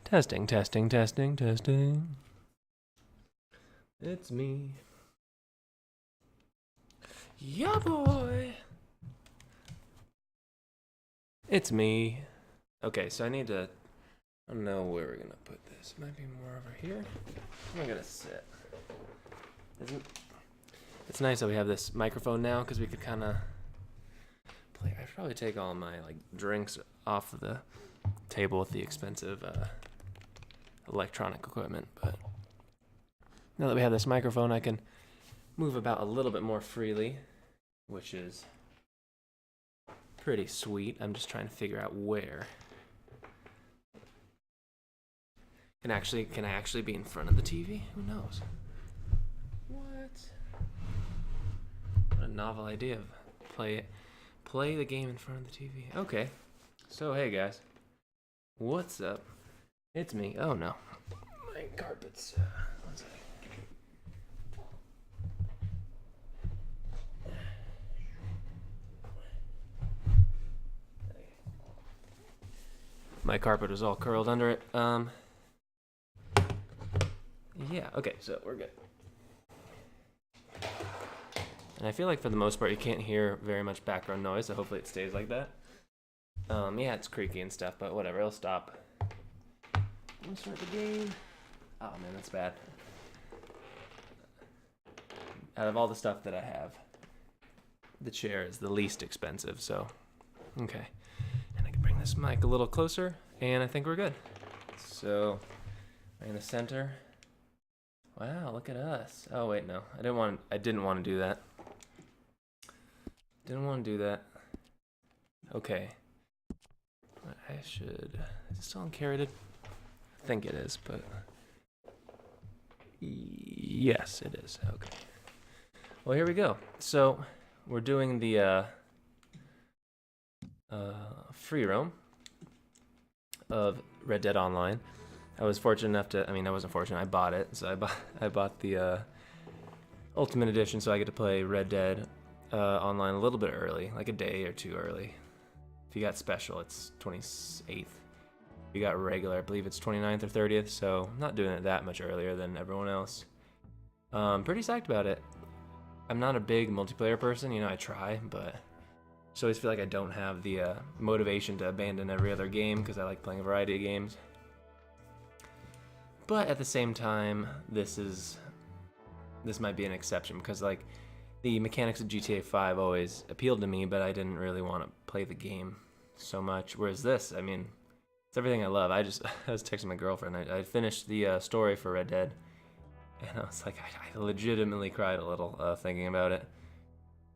Testing, testing, testing, testing. It's me. Yeah, boy. It's me. Okay, so I need to... I don't know where we're gonna put this. It might be more over here. I'm gonna sit. It's nice that we have this microphone now because we could kind of play. I should probably take all my drinks off of the table with the expensive electronic equipment. But now that we have this microphone, I can move about a little bit more freely, which is pretty sweet. I'm just trying to figure out where. Can I actually be in front of the TV? Who knows? What a novel idea of play the game in front of the TV. Okay. So hey guys. What's up? It's me. Oh no. My carpet's one second. My carpet was all curled under it. Yeah, okay, so we're good. And I feel like for the most part you can't hear very much background noise, so hopefully it stays like that. Yeah, it's creaky and stuff, but whatever, it'll stop. I'm gonna start the game. Oh man, that's bad. Out of all the stuff that I have, the chair is the least expensive, so okay. And I can bring this mic a little closer, and I think we're good. So, right in the center. Wow, look at us. Oh wait, no. I didn't want to do that. Didn't want to do that. Okay. I should... Is it still uncarated? I think it is, but... Yes, it is. Okay. Well, here we go. So, we're doing the free roam of Red Dead Online. I was fortunate enough to... I mean, I wasn't fortunate. I bought it. So I bought the Ultimate Edition so I get to play Red Dead online a little bit early, like a day or two early. If you got special, it's 28th. If you got regular, I believe it's 29th or 30th, so I'm not doing it that much earlier than everyone else. Pretty psyched about it. I'm not a big multiplayer person, I try, but I just always feel like I don't have the motivation to abandon every other game because I like playing a variety of games. But at the same time, this might be an exception because the mechanics of GTA 5 always appealed to me, but I didn't really want to play the game so much. Whereas this, I mean, it's everything I love. I was texting my girlfriend. I finished the story for Red Dead, and I was like, I legitimately cried a little thinking about it.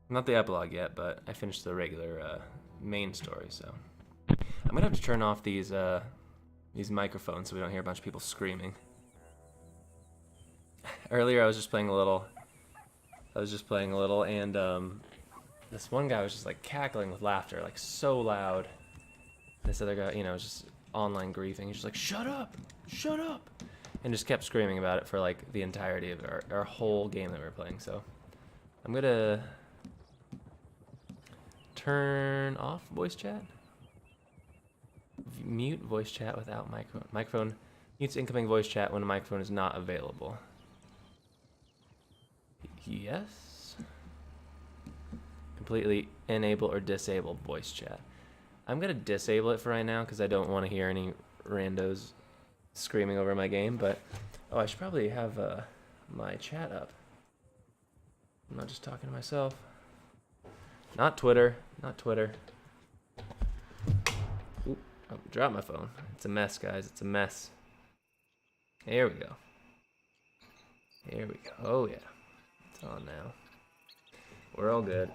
Not the epilogue yet, but I finished the regular main story. So I'm gonna have to turn off these microphones so we don't hear a bunch of people screaming. Earlier, I was just playing a little, and this one guy was just cackling with laughter, so loud. This other guy, was just online griefing. He's just like, shut up, and just kept screaming about it for the entirety of our whole game that we were playing. So I'm gonna turn off voice chat. Mute voice chat without microphone. Microphone mutes incoming voice chat when a microphone is not available. Yes. Completely enable or disable voice chat. I'm gonna disable it for right now because I don't want to hear any randos screaming over my game. But I should probably have my chat up. I'm not just talking to myself. Not Twitter. Oop, I dropped my phone. It's a mess, guys. It's a mess. Here we go. Oh yeah. It's on now. We're all good.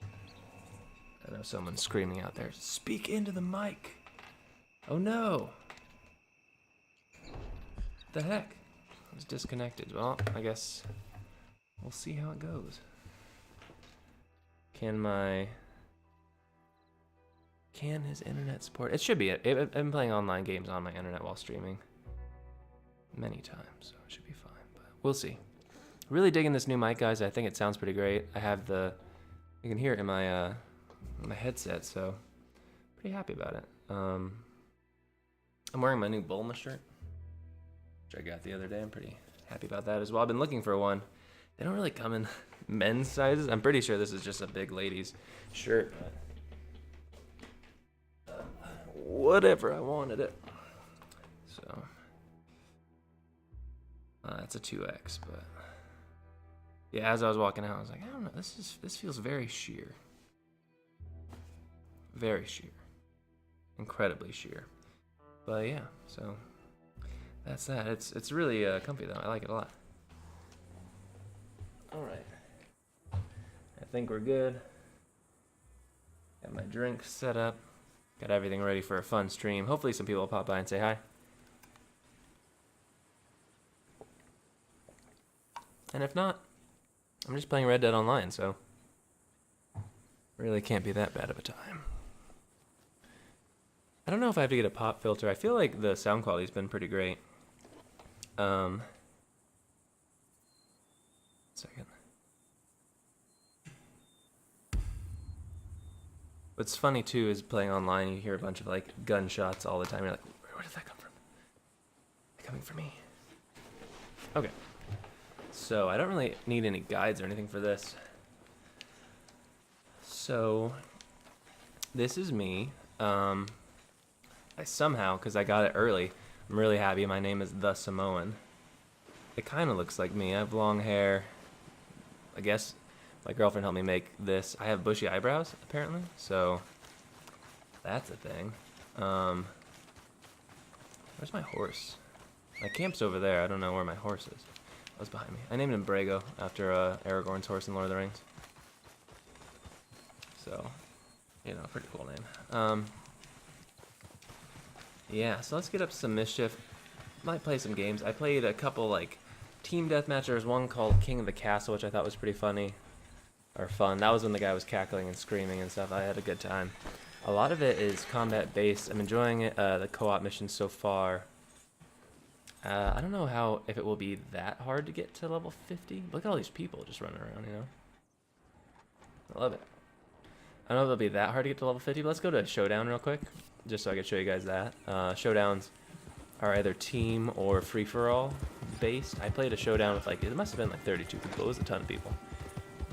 I know someone's screaming out there. Speak into the mic. Oh no. What the heck? I was disconnected. Well, I guess we'll see how it goes. Can his internet support? It should be it. I've been playing online games on my internet while streaming many times, so it should be fine, but we'll see. Really digging this new mic, guys. I think it sounds pretty great. I have you can hear it in my my headset, so pretty happy about it. I'm wearing my new Bulma shirt, which I got the other day. I'm pretty happy about that as well. I've been looking for one. They don't really come in men's sizes. I'm pretty sure this is just a big ladies shirt. But, whatever, I wanted it. So that's a 2X, but yeah, as I was walking out, I was like, I don't know, this feels very sheer. Very sheer. Incredibly sheer. But yeah, so that's that. It's really comfy though. I like it a lot. Alright. I think we're good. Got my drink set up. Got everything ready for a fun stream. Hopefully some people will pop by and say hi. And if not, I'm just playing Red Dead Online, so really can't be that bad of a time. I don't know if I have to get a pop filter. I feel like the sound quality's been pretty great. Second. What's funny too is playing online, you hear a bunch of like gunshots all the time. You're like, where did that come from? They're coming for me. Okay. So I don't really need any guides or anything for this. So this is me. I somehow, because I got it early, I'm really happy. My name is The Samoan. It kind of looks like me. I have long hair. I guess my girlfriend helped me make this. I have bushy eyebrows, apparently, so that's a thing. Where's my horse? My camp's over there. I don't know where my horse is. That was behind me. I named him Brago after Aragorn's horse in Lord of the Rings. So, you know, pretty cool name. Yeah, so let's get up some mischief. Might play some games. I played a couple, like, team deathmatch. There was one called King of the Castle, which I thought was pretty funny. Or fun. That was when the guy was cackling and screaming and stuff. I had a good time. A lot of it is combat-based. I'm enjoying it, the co-op missions so far. I don't know if it will be that hard to get to level 50. Look at all these people just running around, you know? I love it. I don't know if it'll be that hard to get to level 50, but let's go to a showdown real quick, just so I can show you guys that. Showdowns are either team or free-for-all based. I played a showdown with, like, it must have been like 32 people. It was a ton of people.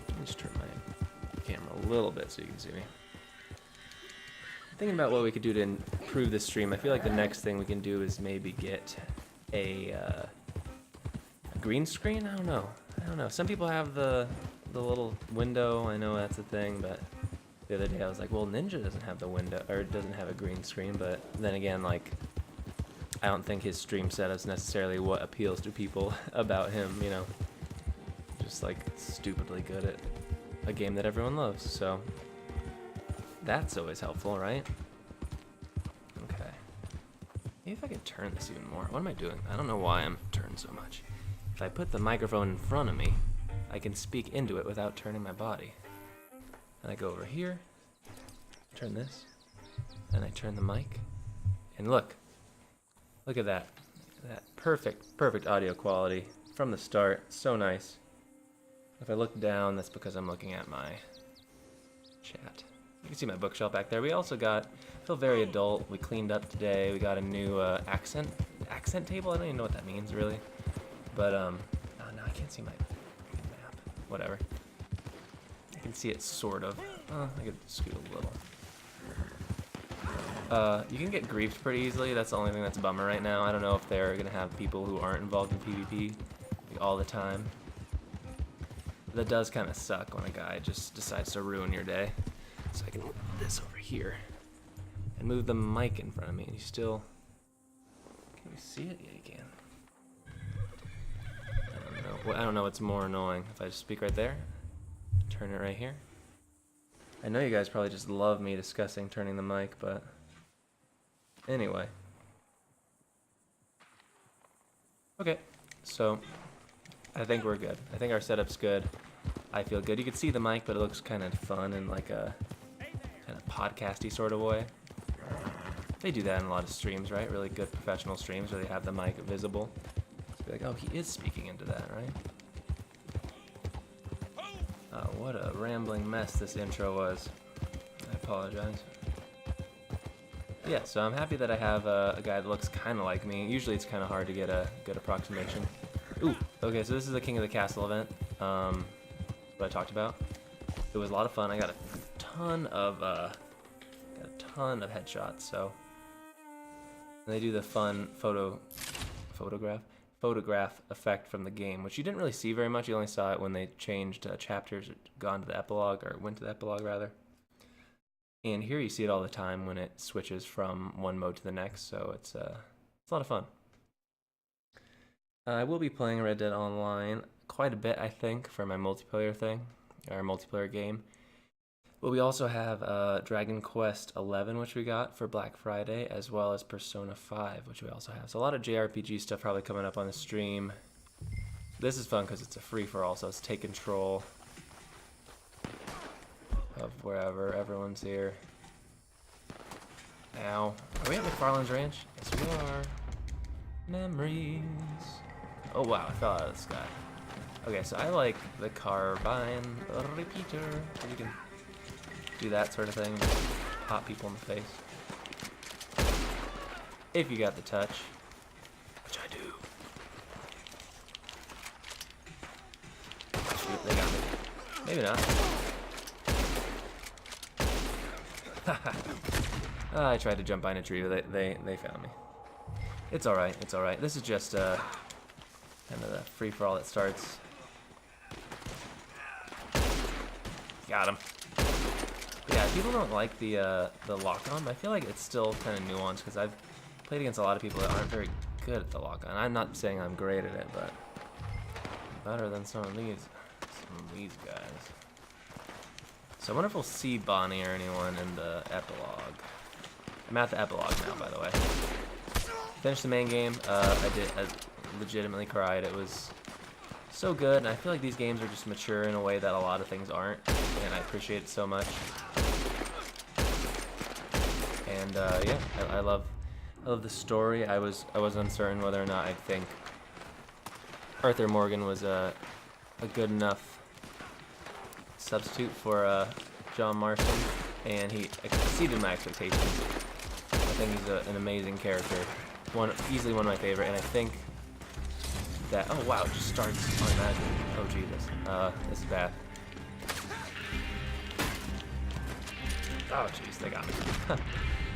Let me just turn my camera a little bit so you can see me. Thinking about what we could do to improve this stream. I feel like the next thing we can do is maybe get a green screen. I don't know. Some people have the little window. I know that's a thing, but the other day I was like, well, Ninja doesn't have the window, or doesn't have a green screen. But then again, like, I don't think his stream setup's necessarily what appeals to people about him, you know. Just like stupidly good at a game that everyone loves. So that's always helpful, right? Okay. Maybe if I could turn this even more. What am I doing? I don't know why I'm turned so much. If I put the microphone in front of me, I can speak into it without turning my body. And I go over here, turn this, and I turn the mic. And look at that. That perfect audio quality from the start. So nice. If I look down, that's because I'm looking at my chat. You can see my bookshelf back there. We also feel very adult. We cleaned up today. We got a new accent table. I don't even know what that means really. But oh no, I can't see my map. Whatever. I can see it sort of. I could scoot a little. You can get griefed pretty easily. That's the only thing that's a bummer right now. I don't know if they're gonna have people who aren't involved in PvP like, all the time. That does kind of suck when a guy just decides to ruin your day. So I can move this over here and move the mic in front of me, and you still can you see it? Yeah, you can. I don't know what's more annoying. If I just speak right there, turn it right here. I know you guys probably just love me discussing turning the mic, but anyway. Okay, so I think we're good. I think our setup's good. I feel good. You can see the mic, but it looks kind of fun in like a kind of podcasty sort of way. They do that in a lot of streams, right? Really good professional streams where they have the mic visible. So be like, oh, he is speaking into that, right? Oh, what a rambling mess this intro was. I apologize. Yeah, so I'm happy that I have a guy that looks kind of like me. Usually it's kind of hard to get a good approximation. Ooh, okay, so this is the King of the Castle event, what I talked about. It was a lot of fun. I got a ton of headshots. So and they do the fun photograph effect from the game, which you didn't really see very much. You only saw it when they changed chapters, or gone to the epilogue, or went to the epilogue rather. And here you see it all the time when it switches from one mode to the next. So it's a lot of fun. I will be playing Red Dead Online quite a bit, I think, for my multiplayer thing, our multiplayer game. But we also have Dragon Quest XI, which we got for Black Friday, as well as Persona 5, which we also have. So a lot of JRPG stuff probably coming up on the stream. This is fun because it's a free-for-all, so it's take control of wherever everyone's here. Ow. Are we at McFarlane's Ranch? Yes, we are. Memories. Oh, wow, I fell out of the sky. Okay, so I like the carbine repeater. You can do that sort of thing. Pop people in the face. If you got the touch. Which I do. Shoot, they got me. Maybe not. I tried to jump behind a tree, but they found me. It's alright, it's alright. This is just kind of the free-for-all that starts. Got him. Yeah, people don't like the lock-on, but I feel like it's still kind of nuanced, because I've played against a lot of people that aren't very good at the lock-on. I'm not saying I'm great at it, but I'm better than some of these guys. So I wonder if we'll see Bonnie or anyone in the epilogue. I'm at the epilogue now, by the way. Finished the main game. I legitimately cried. It was so good, and I feel like these games are just mature in a way that a lot of things aren't, and I appreciate it so much. And yeah, I love the story. I was uncertain whether or not I'd think Arthur Morgan was a good enough substitute for John Marston, and he exceeded my expectations. I think he's an amazing character, easily one of my favorite, and I think that, oh wow, it just starts automatically. Oh Jesus, this is bad. Oh jeez, they got me.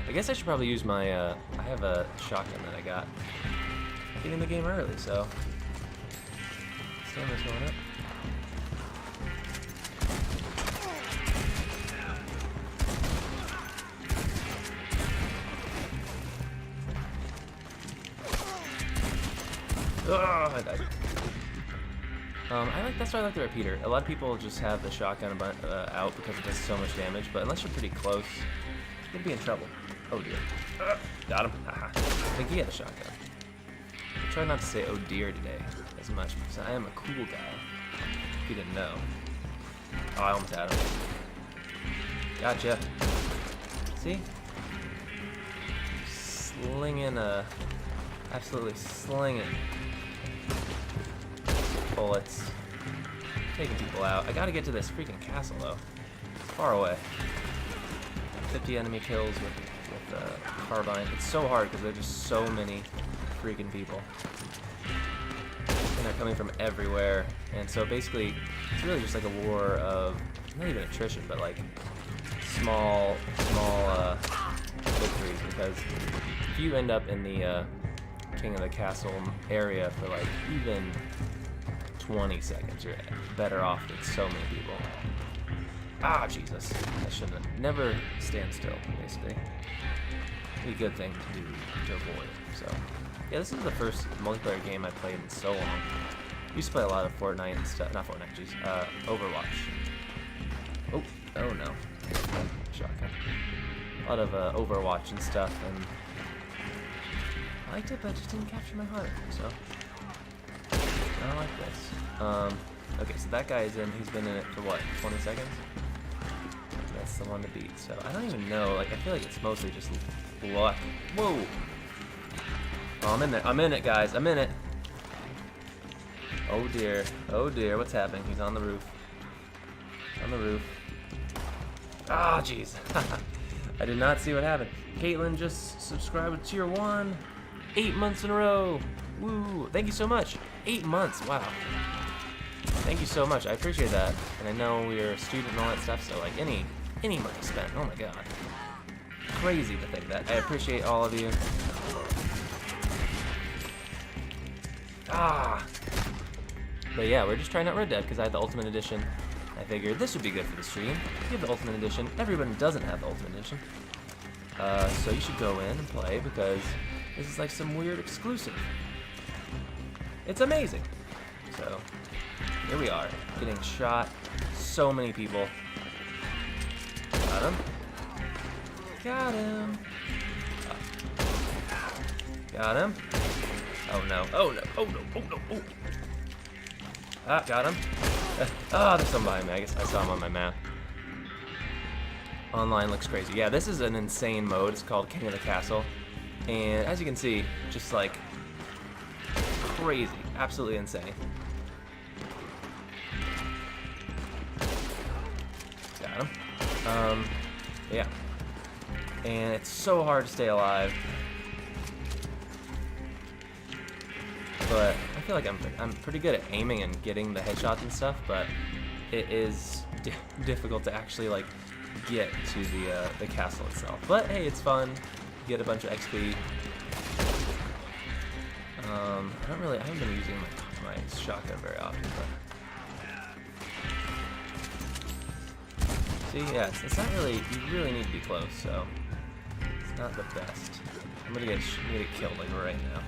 I guess I should probably use my, I have a shotgun that I got getting the game early, so stamina's going up. Oh, I died. That's why I like the repeater. A lot of people just have the shotgun out because it does so much damage, but unless you're pretty close, you're gonna be in trouble. Oh dear. Got him. Haha. I think he had a shotgun. I try not to say oh dear today as much because I am a cool guy. If you didn't know. Oh, I almost had him. Gotcha. See? Slinging absolutely slinging bullets, taking people out. I gotta get to this freaking castle though. It's far away. 50 enemy kills with carbine. It's so hard because there's just so many freaking people, and they're coming from everywhere. And so basically, it's really just like a war of not even attrition, but like small victories. Because if you end up in the King of the Castle area for like even 20 seconds, you're better off with so many people. Ah, Jesus. I shouldn't have. Never stand still, basically. Be a good thing to do to avoid. So, yeah, this is the first multiplayer game I played in so long. I used to play a lot of Fortnite and stuff. Not Fortnite, jeez. Overwatch. Oh no. Shotgun. A lot of Overwatch and stuff, and I liked it, but it just didn't capture my heart, so I don't like this. Okay, so that guy is in, he's been in it for what, 20 seconds? That's the one to beat, so I don't even know, like, I feel like it's mostly just luck. Whoa! Oh, I'm in it, guys, I'm in it! Oh dear, what's happening? He's on the roof. On the roof. Ah, jeez. I did not see what happened. Caitlin just subscribed with tier 1. 8 months in a row. Woo. Thank you so much. 8 months. Wow. Thank you so much. I appreciate that. And I know we're a student and all that stuff, so like any money spent. Oh my god. Crazy to think that. I appreciate all of you. Ah. But yeah, we're just trying out Red Dead because I had the Ultimate Edition. I figured this would be good for the stream. You have the Ultimate Edition. Everyone doesn't have the Ultimate Edition. So you should go in and play because this is like some weird exclusive. It's amazing. So here we are, getting shot. So many people. Got him. Got him. Got him. Oh no. Oh no. Oh no. Oh no. Oh. Ah, got him. Ah, there's some behind me. I guess I saw him on my map. Online looks crazy. Yeah, this is an insane mode. It's called King of the Castle. And as you can see, just like crazy. Absolutely insane. Got him. Yeah. And it's so hard to stay alive. But I feel like I'm pretty good at aiming and getting the headshots and stuff, but it is difficult to actually like get to the castle itself. But hey, it's fun. You get a bunch of XP. I haven't been using my shotgun very often, but see, yeah, it's not really. You really need to be close, so it's not the best. I'm gonna get killed like right now.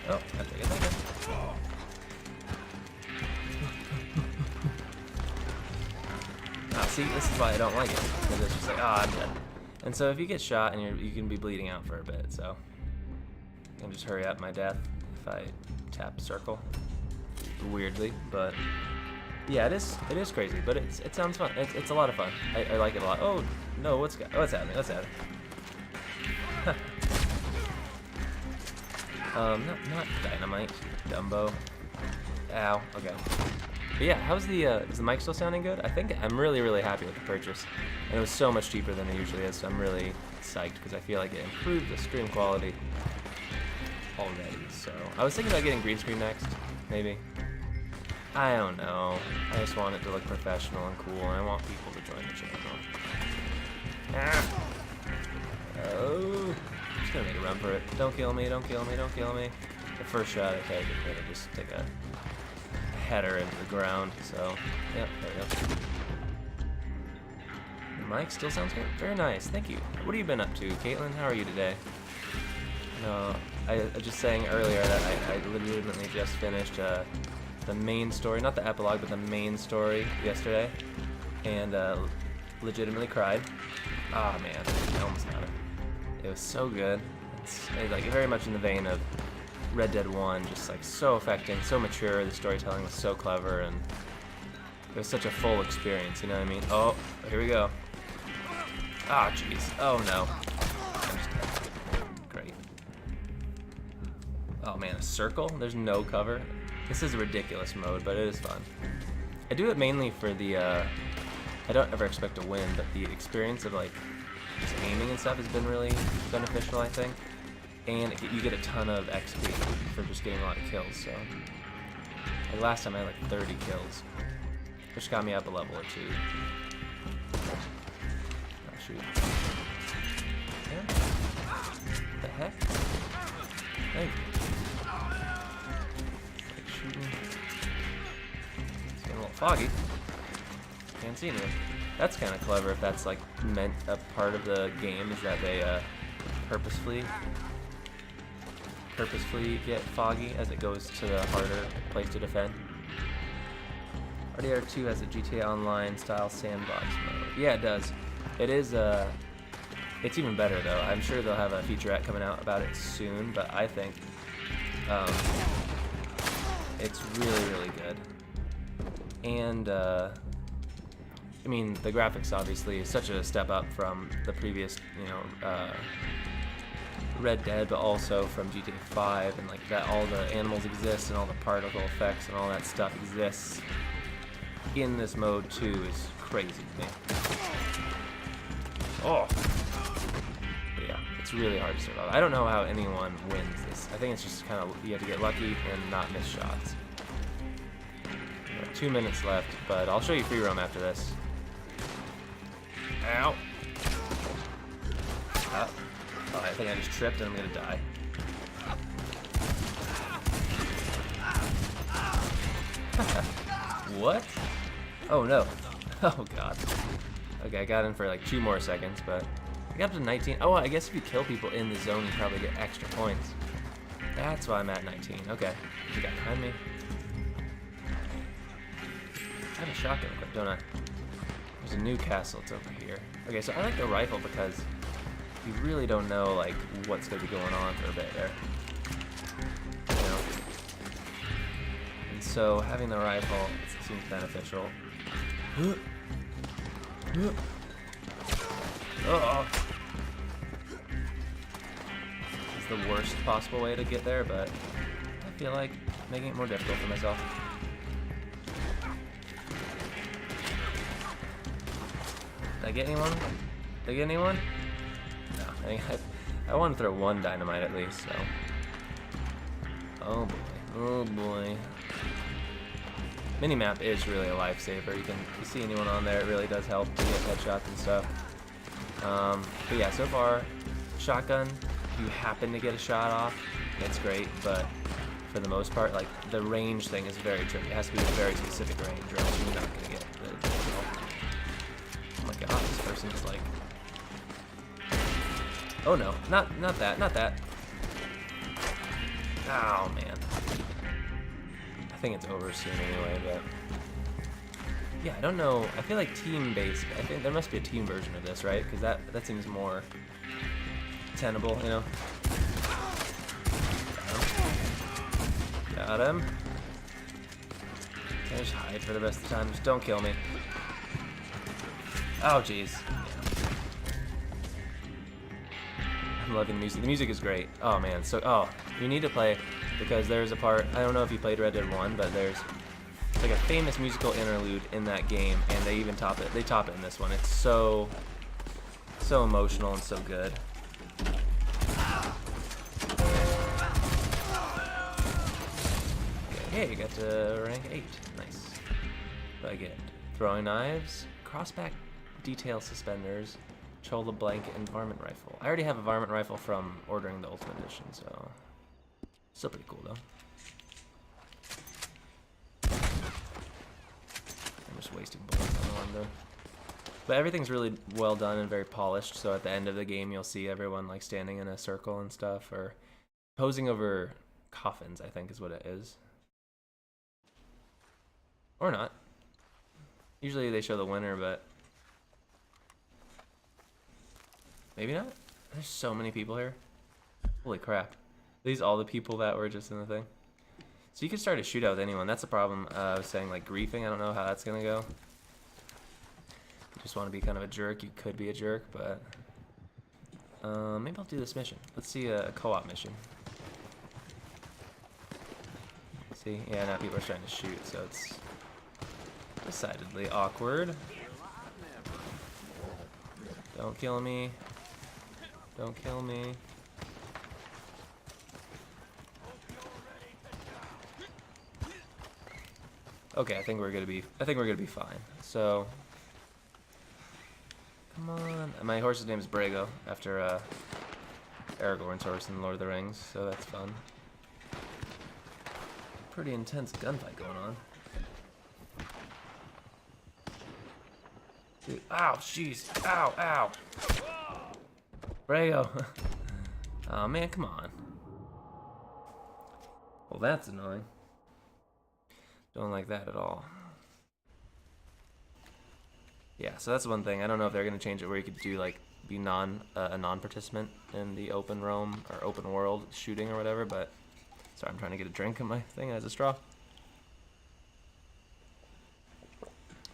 Oh, I take it. Ah, see, this is why I don't like it, because it's just like, I'm dead. And so if you get shot and you can be bleeding out for a bit, so I can just hurry up my death if I tap circle. Weirdly, but yeah, it is crazy, but it sounds fun. It's a lot of fun. I like it a lot. Oh no, what's happening? What's happening? Not dynamite, Dumbo. Ow, okay. But yeah, how's is the mic still sounding good? I think I'm really happy with the purchase. And it was so much cheaper than it usually is, so I'm really psyched because I feel like it improved the stream quality already. So I was thinking about getting green screen next, maybe. I don't know. I just want it to look professional and cool, and I want people to join the channel. Ah. Oh. I'm just gonna make a run for it. Don't kill me, don't kill me, don't kill me. The first shot I take, I'm gonna just take a header into the ground, so, yep, there we go. The mic still sounds good. Very nice, thank you. What have you been up to, Caitlin? How are you today? No, I was just saying earlier that I legitimately just finished the main story, not the epilogue, but the main story yesterday, and legitimately cried. Ah, man, I almost got it. It was so good. It's like very much in the vein of Red Dead 1, just like so affecting, so mature. The storytelling was so clever, and it was such a full experience, you know what I mean? Oh, here we go. Ah, jeez. Oh, no. I'm just dead. Great. Oh, man, a circle? There's no cover? This is a ridiculous mode, but it is fun. I do it mainly for the, I don't ever expect to win, but the experience of, like, just aiming and stuff has been really beneficial, I think. And you get a ton of XP for just getting a lot of kills, so. Like last time I had like 30 kills, which got me up a level or two. Oh, shoot. Yeah. What the heck? Thank you. Like shooting. It's getting a little foggy. Can't see anything. That's kind of clever if that's like meant a part of the game, is that they purposefully get foggy as it goes to the harder place to defend. RDR 2 has a GTA Online style sandbox mode. Yeah, it does. It is it's even better though. I'm sure they'll have a featurette coming out about it soon, but I think it's really good. And I mean, the graphics obviously is such a step up from the previous, you know, Red Dead, but also from GTA 5, and like that all the animals exist and all the particle effects and all that stuff exists in this mode too is crazy to me. Oh. But yeah, it's really hard to survive. I don't know how anyone wins this. I think it's just kind of, you have to get lucky and not miss shots. 2 minutes left, but I'll show you free roam after this. Ow. Oh, I think I just tripped and I'm gonna die. What? Oh no. Oh god. Okay, I got in for like 2 more seconds, but I got up to 19. Oh, I guess if you kill people in the zone, you probably get extra points. That's why I'm at 19. Okay. You got behind me. I have a shotgun equipped, don't I? There's a new castle, it's over here. Okay, so I like the rifle because you really don't know like what's gonna be going on for a bit there. You know? And so having the rifle seems beneficial. Oh. It's the worst possible way to get there, but I feel like making it more difficult for myself. Did I get anyone? Did I get anyone? No, I want to throw 1 dynamite at least, so. Oh boy, oh boy. Minimap is really a lifesaver. If you see anyone on there, it really does help to get headshots and stuff. But yeah, so far, shotgun, if you happen to get a shot off, it's great, but for the most part, like, the range thing is very tricky. It has to be a very specific range, or else you're not going to get the kill. Oh my god, this person's like... Oh no, not that, not that. Oh man. I think it's over soon anyway, but... Yeah, I don't know. I feel like team-based. I think there must be a team version of this, right? Because that seems more tenable, you know? Got him. Can I just hide for the rest of the time? Just don't kill me. Oh, jeez. I'm loving the music. The music is great. Oh, man. So, you need to play, because there's a part, I don't know if you played Red Dead 1, but there's like a famous musical interlude in that game, and they even top it. They top it in this one. It's so emotional and so good. Okay, you got to rank 8. Nice. What do I get? Throwing knives, crossback detail suspenders, control the blanket, and varmint rifle. I already have a varmint rifle from ordering the Ultimate Edition, so still pretty cool though. I'm just wasting bullets on the one though. But everything's really well done and very polished, so at the end of the game you'll see everyone like standing in a circle and stuff, or posing over coffins, I think is what it is. Or not. Usually they show the winner, but maybe not? There's so many people here. Holy crap. Are these all the people that were just in the thing? So you can start a shootout with anyone. That's the problem. I was saying, like, griefing. I don't know how that's going to go. If you just want to be kind of a jerk, you could be a jerk, but... maybe I'll do this mission. Let's see a co-op mission. See? Yeah, now people are starting to shoot, so it's decidedly awkward. Don't kill me. Don't kill me. Okay, I think we're gonna be fine. So, come on. My horse's name is Brago, after Aragorn's horse in Lord of the Rings, so that's fun. Pretty intense gunfight going on. Dude, ow, jeez, ow, ow. Brago. Oh man, come on. Well, that's annoying. Don't like that at all. Yeah, so that's one thing. I don't know if they're gonna change it where you could do like be a non-participant in the open roam or open world shooting or whatever. But sorry, I'm trying to get a drink in my thing as a straw.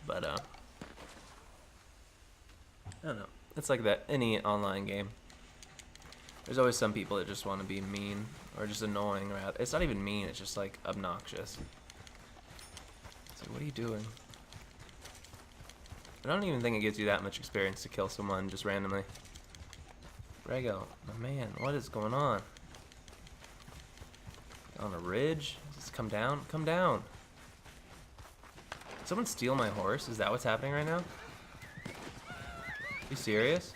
But I don't know. It's like that any online game. There's always some people that just want to be mean or just annoying. It's not even mean. It's just like obnoxious. So what are you doing? I don't even think it gives you that much experience to kill someone just randomly. Rego, my man, what is going on? On a ridge? Just come down? Come down. Did someone steal my horse? Is that what's happening right now? You serious?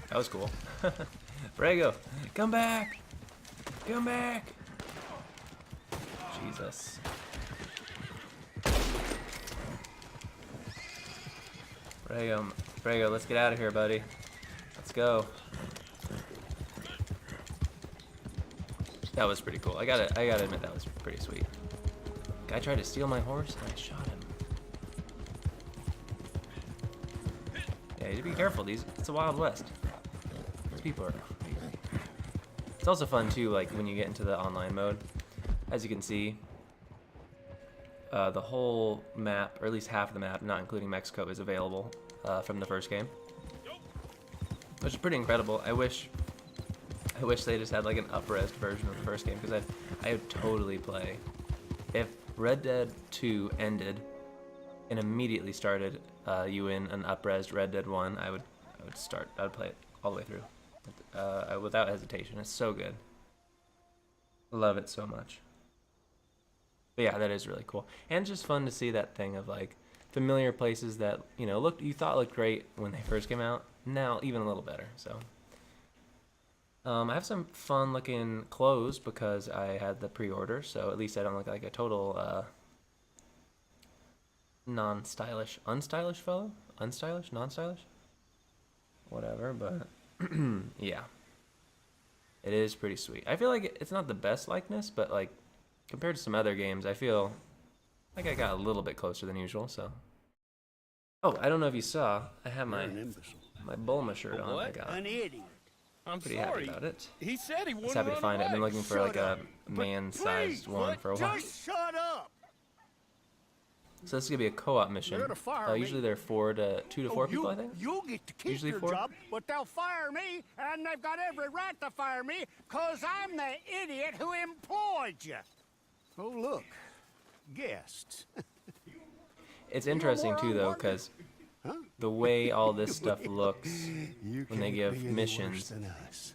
That was cool. Rego, come back! Come back! Jesus. Rego, let's get out of here, buddy. Let's go. That was pretty cool. I gotta admit that was pretty sweet. Guy tried to steal my horse and I shot him. Yeah, you be careful. It's the Wild West. These people are. It's also fun too, like when you get into the online mode. As you can see, the whole map, or at least half of the map, not including Mexico, is available from the first game, which is pretty incredible. I wish they just had like an up-res version of the first game, because I would totally play. If Red Dead 2 ended and immediately started you in an up-res Red Dead 1, I would play it all the way through without hesitation. It's so good. Love it so much. But yeah, that is really cool, and it's just fun to see that thing of like familiar places that you thought looked great when they first came out. Now even a little better. So I have some fun looking clothes because I had the pre-order, so at least I don't look like a total non-stylish, unstylish fellow, unstylish, non-stylish, whatever. But yeah, it is pretty sweet. I feel like it's not the best likeness, but like compared to some other games, I feel like I got a little bit closer than usual. So, oh, I don't know if you saw, I have my Bulma shirt on. I got. An idiot. I'm pretty sorry. happy about it. He said he wouldn't. Just happy to find it. I've been looking for like a man-sized one for a while. Just shut up. So this is gonna be a co-op mission. Usually they're 2 to 4 people, I think. You'll get to keep Usually your 4. job, but they'll fire me, and they've got every right to fire me, cause I'm the idiot who employed you. Oh look, guests. It's interesting too, though, because the way all this stuff looks when they give missions,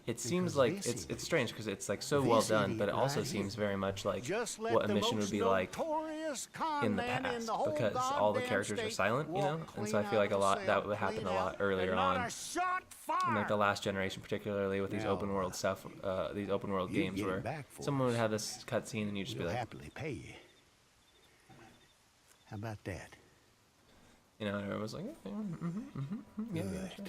it seems like it's strange because it's like so well done, but it also seems very much like what a mission would be like in the past, because all the characters are silent, and so I feel like that would happen a lot earlier on in like the last generation, particularly with these open world stuff, these open world games where someone would have this cutscene and you'd just be like, happily pay you. How about that? Everyone was like, yeah, sure.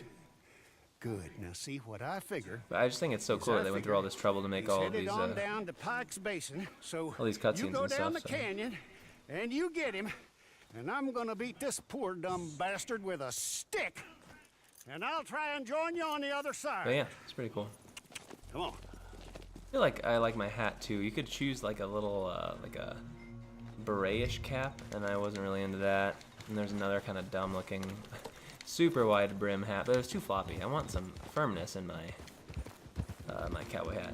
Good. Now see what I figure. But I just think it's so cool that they went through all this trouble to make all of these down to Pike's Basin, so all these cutscenes you go and down stuff. the canyon, and you get him, and I'm gonna beat this poor dumb bastard with a stick, and I'll try and join you on the other side. But yeah, it's pretty cool. Come on. I feel like I like my hat too. You could choose like a little like a beret-ish cap, and I wasn't really into that. And there's another kind of dumb looking super wide brim hat, but it was too floppy. I want some firmness in my my cowboy hat.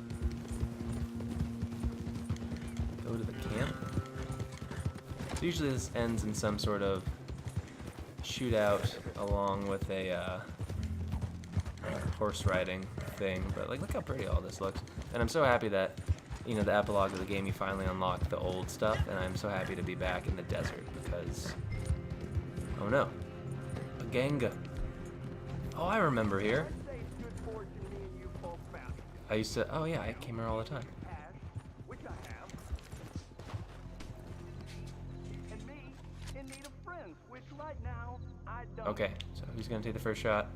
Go to the camp. So usually this ends in some sort of shootout along with a horse riding thing, but like look how pretty all this looks. And I'm so happy that the epilogue of the game, you finally unlock the old stuff, and I'm so happy to be back in the desert because oh no, a ganga. Oh, I remember here. I used to, oh yeah, I came here all the time. Okay, so who's gonna take the first shot?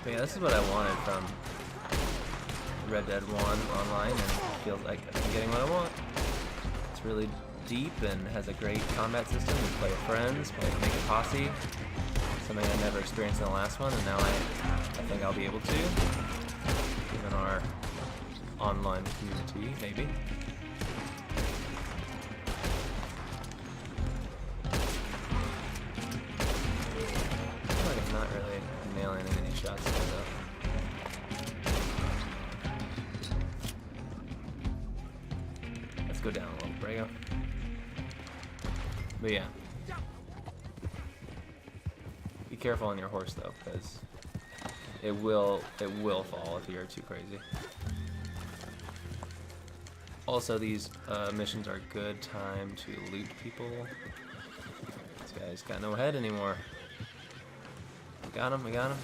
But yeah, this is what I wanted from Red Dead 1 online, and it feels like I'm getting what I want. It's really deep and has a great combat system. You play with friends, make a posse. Something I never experienced in the last one, and now I think I'll be able to, given our online community, maybe. I feel like I'm not really Let's go down a little, Brago. But yeah. Be careful on your horse though, because it will fall if you're too crazy. Also, these missions are a good time to loot people. This guy's got no head anymore. We got him, we got him.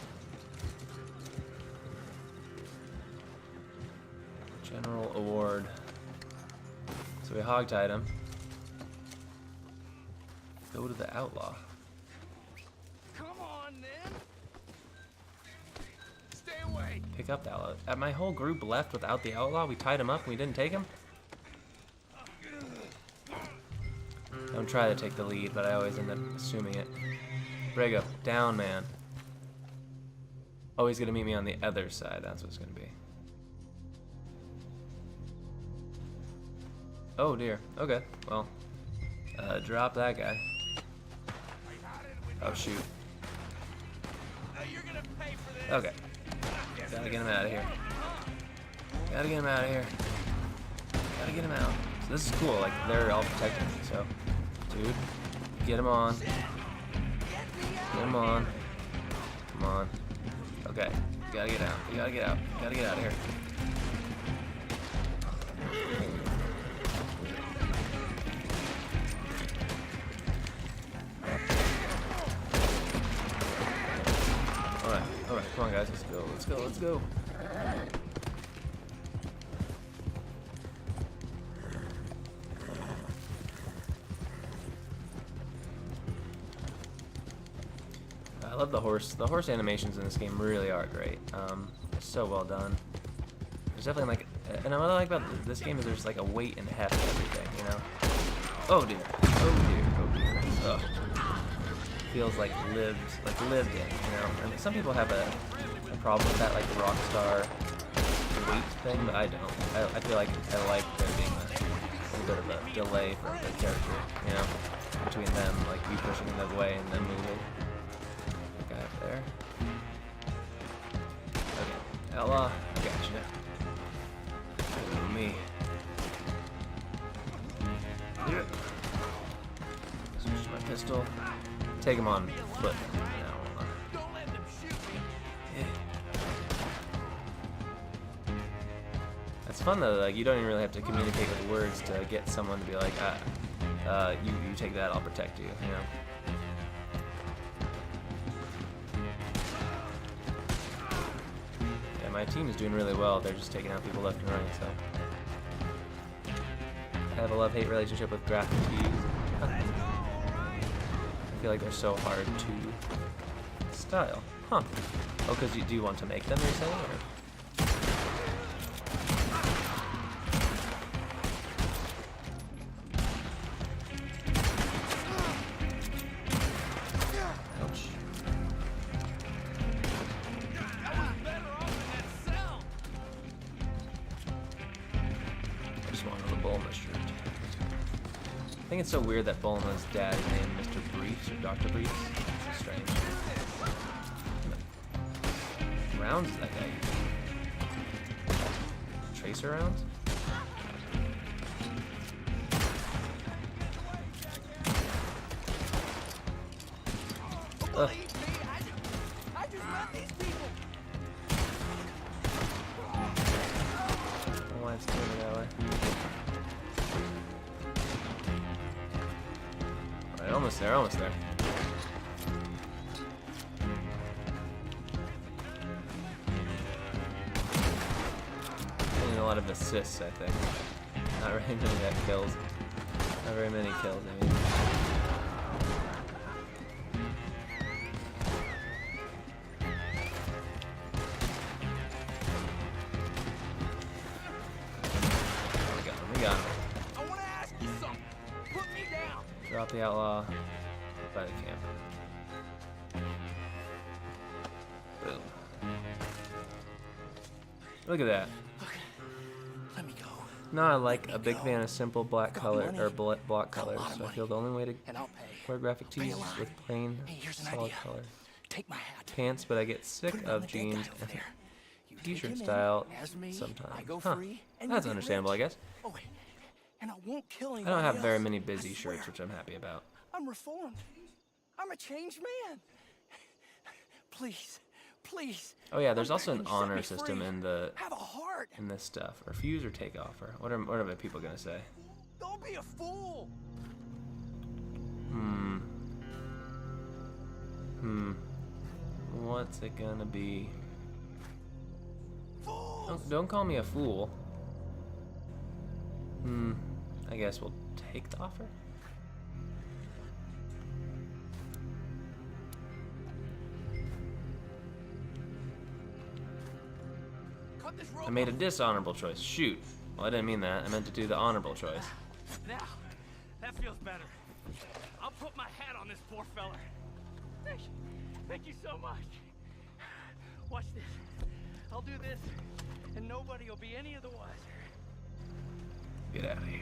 General award. So we hogtied him. Go to the outlaw. Come on, then. Stay away. Pick up the outlaw. My whole group left without the outlaw. We tied him up and we didn't take him. Don't try to take the lead, but I always end up assuming it. Brago, down, man. Oh, he's gonna meet me on the other side. That's what it's gonna be. Oh dear. Okay. Well, drop that guy. Oh shoot. Okay. Gotta get him out of here. Gotta get him out of here. Gotta get him out. So this is cool. Like they're all protecting me. So, dude, get him on. Get him on. Come on. Okay. You gotta get out. You gotta get out. You gotta get out of here. Alright, come on guys, let's go, let's go, let's go. I love the horse. The horse animations in this game really are great. It's so well done. There's definitely like, and what I like about this game is there's like a weight and heft to everything, you know? Oh dear, oh dear, oh dear. Ugh. Feels like lived in, you know. And some people have a problem with that, like the Rockstar weight thing, but I don't. I feel like I like there being a little bit of a delay for the character, you know, between them, like you pushing them away and then moving. The guy up there. Okay, outlaw, I got you. Oh, me. Yeah. Switch to my pistol. Take him on foot. No. Yeah. That's fun though. Like you don't even really have to communicate with words to get someone to be like, you take that, I'll protect you. You know. Yeah, my team is doing really well. They're just taking out people left and right. So I have a love-hate relationship with graphic tees. I feel like they're so hard to style. Huh. Oh, because do you want to make them, you're saying? Or? Ouch. I just wanted the Bulma shirt. I think it's so weird that Bulma's dad is named Mr. Briefs or Dr. Briefs. It's strange. What rounds is that guy using? Tracer rounds? Ugh. I just love these people. I don't know why it's doing it that way. Almost there, almost there. Getting a lot of assists, I think. Not very many kills. Not very many kills, I mean. We got him. I want to ask you something. Put me down. Drop the outlaw by the camp. Boom. Look at that. Okay, let me go. No, I like a big fan of simple black color or block colors. So I feel the only way to wear graphic tees with plain solid color Take my hat. pants, but I get sick of jeans and t-shirt style sometimes. Huh. That's understandable, I guess. Oh wait. and I won't kill I anyone. don't have very many busy shirts, which I'm happy about. I'm reformed. I'm a changed man. Please, please. Oh yeah, there's I'm also an begging you, set honor me system free. in the Have a heart. in this stuff. Refuse or take offer. What are people gonna say? Don't be a fool. What's it gonna be? Fools. Don't call me a fool. I guess we'll take the offer. Cut this rope I made a off. dishonorable choice. Shoot. Well, I didn't mean that. I meant to do the honorable choice. Now, that feels better. I'll put my hat on this poor fella. Thank you so much. Watch this. I'll do this, and nobody will be any of the wiser. Get out of here.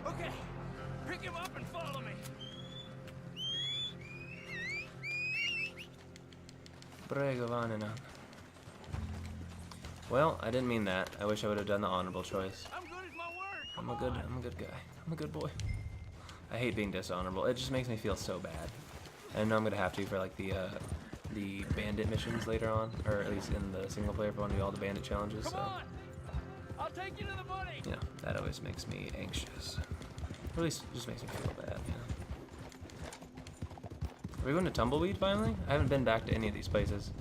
Okay, pick him up and follow me. Prego, vanena. Well, I didn't mean that. I wish I would have done the honorable choice. I'm good as my word. I'm a good guy. I'm a good boy. I hate being dishonorable. It just makes me feel so bad. I know I'm gonna have to for like the bandit missions later on, or at least in the single player if I want to do all the bandit challenges. Come So, on. I'll take you to the money. you know, that always makes me anxious. Or at least it just makes me feel bad. You know. Are we going to Tumbleweed finally? I haven't been back to any of these places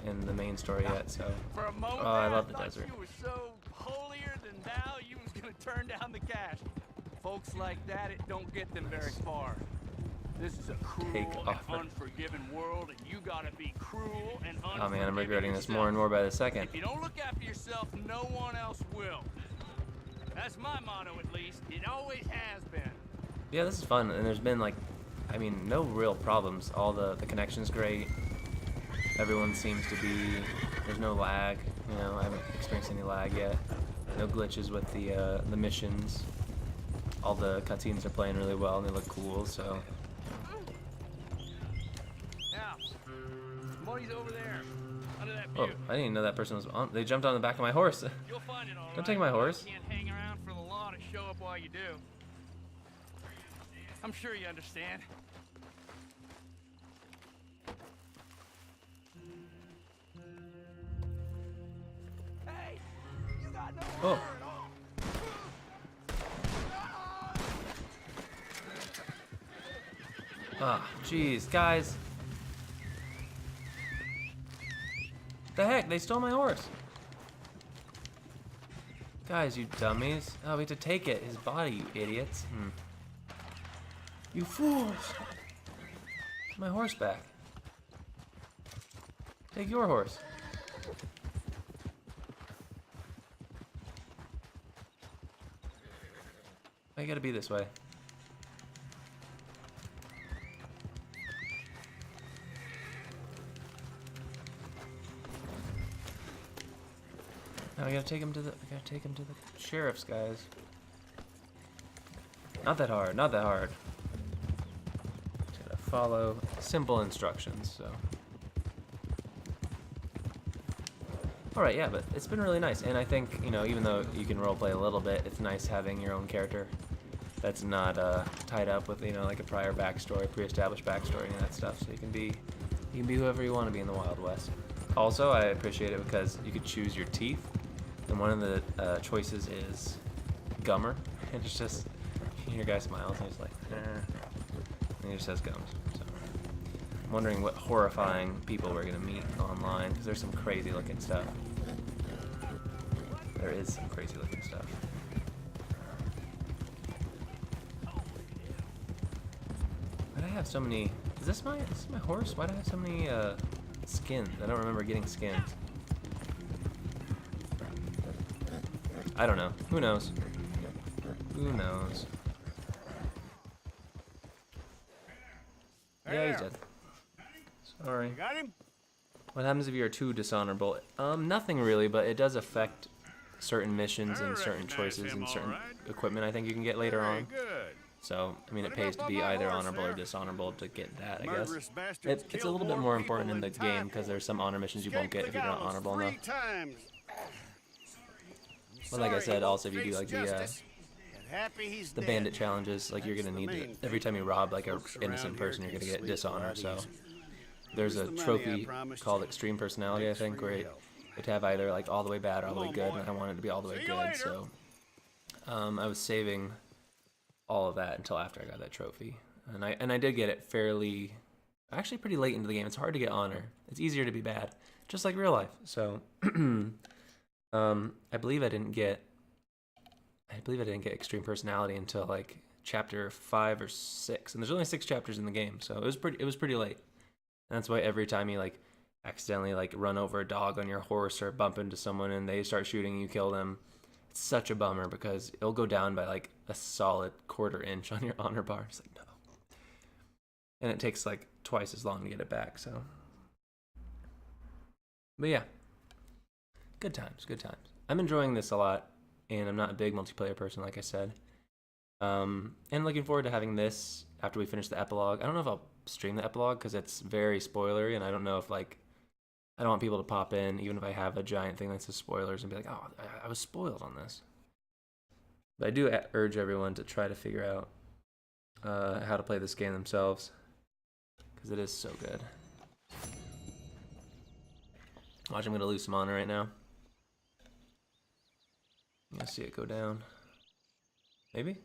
in the main story yet. So, For a moment, oh, I there, love the thought desert. You were so holier than thou, you was gonna turn down the cash. Folks like that, it don't get them very far. This is a cruel Take and offer. unforgiving world, and you gotta be cruel and unforgiving. Oh man, I'm regretting this yourself. more and more by the second. If you don't look after yourself, no one else will. That's my motto, at least. It always has been. Yeah, this is fun, and there's been like, I mean, no real problems. All the connection's great. Everyone seems to be. There's no lag. You know, I haven't experienced any lag yet. No glitches with the missions. All the cutscenes are playing really well, and they look cool. So. Now, money's over there, under that Oh, pew. I didn't even know that person was on. They jumped on the back of my horse. You'll find it all Don't right. take my horse. You can't hang around for the law to show up while you do. I'm sure you understand. Hey, you got no Oh. honor at all. Ah, jeez, guys. The heck? They stole my horse. Guys, you dummies. Oh, we have to take it. His body, you idiots. You fools. My horse back. Take your horse. I gotta be this way. Now I gotta take him to the. I gotta take him to the sheriff's, guys. Not that hard. Not that hard. Just gotta follow simple instructions. So. All right, yeah, but it's been really nice, and I think even though you can roleplay a little bit, it's nice having your own character that's not tied up with like a prior backstory, pre-established backstory, and that stuff. So you can be whoever you want to be in the Wild West. Also, I appreciate it because you could choose your teeth, and one of the choices is gummer, and it's just your guy smiles and he's like, and he just says gums. So I'm wondering what horrifying people we're gonna meet online because there's some crazy looking stuff. There is some crazy looking stuff. Why'd I have so many? Is this my horse? Why'd I have so many skins? I don't remember getting skins. I don't know. Who knows? Who knows? Yeah, he's There. dead. Sorry. You got him? What happens if you're too dishonorable? Nothing really, but it does affect certain missions I and certain recognize choices him, and all certain right. equipment I think you can get later Very on. good. So, I mean, it What pays about to be my either horse honorable or there? dishonorable to get that, I Murderous guess. bastards It's a killed little bit more important people in the than game time because for. there's some honor missions you won't get Escaped if the you're not gallows honorable 3 enough. times. But like I sorry said, he also if won't you do face like justice, but happy he's the dead. bandit challenges, like you're That's gonna the need to, main every thing. time you rob like a Folks innocent around here person, you're can gonna get sleep a dishonor. lot So easier. there's Here's a the money I trophy promised called you. Extreme Personality, I Thanks think, for where your you help. have to have either like all the way bad or all the way Come good, on, and boy. I wanted it to be all the way See you good. later. So I was saving all of that until after I got that trophy, and I did get it fairly, actually pretty late into the game. It's hard to get honor. It's easier to be bad, just like real life. So I believe I didn't get Extreme Personality until like chapter 5 or 6, and there's only 6 chapters in the game, so it was pretty late. And that's why every time you like accidentally like run over a dog on your horse or bump into someone and they start shooting, you kill them. It's such a bummer because it'll go down by like a solid quarter inch on your honor bar. It's like, no. And it takes like twice as long to get it back, so. But yeah. Good times. I'm enjoying this a lot, and I'm not a big multiplayer person, like I said. And looking forward to having this after we finish the epilogue. I don't know if I'll stream the epilogue because it's very spoilery, and I don't know if like I don't want people to pop in, even if I have a giant thing that says spoilers, and be like, oh, I was spoiled on this. But I do urge everyone to try to figure out how to play this game themselves, because it is so good. Watch, I'm going to lose some honor right now. I'm going to see it go down. Maybe?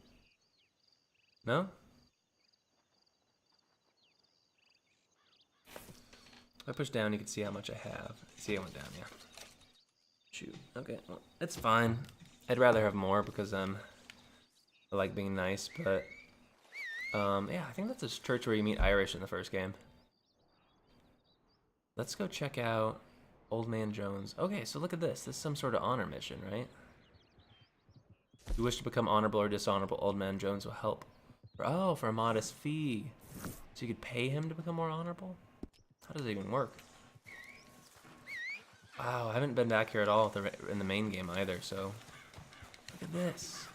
No? If I push down, you can see how much I have. See, it went down, yeah. Shoot. Okay, well, it's fine. I'd rather have more because I like being nice, but yeah, I think that's a church where you meet Irish in the first game. Let's go check out Old Man Jones. Okay, so look at this. This is some sort of honor mission, right? If you wish to become honorable or dishonorable, Old Man Jones will help. For a modest fee. So you could pay him to become more honorable? How does it even work? Wow, I haven't been back here at all in the main game either, so look at this.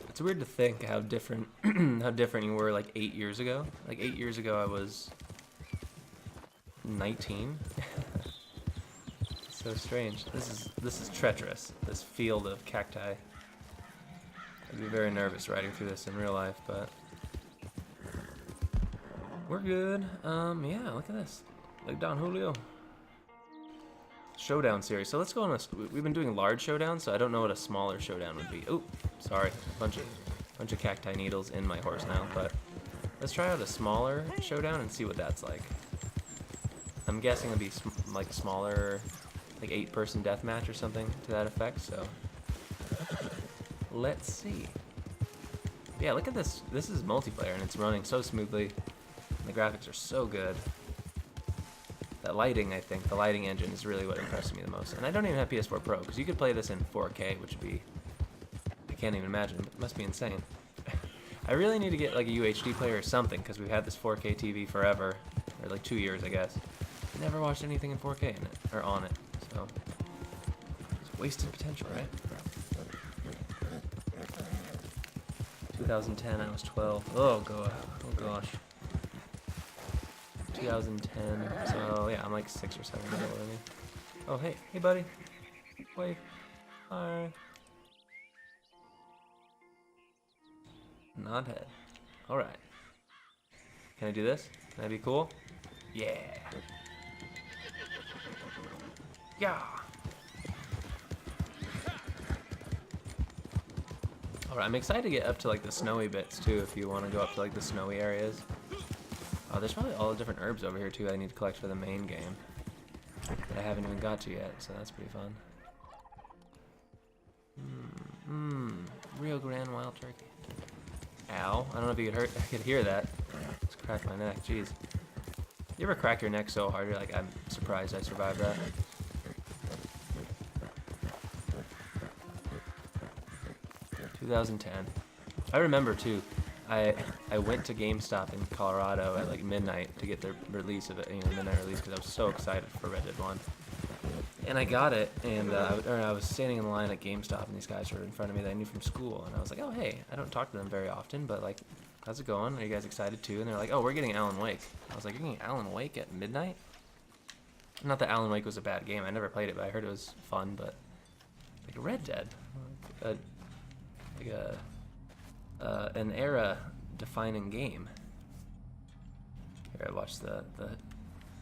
It's weird to think how different you were like 8 years ago. Like 8 years ago I was 19. So strange. This is treacherous. This field of cacti. I'd be very nervous riding through this in real life, but we're good. Yeah, look at this. Like Don Julio. Showdown series. So let's go on we've been doing large showdowns, so I don't know what a smaller showdown would be. Oh, sorry. A bunch of cacti needles in my horse now, but let's try out a smaller showdown and see what that's like. I'm guessing it'll be like smaller, like 8-person deathmatch or something to that effect, so let's see. Yeah, look at this. This is multiplayer and it's running so smoothly. The graphics are so good. That lighting, I think, the lighting engine is really what impressed me the most. And I don't even have PS4 Pro, because you could play this in 4K, which would be, I can't even imagine, but it must be insane. I really need to get like a UHD player or something, because we've had this 4K TV forever, or like 2 years, I guess. Never watched anything in 4K in it, or on it, so it's wasted potential, right? 2010, I was 12. Oh gosh. 2010, so yeah, I'm like 6 or 7 years older than me. Oh, hey buddy. Wave. Hi. Nod head. Alright. Can I do this? Can I be cool? Yeah. Yeah. Alright, I'm excited to get up to like the snowy bits too, if you want to go up to like the snowy areas. Oh, there's probably all the different herbs over here too I need to collect for the main game that I haven't even got to yet, so that's pretty fun. Rio Grande wild turkey. Ow! I don't know if you could hear that. Just cracked my neck. Jeez. You ever crack your neck so hard you're like, I'm surprised I survived that. ...2010. I remember too. I went to GameStop in Colorado at like midnight to get the release of it, midnight release, because I was so excited for Red Dead 1. And I got it, and I was standing in the line at GameStop, and these guys were in front of me that I knew from school, and I was like, oh hey, I don't talk to them very often, but like, how's it going? Are you guys excited too? And they're like, oh, we're getting Alan Wake. I was like, you're getting Alan Wake at midnight? Not that Alan Wake was a bad game. I never played it, but I heard it was fun, but like Red Dead, an era-defining game. Here, I watched the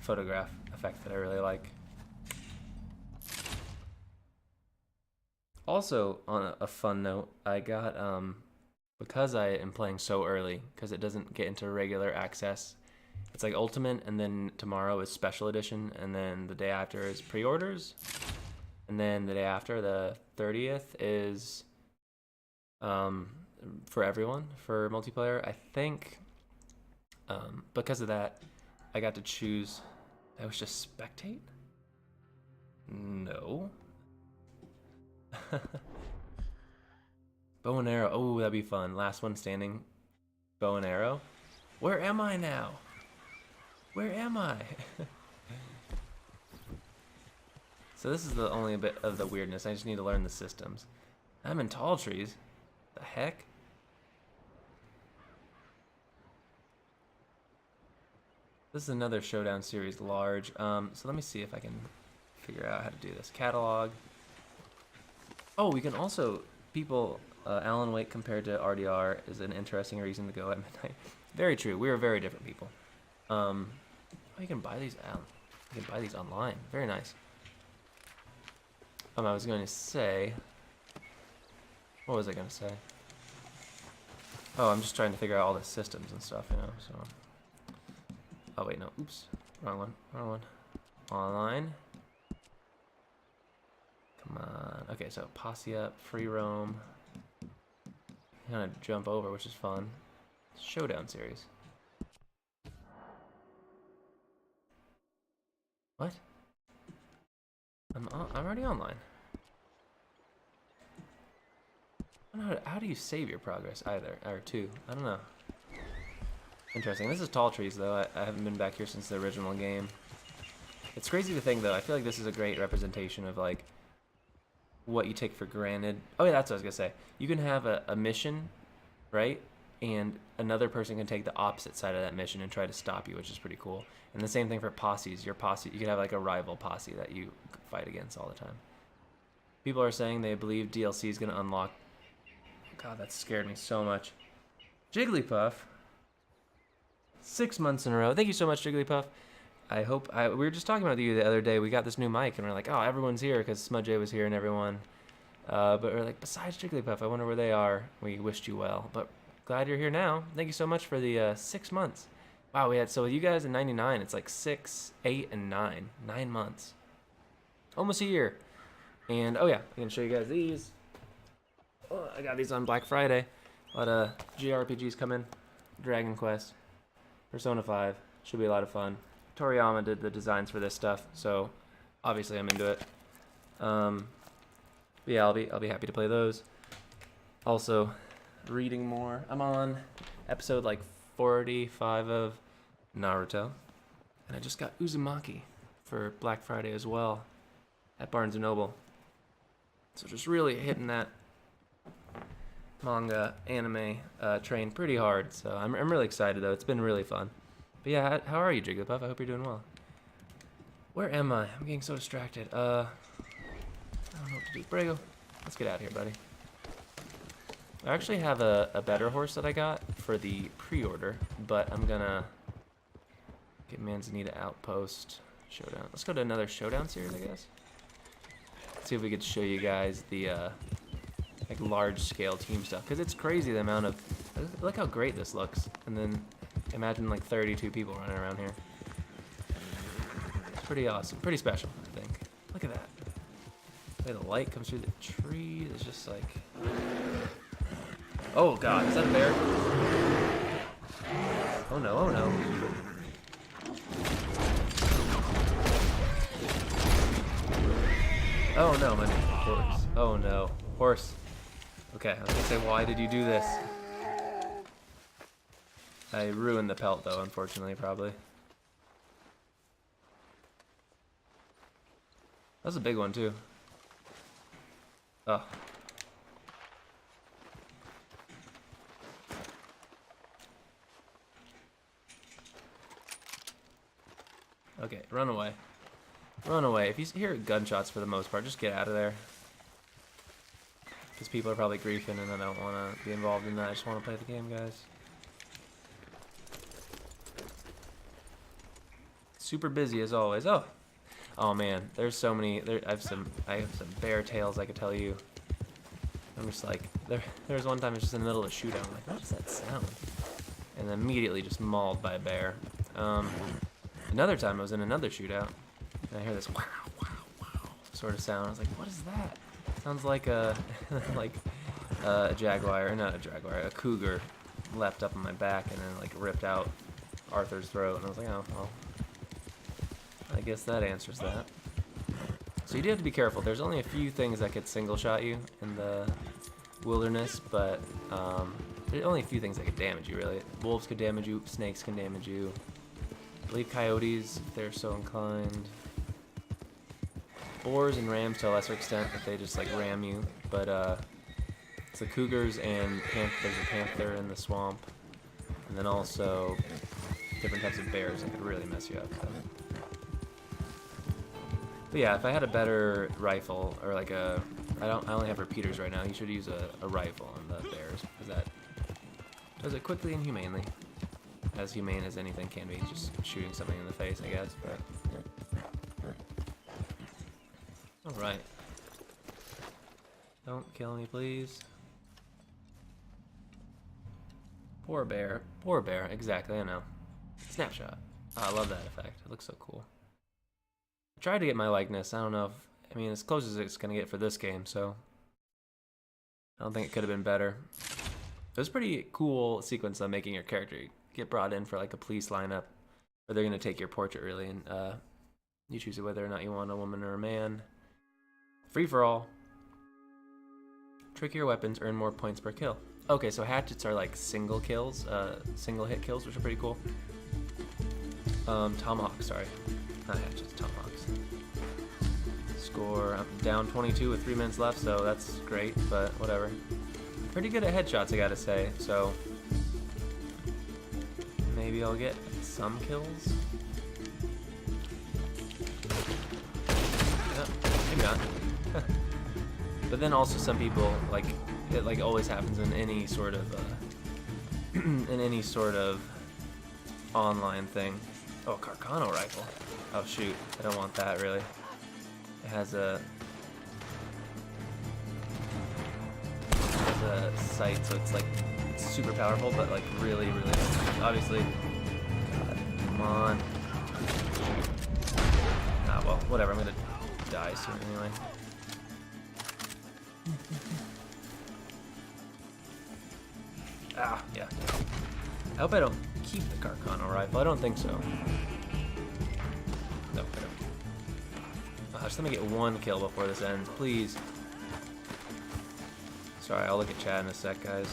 photograph effect that I really like. Also, on a fun note, I got because I am playing so early, because it doesn't get into regular access. It's like Ultimate, and then tomorrow is Special Edition, and then the day after is pre-orders, and then the day after, the 30th, is for everyone, for multiplayer. I think because of that, I got to choose. I was just spectate? No. Bow and arrow. Oh, that'd be fun. Last one standing. Bow and arrow. Where am I now? Where am I? So this is the only bit of the weirdness. I just need to learn the systems. I'm in tall trees. The heck? This is another Showdown series, large. So let me see if I can figure out how to do this. Catalog. Oh, we can also, people, Alan Wake compared to RDR is an interesting reason to go at midnight. Very true. We are very different people. Oh, you can buy these out. You can buy these online. Very nice. I was going to say, what was I going to say? Oh, I'm just trying to figure out all the systems and stuff, you know, so. Oh, wait, no, oops, wrong one, wrong one. Online. Come on, okay, so posse up, free roam. Kind of jump over, which is fun. Showdown series. What? I'm already online. I don't know how do you save your progress either, or two? I don't know. Interesting. This is Tall Trees though. I haven't been back here since the original game. It's crazy to think though. I feel like this is a great representation of like what you take for granted. Oh yeah, that's what I was gonna say. You can have a mission, right? And another person can take the opposite side of that mission and try to stop you, which is pretty cool. And the same thing for posses. Your posse, you can have like a rival posse that you fight against all the time. People are saying they believe DLC is gonna unlock. God, that scared me so much. Jigglypuff. 6 months in a row. Thank you so much, Jigglypuff. I hope we were just talking about you the other day. We got this new mic, and we're like, oh, everyone's here because Smudge was here and everyone. But we're like, besides Jigglypuff, I wonder where they are. We wished you well, but glad you're here now. Thank you so much for the 6 months. Wow, we had so with you guys in '99, it's like 6, 8, and 9. 9 months, almost a year. And oh yeah, I can show you guys these. Oh, I got these on Black Friday. A lot of JRPGs coming. Dragon Quest, Persona 5. Should be a lot of fun. Toriyama did the designs for this stuff, so obviously I'm into it. But yeah, I'll be happy to play those. Also, reading more. I'm on episode like 45 of Naruto, and I just got Uzumaki for Black Friday as well at Barnes & Noble. So just really hitting that manga, anime train pretty hard. So I'm really excited though. It's been really fun. But yeah, how are you, Jigglypuff? I hope you're doing well. Where am I? I'm getting so distracted. I don't know what to do. Brago, let's get out of here, buddy. I actually have a better horse that I got for the pre-order, but I'm gonna get Manzanita Outpost Showdown. Let's go to another Showdown series, I guess. Let's see if we could show you guys the like large-scale team stuff, because it's crazy the amount of. Look how great this looks, and then imagine like 32 people running around here. It's pretty awesome, pretty special, I think. Look at that. The way the light comes through the trees is just like. Oh God, is that a bear? Oh no, oh no. Oh no, my horse. Oh no, horse. Okay, I was gonna say, why did you do this? I ruined the pelt though, unfortunately, probably. That was a big one too. Oh. Okay, run away. Run away. If you hear gunshots for the most part, just get out of there. Because people are probably griefing and I don't want to be involved in that. I just want to play the game, guys. Super busy as always. Oh man, there's so many. I have some bear tales I could tell you. I'm just like, there's one time I was just in the middle of a shootout. I'm like, what is that sound? And then immediately just mauled by a bear. Another time I was in another shootout, and I hear this wow, wow, wow sort of sound. I was like, what is that? Sounds like a a jaguar, or not a jaguar, a cougar leapt up on my back and then like ripped out Arthur's throat. And I was like, oh well, I guess that answers that. So you do have to be careful. There's only a few things that could single shot you in the wilderness, but there's only a few things that could damage you, really. Wolves could damage you, snakes can damage you. I believe coyotes, if they're so inclined. Boars and rams to a lesser extent, if they just like ram you. But it's the cougars and there's a panther in the swamp. And then also different types of bears that could really mess you up. So. But yeah, if I had a better rifle, or like I only have repeaters right now. You should use a rifle on the bears, because that does it quickly and humanely. As humane as anything can be, just shooting something in the face, I guess. But all right, don't kill me, please. Poor bear, poor bear. Exactly, I know. Snapshot. Oh, I love that effect. It looks so cool. I tried to get my likeness. I don't know if, I mean, as close as it's gonna get for this game, so I don't think it could have been better. It was a pretty cool sequence of making your character get brought in for like a police lineup, where they're gonna take your portrait really, and you choose whether or not you want a woman or a man. Free for all. Trickier weapons earn more points per kill. Okay, so hatchets are like single kills, single hit kills, which are pretty cool. Tomahawks, sorry. Not hatchets, tomahawks. Score, I'm down 22 with 3 minutes left, so that's great, but whatever. Pretty good at headshots, I gotta say, so maybe I'll get some kills. No, maybe not. But then also some people, like, it like always happens in any sort of in any sort of online thing. Oh, Carcano rifle. Oh shoot, I don't want that really. It has a sight, so it's like super powerful, but like really obviously. God, come on. Ah, well, whatever. I'm gonna die soon anyway. Ah, yeah. I hope I don't keep the Carcano rifle. I don't think so. No, I don't. Just let me get one kill before this ends, please. Sorry, I'll look at chat in a sec, guys.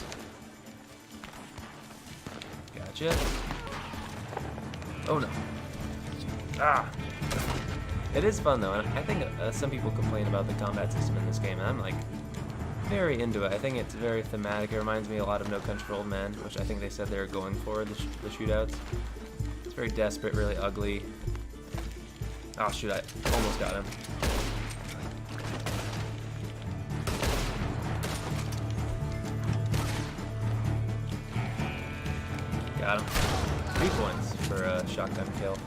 Gotcha. Oh no. Ah! It is fun though, and I think some people complain about the combat system in this game, and I'm like very into it. I think it's very thematic. It reminds me a lot of No Country for Old Men, which I think they said they were going for, the shootouts. It's very desperate, really ugly. Oh shoot, I almost got him. Got him. 3 points for a shotgun kill.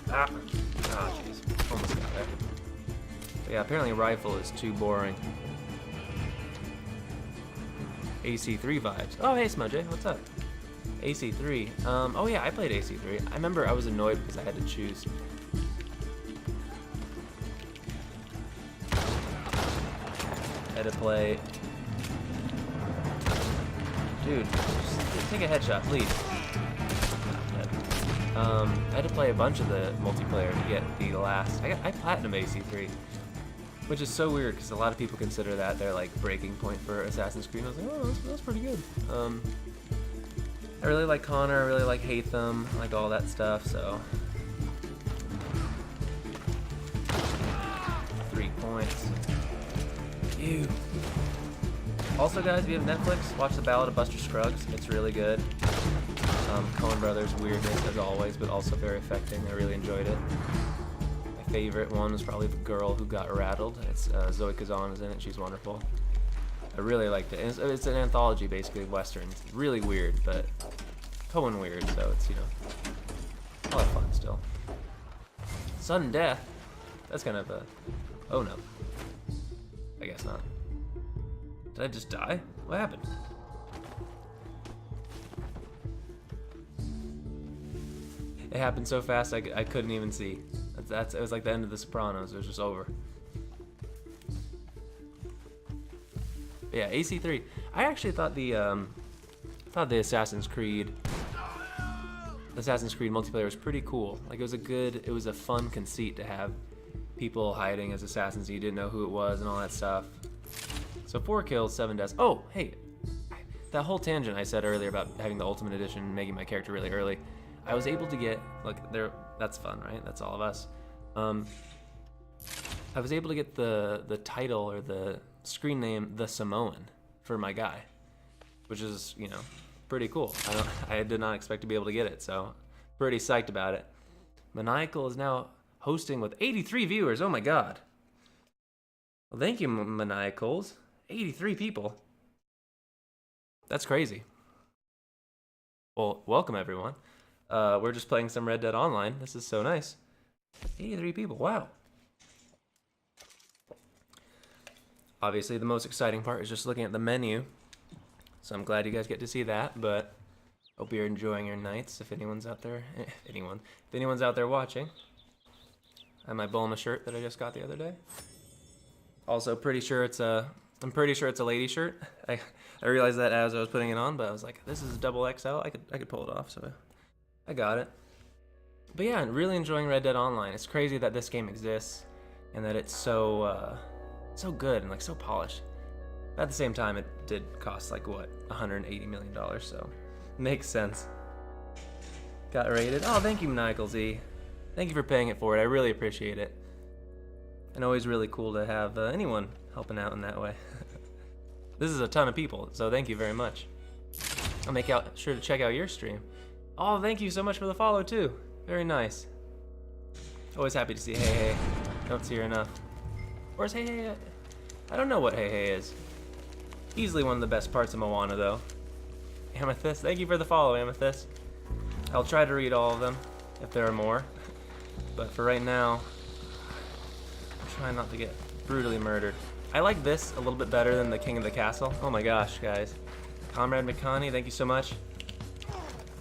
Ah! Ah, jeez. Almost got there. But yeah, apparently a rifle is too boring. AC3 vibes. Oh, hey, Smudge, what's up? AC3. Oh yeah, I played AC3. I remember I was annoyed because I had to choose. I had to play. Dude, just take a headshot, please. I had to play a bunch of the multiplayer to get the last. I platinum AC3, which is so weird because a lot of people consider that their like breaking point for Assassin's Creed. I was like, oh, that's pretty good. I really like Connor. I really like Hatham. I like all that stuff. So 3 points. Ew. Also, guys, if you have Netflix, watch The Ballad of Buster Scruggs. It's really good. Coen Brothers weirdness as always, but also very affecting. I really enjoyed it. favorite one was probably the girl who got rattled. It's Zoe Kazan is in it. She's wonderful. I really liked it. It's an anthology, basically, of westerns. Really weird, but Cohen weird, so it's, you know, a lot of fun still. Sudden death. That's kind of a... Oh no. I guess not. Did I just die? What happened? It happened so fast I couldn't even see. It was like the end of The Sopranos. It was just over. But yeah, AC3. I actually thought the Assassin's Creed multiplayer was pretty cool. Like it was a fun conceit to have people hiding as assassins and you didn't know who it was and all that stuff. So 4 kills, 7 deaths. Oh, hey, that whole tangent I said earlier about having the Ultimate Edition, making my character really early. I was able to get, like, that's fun, right? That's all of us. I was able to get the title or the screen name, The Samoan, for my guy, which is, you know, pretty cool. I did not expect to be able to get it, so pretty psyched about it. Maniacal is now hosting with 83 viewers. Oh my god. Well, thank you, Maniacals. 83 people. That's crazy. Well, welcome everyone. We're just playing some Red Dead Online. This is so nice. 83 people, wow. Obviously, the most exciting part is just looking at the menu. So I'm glad you guys get to see that, but hope you're enjoying your nights if anyone's out there. If anyone's out there watching. I have my Bulma shirt that I just got the other day. Also, I'm pretty sure it's a lady shirt. I realized that as I was putting it on, but I was like, this is a double XL. I could pull it off, so I got it. But yeah, I'm really enjoying Red Dead Online. It's crazy that this game exists and that it's so good and like so polished. But at the same time, it did cost like what, $180 million, so makes sense. Got rated. Oh, thank you, Maniacal Z. Thank you for paying it forward. I really appreciate it. And always really cool to have anyone helping out in that way. This is a ton of people, so thank you very much. I'll make sure to check out your stream. Oh, thank you so much for the follow too. Very nice. Always happy to see Hey Hey. Don't see her enough. Where's Hey Hey at? I don't know what Hey Hey is. Easily one of the best parts of Moana though. Amethyst, thank you for the follow, Amethyst. I'll try to read all of them if there are more. But for right now, I'm trying not to get brutally murdered. I like this a little bit better than the King of the Castle. Oh my gosh, guys. Comrade McConney, thank you so much.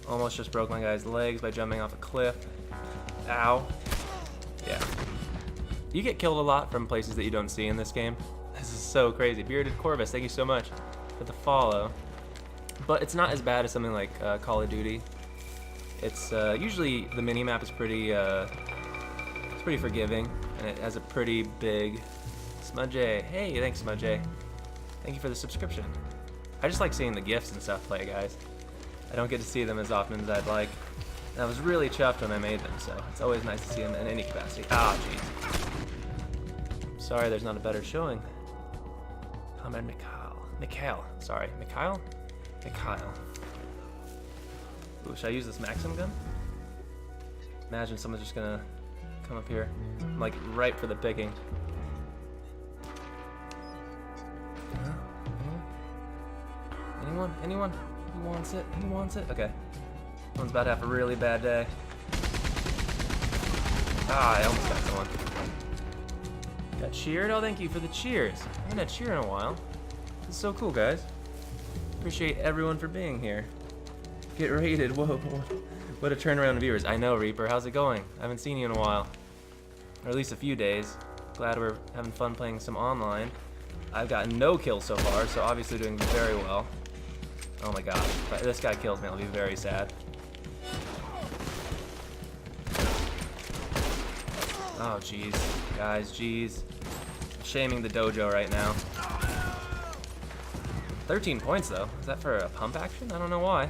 Almost just broke my guy's legs by jumping off a cliff. Ow. Yeah. You get killed a lot from places that you don't see in this game. This is so crazy. Bearded Corvus, thank you so much for the follow. But it's not as bad as something like Call of Duty. It's usually the minimap is pretty forgiving, and it has a pretty big Smudge. Hey, thanks Smudge. Thank you for the subscription. I just like seeing the GIFs and stuff play, guys. I don't get to see them as often as I'd like. And I was really chuffed when I made them, so it's always nice to see them in any capacity. Ah, jeez. Sorry, there's not a better showing. Comrade Mikhail. Sorry, Mikhail. Ooh, should I use this Maxim gun? Imagine someone's just gonna come up here. I'm like ripe for the picking. Anyone? Who wants it? Who wants it? Okay. Someone's about to have a really bad day. Ah, I almost got someone. Got cheered? Oh, thank you for the cheers. I haven't had cheer in a while. This is so cool, guys. Appreciate everyone for being here. Get rated. Whoa. What a turnaround of viewers. I know, Reaper. How's it going? I haven't seen you in a while. Or at least a few days. Glad we're having fun playing some online. I've gotten no kills so far, so obviously doing very well. Oh my gosh. If this guy kills me, I'll be very sad. Oh, jeez. Guys, jeez. Shaming the dojo right now. 13 points, though. Is that for a pump action? I don't know why.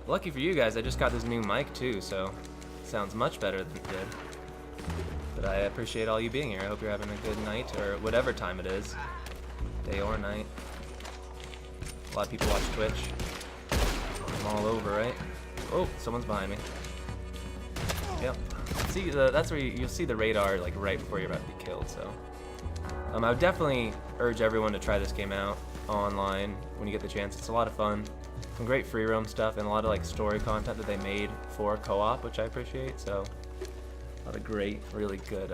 Lucky for you guys, I just got this new mic, too, so it sounds much better than it did. But I appreciate all you being here. I hope you're having a good night, or whatever time it is. Day or night. A lot of people watch Twitch. I'm all over, right? Oh, someone's behind me. Yep. See, that's where you'll see the radar like right before you're about to be killed. So, I would definitely urge everyone to try this game out online when you get the chance. It's a lot of fun. Some great free roam stuff and a lot of like story content that they made for co-op, which I appreciate. So, a lot of great, really good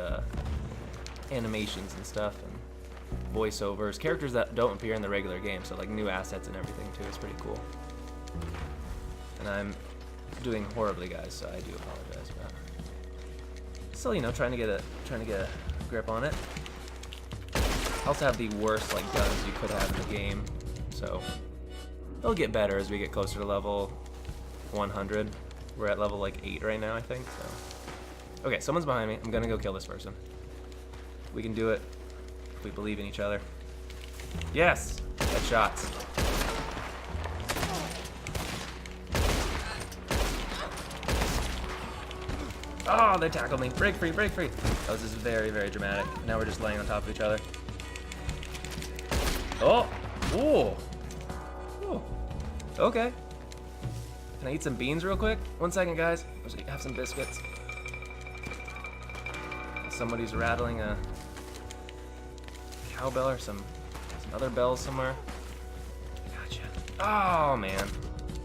animations and stuff and voiceovers, characters that don't appear in the regular game. So like new assets and everything too. It's pretty cool. And I'm doing horribly, guys, so I do apologize for that. Still, you know, trying to get a grip on it. I also have the worst like guns you could have in the game, so it'll get better as we get closer to level 100. We're at level like 8 right now, I think. So, okay, someone's behind me. I'm gonna go kill this person. We can do it if we believe in each other. Yes, headshots. Oh, they tackled me. Break free, break free. That was just very, very dramatic. Now we're just laying on top of each other. Oh! Ooh! Ooh. Okay. Can I eat some beans real quick? 1 second, guys. Let's have some biscuits. Somebody's rattling a cowbell or some other bells somewhere. Gotcha. Oh, man.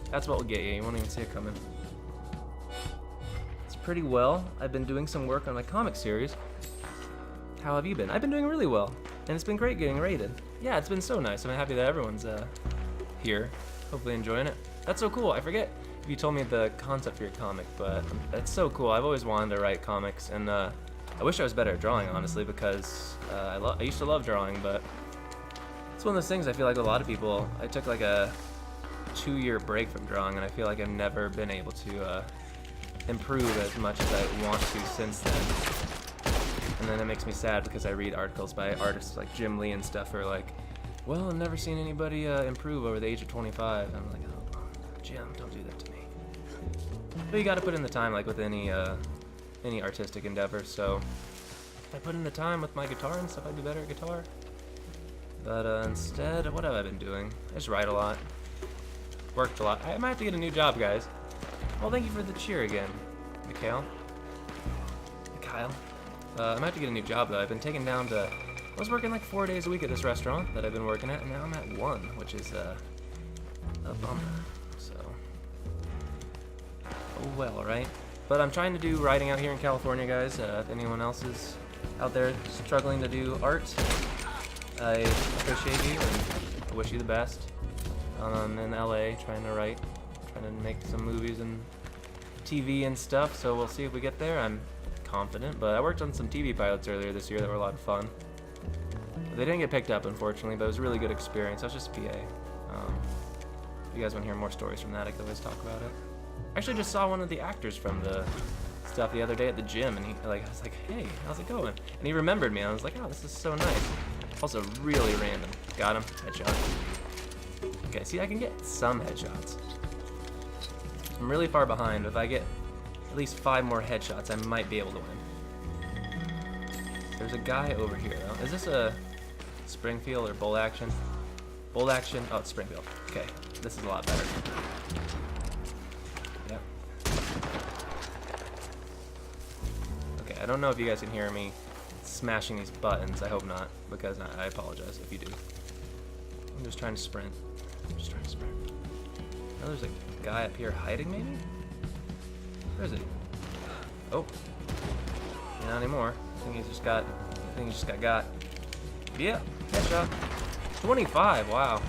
That's what will get you. You won't even see it coming. Pretty well. I've been doing some work on my comic series. How have you been? I've been doing really well, and it's been great getting rated. Yeah, it's been so nice. I'm happy that everyone's here, hopefully enjoying it. That's so cool. I forget if you told me the concept for your comic, but that's so cool. I've always wanted to write comics, and I wish I was better at drawing, honestly, because I used to love drawing, but it's one of those things I feel like a lot of people, I took like a 2-year break from drawing, and I feel like I've never been able to improve as much as I want to since then. And then it makes me sad because I read articles by artists like Jim Lee and stuff who are like, well, I've never seen anybody improve over the age of 25. And I'm like, oh, Jim, don't do that to me. But you gotta put in the time, like with any artistic endeavor. So if I put in the time with my guitar and stuff, I'd be better at guitar. But instead, what have I been doing? I just write a lot. Worked a lot. I might have to get a new job, guys. Well, thank you for the cheer again, Mikhail. I might have to get a new job, though. I've been taken down to... I was working like 4 days a week at this restaurant that I've been working at, and now I'm at 1, which is a bummer. So... oh well, right? But I'm trying to do writing out here in California, guys. If anyone else is out there struggling to do art, I appreciate you, and I wish you the best. I'm in LA trying to write. Trying to make some movies and TV and stuff, so we'll see if we get there. I'm confident, but I worked on some TV pilots earlier this year that were a lot of fun. They didn't get picked up, unfortunately, but it was a really good experience. I was just PA. If you guys want to hear more stories from that, I could always talk about it. I actually just saw one of the actors from the stuff the other day at the gym, and I was like, hey, how's it going? And he remembered me, and I was like, oh, this is so nice. Also, really random. Got him. Headshot. Okay, see, I can get some headshots. I'm really far behind. If I get at least 5 more headshots, I might be able to win. There's a guy over here, though. Is this a Springfield or Bolt Action? Bolt Action. Oh, it's Springfield. Okay, this is a lot better. Yep. Okay, I don't know if you guys can hear me smashing these buttons. I hope not, because I apologize if you do. I'm just trying to sprint. Oh, there's a guy up here hiding, maybe? Where is he? Oh. Not anymore. I think he just got got. Yeah, headshot. 25, wow.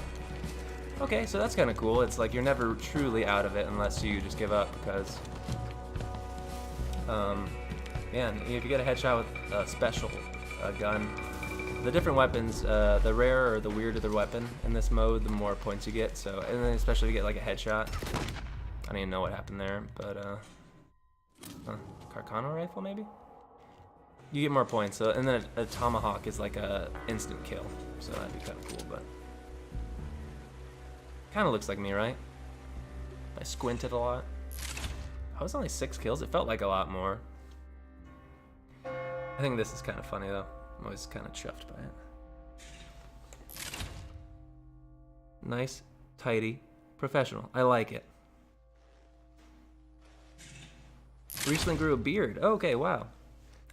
Okay, so that's kind of cool. It's like you're never truly out of it unless you just give up, because man, if you get a headshot with a special gun, the different weapons, the rarer or the weirder the weapon in this mode, the more points you get. So, and then especially if you get like a headshot. I don't even know what happened there, but Carcano rifle maybe? You get more points. So, and then a tomahawk is like a instant kill. So that'd be kind of cool, but kind of looks like me, right? I squinted a lot. I was only 6 kills. It felt like a lot more. I think this is kind of funny though. I'm always kind of chuffed by it. Nice, tidy, professional. I like it. Recently grew a beard. Okay, wow.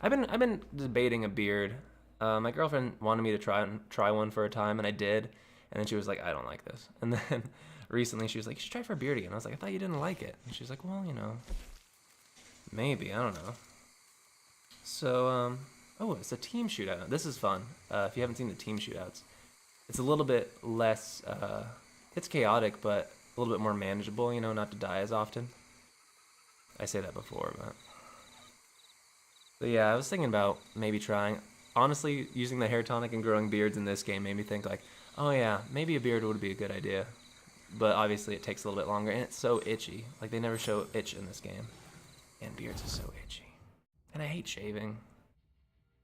I've been debating a beard. My girlfriend wanted me to try one for a time, and I did. And then she was like, I don't like this. And then recently she was like, you should try for a beard again. I was like, I thought you didn't like it. And she was like, well, you know, maybe, I don't know. So, oh, it's a team shootout. This is fun. If you haven't seen the team shootouts, it's a little bit less, it's chaotic, but a little bit more manageable, you know, not to die as often. I say that before, but yeah, I was thinking about maybe trying. Honestly, using the hair tonic and growing beards in this game made me think like, oh yeah, maybe a beard would be a good idea. But obviously it takes a little bit longer, and it's so itchy. Like, they never show itch in this game. And beards are so itchy. And I hate shaving.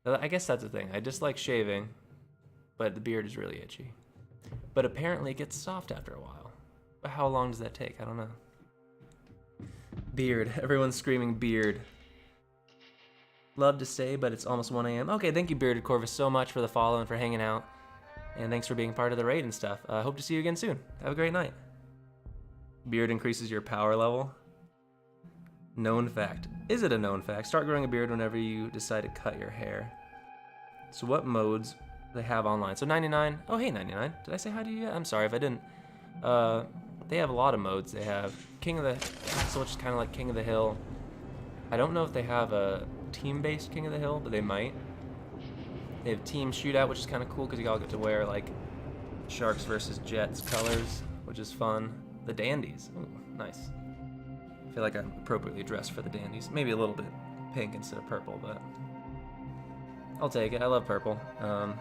I guess that's the thing. I dislike shaving, but the beard is really itchy. But apparently it gets soft after a while. But how long does that take? I don't know. Beard. Everyone's screaming beard. Love to stay, but it's almost 1 a.m. Okay, thank you, Bearded Corvus, so much for the follow and for hanging out. And thanks for being part of the raid and stuff. Hope to see you again soon. Have a great night. Beard increases your power level. Known fact. Is it a known fact? Start growing a beard whenever you decide to cut your hair. So what modes they have online? So 99. Oh, hey, 99. Did I say hi to you yet? I'm sorry if I didn't. They have a lot of modes. They have King of the Castle, which is kind of like King of the Hill. I don't know if they have a team-based King of the Hill, but they might. They have Team Shootout, which is kind of cool because you all get to wear like Sharks versus Jets colors, which is fun. The Dandies. Ooh, nice. I feel like I'm appropriately dressed for the Dandies. Maybe a little bit pink instead of purple, but I'll take it. I love purple. And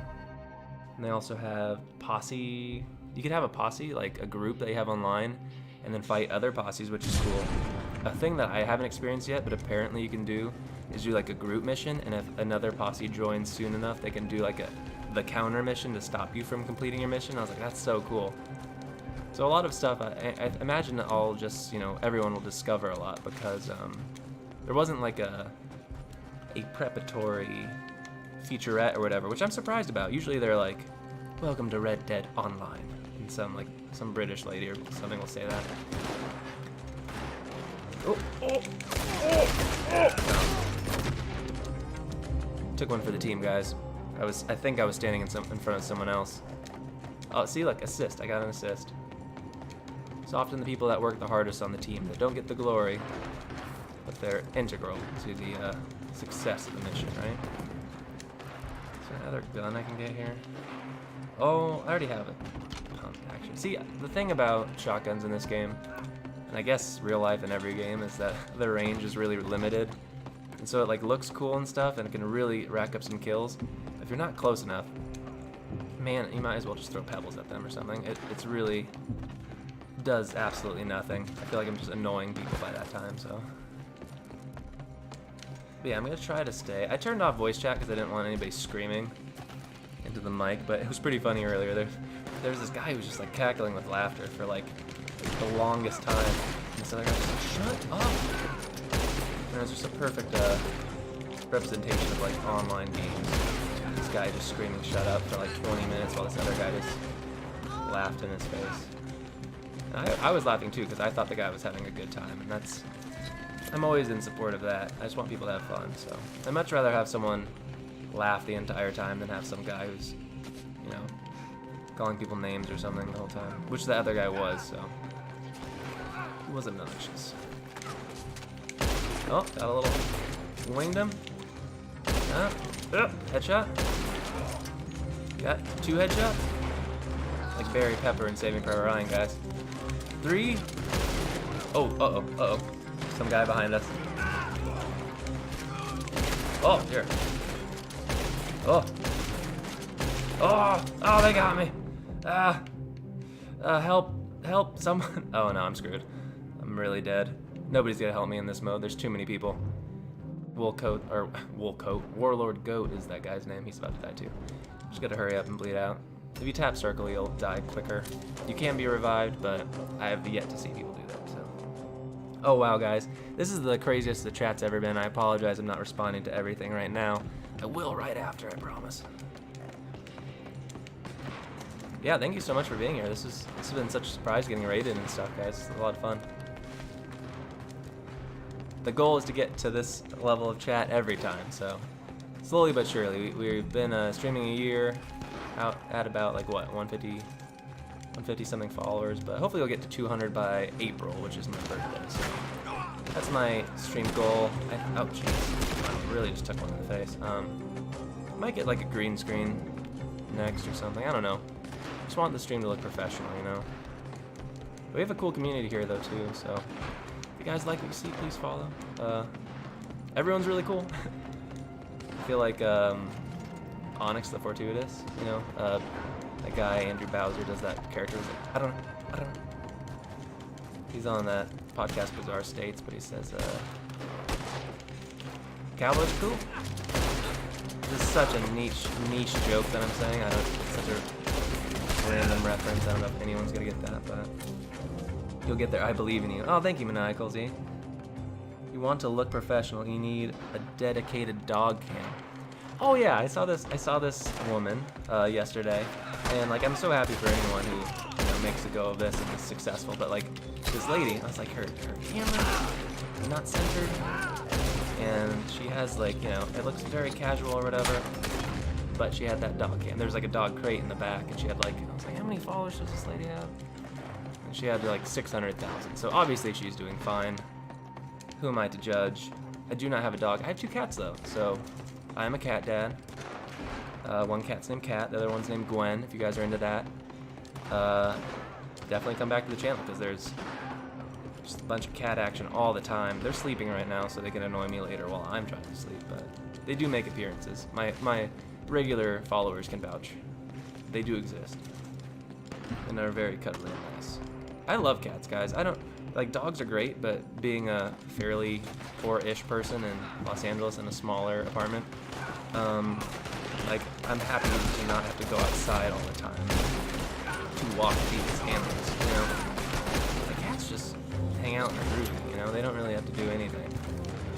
they also have Posse. You could have a posse, like a group that you have online, and then fight other posses, which is cool. A thing that I haven't experienced yet, but apparently you can do, is do like a group mission, and if another posse joins soon enough, they can do like the counter mission to stop you from completing your mission. I was like, that's so cool. So a lot of stuff, I imagine that all just, you know, everyone will discover a lot, because there wasn't like a preparatory featurette or whatever, which I'm surprised about. Usually they're like, welcome to Red Dead Online, and some British lady or something will say that. Took one for the team, guys. I think I was standing in front of someone else. Oh, see, look, assist. I got an assist. It's often the people that work the hardest on the team that don't get the glory, but they're integral to the success of the mission, right? Is there another gun I can get here? Oh, I already have it. Pump action. See, the thing about shotguns in this game, and I guess real life in every game, is that the range is really limited. And so it like looks cool and stuff, and it can really rack up some kills. If you're not close enough, man, you might as well just throw pebbles at them or something. It's really does absolutely nothing. I feel like I'm just annoying people by that time, so. But yeah, I'm gonna try to stay. I turned off voice chat because I didn't want anybody screaming into the mic, but it was pretty funny earlier. There was this guy who was just like cackling with laughter for like the longest time. And so I was just like, shut up! And it was just a perfect representation of like online games. This guy just screaming shut up for like 20 minutes while this other guy just laughed in his face. And I was laughing too because I thought the guy was having a good time, and I'm always in support of that. I just want people to have fun, so I'd much rather have someone laugh the entire time than have some guy who's, you know, calling people names or something the whole time, which the other guy was, so he was obnoxious. Oh, got a little winged him. Headshot. Got 2 headshots. Like Barry Pepper in Saving Private Ryan, guys. 3. Oh, uh-oh. Some guy behind us. Oh, here. Oh, they got me. Help, someone. Oh no, I'm screwed. I'm really dead. Nobody's gonna help me in this mode. There's too many people. Warlord Goat is that guy's name. He's about to die too. Just gotta hurry up and bleed out. If you tap circle, you'll die quicker. You can be revived, but I have yet to see people do that, so. Oh wow, guys. This is the craziest the chat's ever been. I apologize I'm not responding to everything right now. I will right after, I promise. Yeah, thank you so much for being here. This has been such a surprise getting raided and stuff, guys. It's a lot of fun. the goal is to get to this level of chat every time. So slowly but surely, we've been streaming a year, out at about like what 150 something followers, but hopefully we'll get to 200 by April, which is my birthday. So that's my stream goal. Oh jeez, I really just took one in the face. Might get like a green screen next or something. I don't know. Just want the stream to look professional, you know. But we have a cool community here though too. So if you guys like what you see, please follow. Everyone's really cool. I feel like Onyx the Fortuitous, you know, that guy Andrew Bowser does that character. Like, I don't know. He's on that podcast Bizarre States, but he says, Cowboys cool. This is such a niche joke that I'm saying. It's such a random reference. I don't know if anyone's gonna get that, but you'll get there. I believe in you. Oh, thank you, Maniacal Z. You want to look professional, you need a dedicated dog cam. Oh yeah, I saw this woman yesterday, and like I'm so happy for anyone who makes a go of this and is successful. But like this lady, I was like, her camera not centered, and she has like it looks very casual or whatever. But she had that dog cam. There's like a dog crate in the back, and she had like I was like, how many followers does this lady have? And she had like 600,000. So obviously she's doing fine. Who am I to judge? I do not have a dog. I have 2 cats though, so I am a cat dad. One cat's named Cat, the other one's named Gwen, if you guys are into that. Definitely come back to the channel, because there's just a bunch of cat action all the time. They're sleeping right now, so they can annoy me later while I'm trying to sleep, but they do make appearances. My regular followers can vouch. They do exist. And they're very cuddly and nice. I love cats, guys. Like, dogs are great, but being a fairly poor-ish person in Los Angeles in a smaller apartment, like, I'm happy to not have to go outside all the time to walk these animals, you know? The cats just hang out in their room, They don't really have to do anything.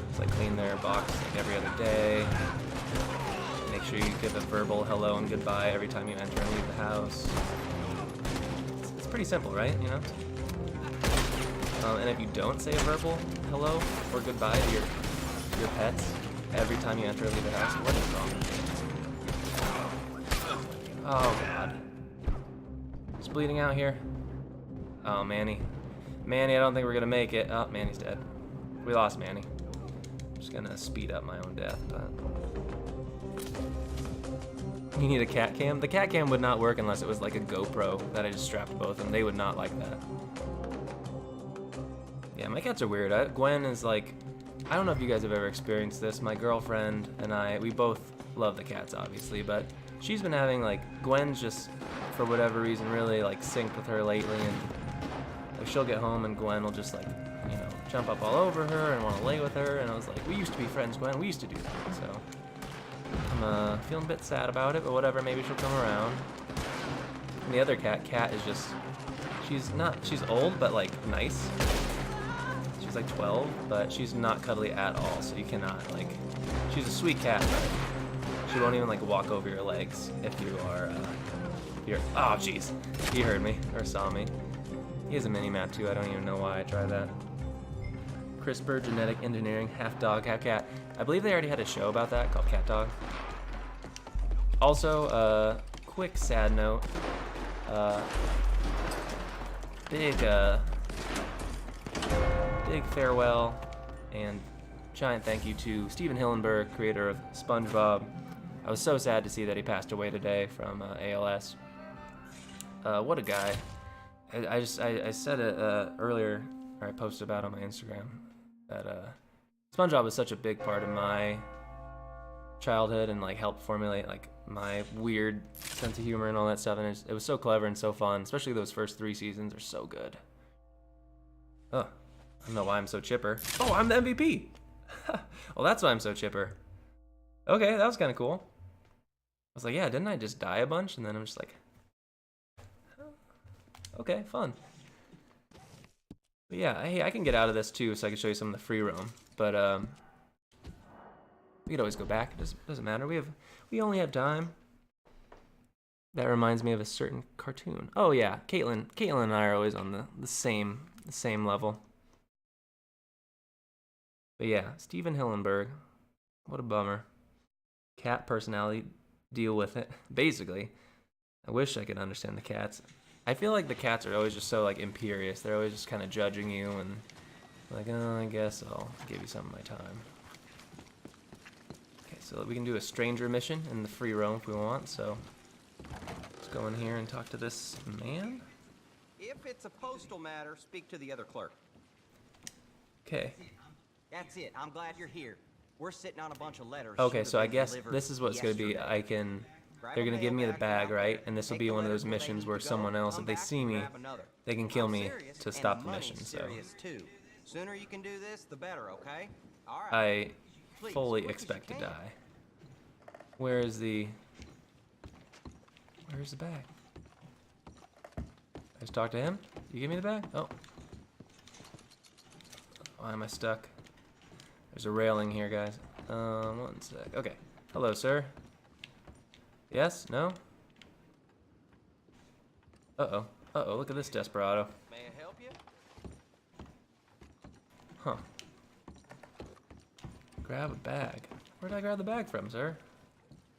Just, like, clean their box, like, every other day. Make sure you give a verbal hello and goodbye every time you enter and leave the house. It's pretty simple, right, And if you don't say a verbal hello or goodbye to your pets every time you enter or leave the house, what is wrong with you? Oh god. It's bleeding out here. Oh, Manny. Manny, I don't think we're gonna make it. Oh, Manny's dead. We lost Manny. I'm just gonna speed up my own death, but... You need a cat cam? The cat cam would not work unless it was like a GoPro that I just strapped to both of them. They would not like that. Yeah, my cats are weird. Gwen is like, I don't know if you guys have ever experienced this. My girlfriend and I, we both love the cats, obviously, but she's been having like, Gwen's just, for whatever reason, really like synced with her lately, and like, she'll get home and Gwen will just like, jump up all over her and want to lay with her, and I was like, we used to be friends, Gwen, we used to do that, so I'm feeling a bit sad about it, but whatever, maybe she'll come around. And the other cat is just, she's old, but like nice. She's like 12, but she's not cuddly at all, so you cannot, like, she's a sweet cat, but she won't even, like, walk over your legs if you are, oh, jeez, he heard me, or saw me. He has a mini-map, too, I don't even know why I tried that. CRISPR, genetic engineering, half dog, half cat. I believe they already had a show about that, called Cat Dog. Also, quick sad note, big farewell and giant thank you to Steven Hillenburg, creator of SpongeBob. I was so sad to see that he passed away today from ALS. What a guy. I said it earlier, or I posted about it on my Instagram, that SpongeBob was such a big part of my childhood and like helped formulate like my weird sense of humor and all that stuff, and it was so clever and so fun, especially those first 3 seasons are so good. Oh. I don't know why I'm so chipper. Oh, I'm the MVP! Well, that's why I'm so chipper. Okay, that was kind of cool. I was like, yeah, didn't I just die a bunch? And then I'm just like, okay, fun. But yeah, hey, I can get out of this too, so I can show you some of the free roam. But we could always go back. It doesn't matter. We only have time. That reminds me of a certain cartoon. Oh yeah, Caitlin and I are always on the same level. But yeah, Steven Hillenberg. What a bummer. Cat personality, deal with it. Basically. I wish I could understand the cats. I feel like the cats are always just so like imperious. They're always just kind of judging you and like, oh, I guess I'll give you some of my time. Okay, so we can do a stranger mission in the free roam if we want. So let's go in here and talk to this man. If it's a postal matter, speak to the other clerk. Okay. That's it. I'm glad you're here. We're sitting on a bunch of letters. Okay, so I guess this is what it's going to be. They're going to give me the bag, right? And this will be one of those missions where someone else, if they see me, they can kill me to stop the mission. So Sooner you can do this, the better, okay? All I right. fully expect to die. Where's the bag? I just talked to him? You give me the bag? Oh. Why am I stuck? There's a railing here, guys. One sec. Okay. Hello, sir. Yes? No? Uh-oh. Uh-oh, look at this desperado. May I help you? Huh. Grab a bag. Where did I grab the bag from, sir?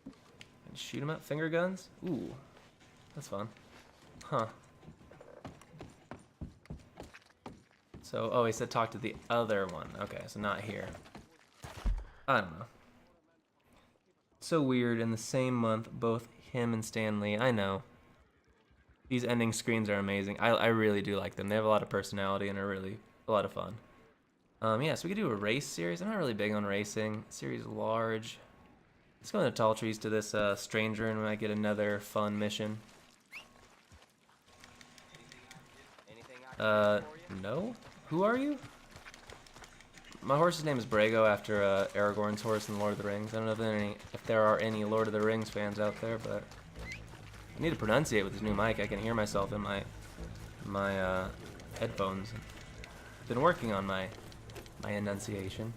And shoot him up? Finger guns? Ooh. That's fun. Huh. So, oh, he said talk to the other one. Okay, so not here. I don't know. So weird, in the same month, both him and Stan Lee. I know. These ending screens are amazing. I really do like them. They have a lot of personality and are really a lot of fun. Yeah, so we could do a race series. I'm not really big on racing. Series large. Let's go into Tall Trees to this stranger and we might get another fun mission. Anything I can do for you? No? Who are you? My horse's name is Brago, after Aragorn's horse in Lord of the Rings. I don't know if there are any Lord of the Rings fans out there, but I need to pronunciate with this new mic. I can hear myself in my headphones. Been working on my enunciation.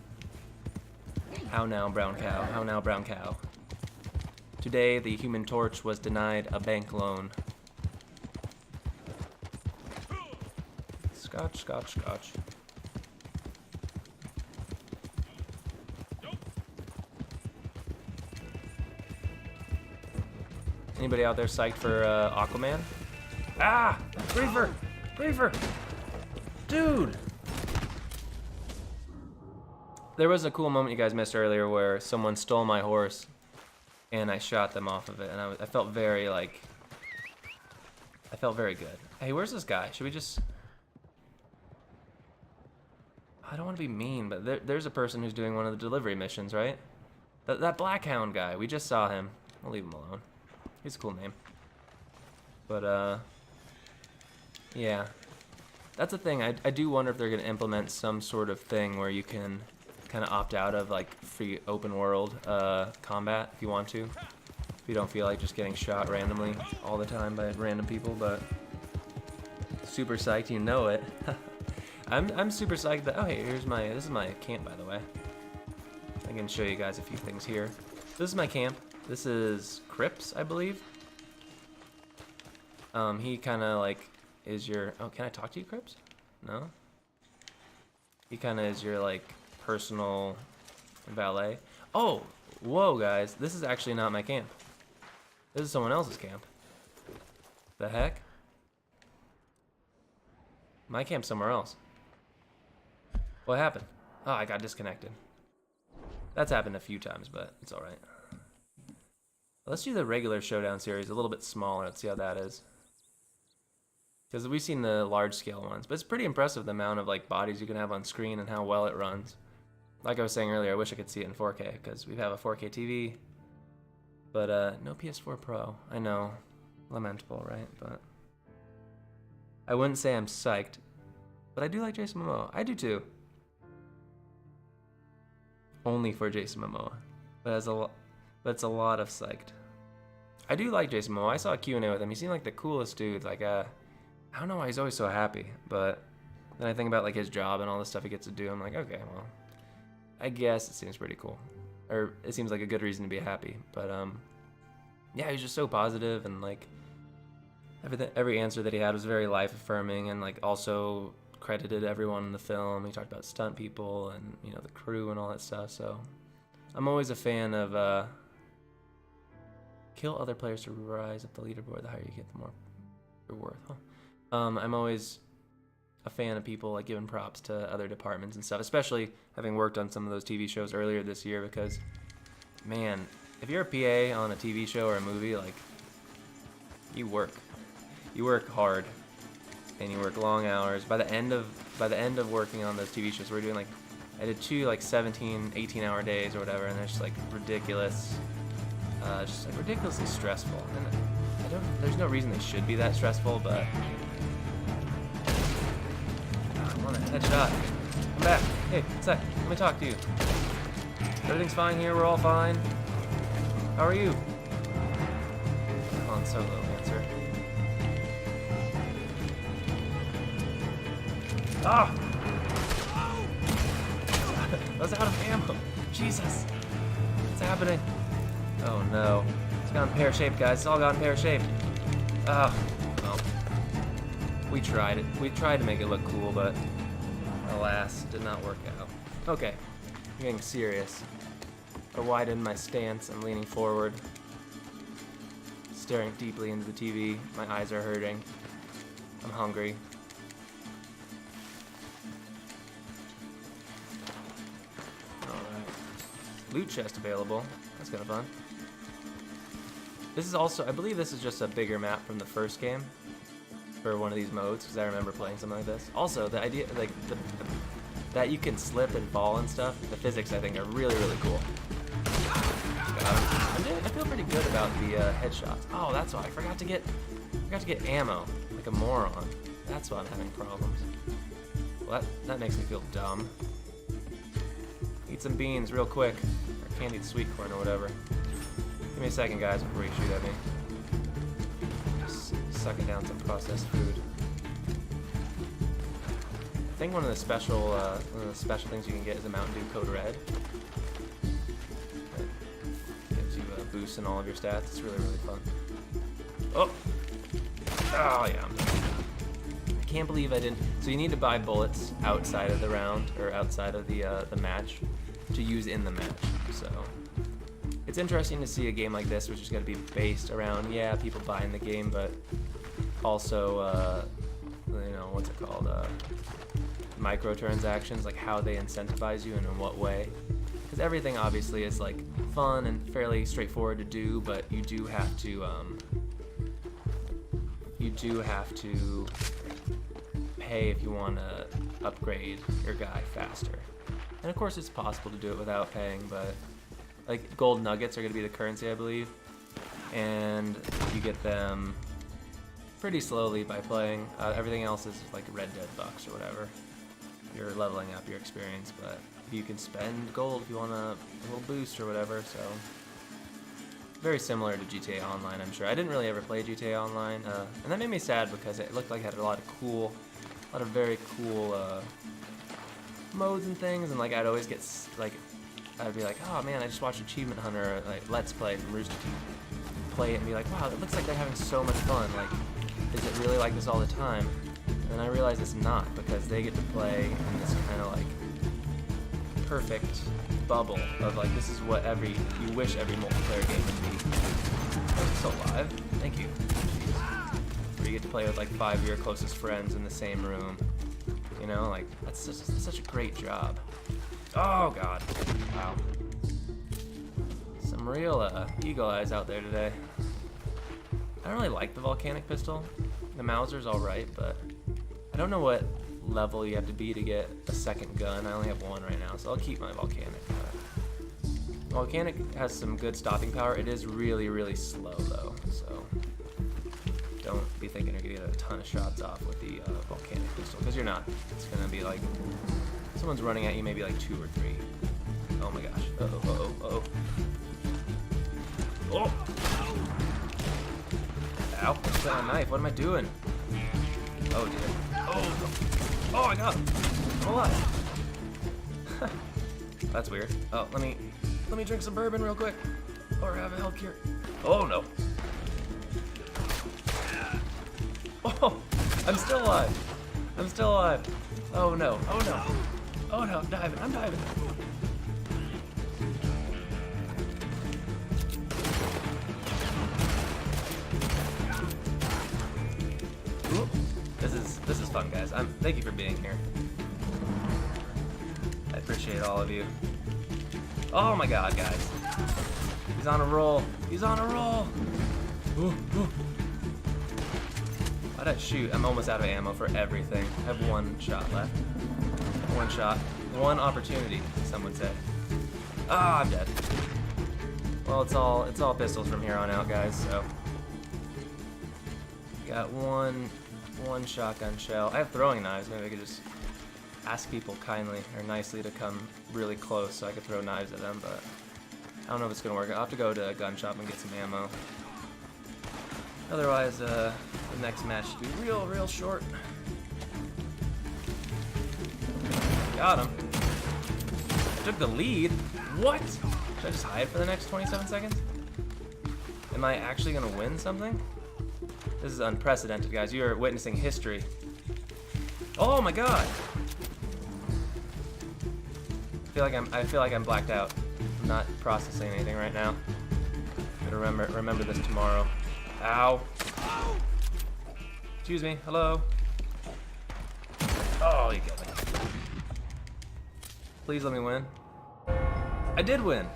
How now, brown cow? How now, brown cow? Today, the Human Torch was denied a bank loan. Scotch, scotch, scotch. Anybody out there psyched for Aquaman? Ah! Briefer! Briefer! Dude! There was a cool moment you guys missed earlier where someone stole my horse and I shot them off of it, and I felt very, like... I felt very good. Hey, where's this guy? Should we just... I don't want to be mean, but there's a person who's doing one of the delivery missions, right? That Blackhound guy. We just saw him. We'll leave him alone. He's a cool name. But, yeah. That's the thing. I do wonder if they're going to implement some sort of thing where you can kind of opt out of, like, free open world combat if you want to. If you don't feel like just getting shot randomly all the time by random people, but... Super psyched, you know it. I'm super psyched that... Oh, hey, this is my camp, by the way. I can show you guys a few things here. This is my camp. This is Crips, I believe. He kind of like is your... Oh, can I talk to you, Crips? No? He kind of is your like personal valet. Oh, whoa, guys. This is actually not my camp. This is someone else's camp. The heck? My camp's somewhere else. What happened? Oh, I got disconnected. That's happened a few times, but it's alright. Let's do the regular Showdown series, a little bit smaller. Let's see how that is. Because we've seen the large-scale ones, but it's pretty impressive the amount of like bodies you can have on screen and how well it runs. Like I was saying earlier, I wish I could see it in 4K, because we have a 4K TV, but no PS4 Pro. I know, lamentable, right? But I wouldn't say I'm psyched, but I do like Jason Momoa. I do too. Only for Jason Momoa, but it's a lot of psyched. I do like Jason Momoa. I saw a Q&A with him. He seemed like the coolest dude. Like, I don't know why he's always so happy, but then I think about like his job and all the stuff he gets to do. I'm like, okay, well, I guess it seems pretty cool, or it seems like a good reason to be happy. But yeah, he's just so positive, and like every answer that he had was very life affirming, and like also credited everyone in the film. He talked about stunt people and, you know, the crew and all that stuff. So I'm always a fan of kill other players to rise up the leaderboard. The higher you get, the more you're worth. Huh? I'm always a fan of people like giving props to other departments and stuff, especially having worked on some of those TV shows earlier this year, because man, if you're a PA on a TV show or a movie, like, you work hard and you work long hours. By the end of working on those TV shows, we're doing like, I did 2 like 17, 18-hour days or whatever, and it's just like ridiculous, just like ridiculously stressful. And there's no reason they should be that stressful, but come on, headshot. Come back. Hey, what's that? Let me talk to you. Everything's fine here. We're all fine. How are you? Han Solo answer. Ah! I was out of ammo. Jesus. What's happening? Oh no. It's gone pear-shaped, guys. It's all gone pear-shaped. Ah. Well. We tried it. We tried to make it look cool, but alas, did not work out. Okay. I'm getting serious. I widen my stance. I'm leaning forward. Staring deeply into the TV. My eyes are hurting. I'm hungry. Alright. Loot chest available. That's kind of fun. This is also, I believe this is just a bigger map from the first game for one of these modes, because I remember playing something like this. Also, the idea, like, that you can slip and fall and stuff, the physics, I think, are really, really cool. I feel pretty good about the headshots. Oh, that's why I forgot to get ammo, like a moron. That's why I'm having problems. Well, that makes me feel dumb. Eat some beans real quick, or candied sweet corn or whatever. Give me a second, guys, before you shoot at me. Just sucking down some processed food. I think one of the special things you can get is a Mountain Dew Code Red. It gives you a boost in all of your stats. It's really, really fun. Oh! Oh, yeah. I can't believe I didn't... So you need to buy bullets outside of the round, or outside of the match, to use in the match, so... It's interesting to see a game like this, which is going to be based around, yeah, people buying the game, but also, you know, what's it called? Microtransactions, like how they incentivize you and in what way. Because everything obviously is like fun and fairly straightforward to do, but you do have to pay if you want to upgrade your guy faster. And of course, it's possible to do it without paying, but like gold nuggets are going to be the currency, I believe, and you get them pretty slowly by playing. Everything else is like Red Dead bucks or whatever. You're leveling up your experience, but you can spend gold if you want a little boost or whatever. So very similar to GTA Online, I'm sure. I didn't really ever play GTA Online, and that made me sad because it looked like it had a lot of very cool modes and things, and like I'd always get like. I'd be like, oh man, I just watched Achievement Hunter, like Let's Play from Rooster Teeth. Play it and be like, wow, it looks like they're having so much fun. Like, is it really like this all the time? And then I realized it's not, because they get to play in this kind of like perfect bubble of like, this is what you wish every multiplayer game would be. Oh, it's so live. Thank you. Jeez. Where you get to play with like 5 of your closest friends in the same room. You know, like, that's such a great job. Oh god. Wow. Some real eagle eyes out there today. I don't really like the volcanic pistol. The Mauser's alright, but I don't know what level you have to be to get a second gun. I only have one right now, so I'll keep my volcanic. Volcanic has some good stopping power. It is really, really slow though, so don't be thinking you're gonna get a ton of shots off with the volcanic pistol, because you're not. It's gonna be like someone's running at you, maybe like 2 or 3. Oh my gosh. Uh-oh, uh-oh, uh-oh. Oh! Ow, what's that knife? What am I doing? Oh dear. Oh, oh, I got him. I'm alive. That's weird. Oh, let me drink some bourbon real quick. Or have a health cure. Oh no. Oh, I'm still alive. I'm still alive. Oh no, oh no. Oh no, I'm diving, I'm diving. Ooh. This is fun, guys. Thank you for being here. I appreciate all of you. Oh my god, guys. He's on a roll. He's on a roll. Ooh, ooh. Why'd I shoot? I'm almost out of ammo for everything. I have one shot left. One shot. One opportunity, some would say. Ah, I'm dead. Well, it's all pistols from here on out, guys, so. Got one shotgun shell. I have throwing knives. Maybe I could just ask people kindly or nicely to come really close so I could throw knives at them, but I don't know if it's gonna work. I'll have to go to a gun shop and get some ammo. Otherwise, the next match should be real short. Got him. I took the lead. What? Should I just hide for the next 27 seconds? Am I actually gonna win something? This is unprecedented, guys. You are witnessing history. Oh my god! I feel like I'm blacked out. I'm not processing anything right now. Gotta remember this tomorrow. Ow! Excuse me. Hello. Oh, you got me. Please let me win. I did win.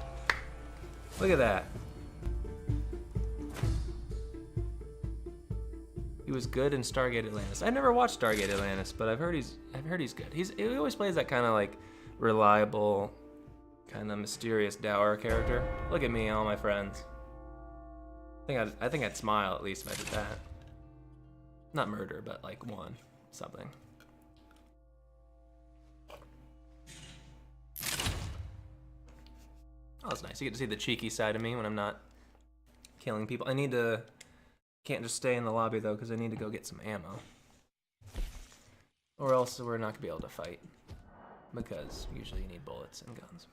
Look at that. He was good in Stargate Atlantis. I never watched Stargate Atlantis, but I've heard he's good. He always plays that kind of like reliable, kind of mysterious dour character. Look at me, all my friends. I think I'd smile at least if I did that. Not murder, but like something. Oh, that's nice. You get to see the cheeky side of me when I'm not killing people. Can't just stay in the lobby though, because I need to go get some ammo. Or else we're not gonna be able to fight. Because usually you need bullets and guns.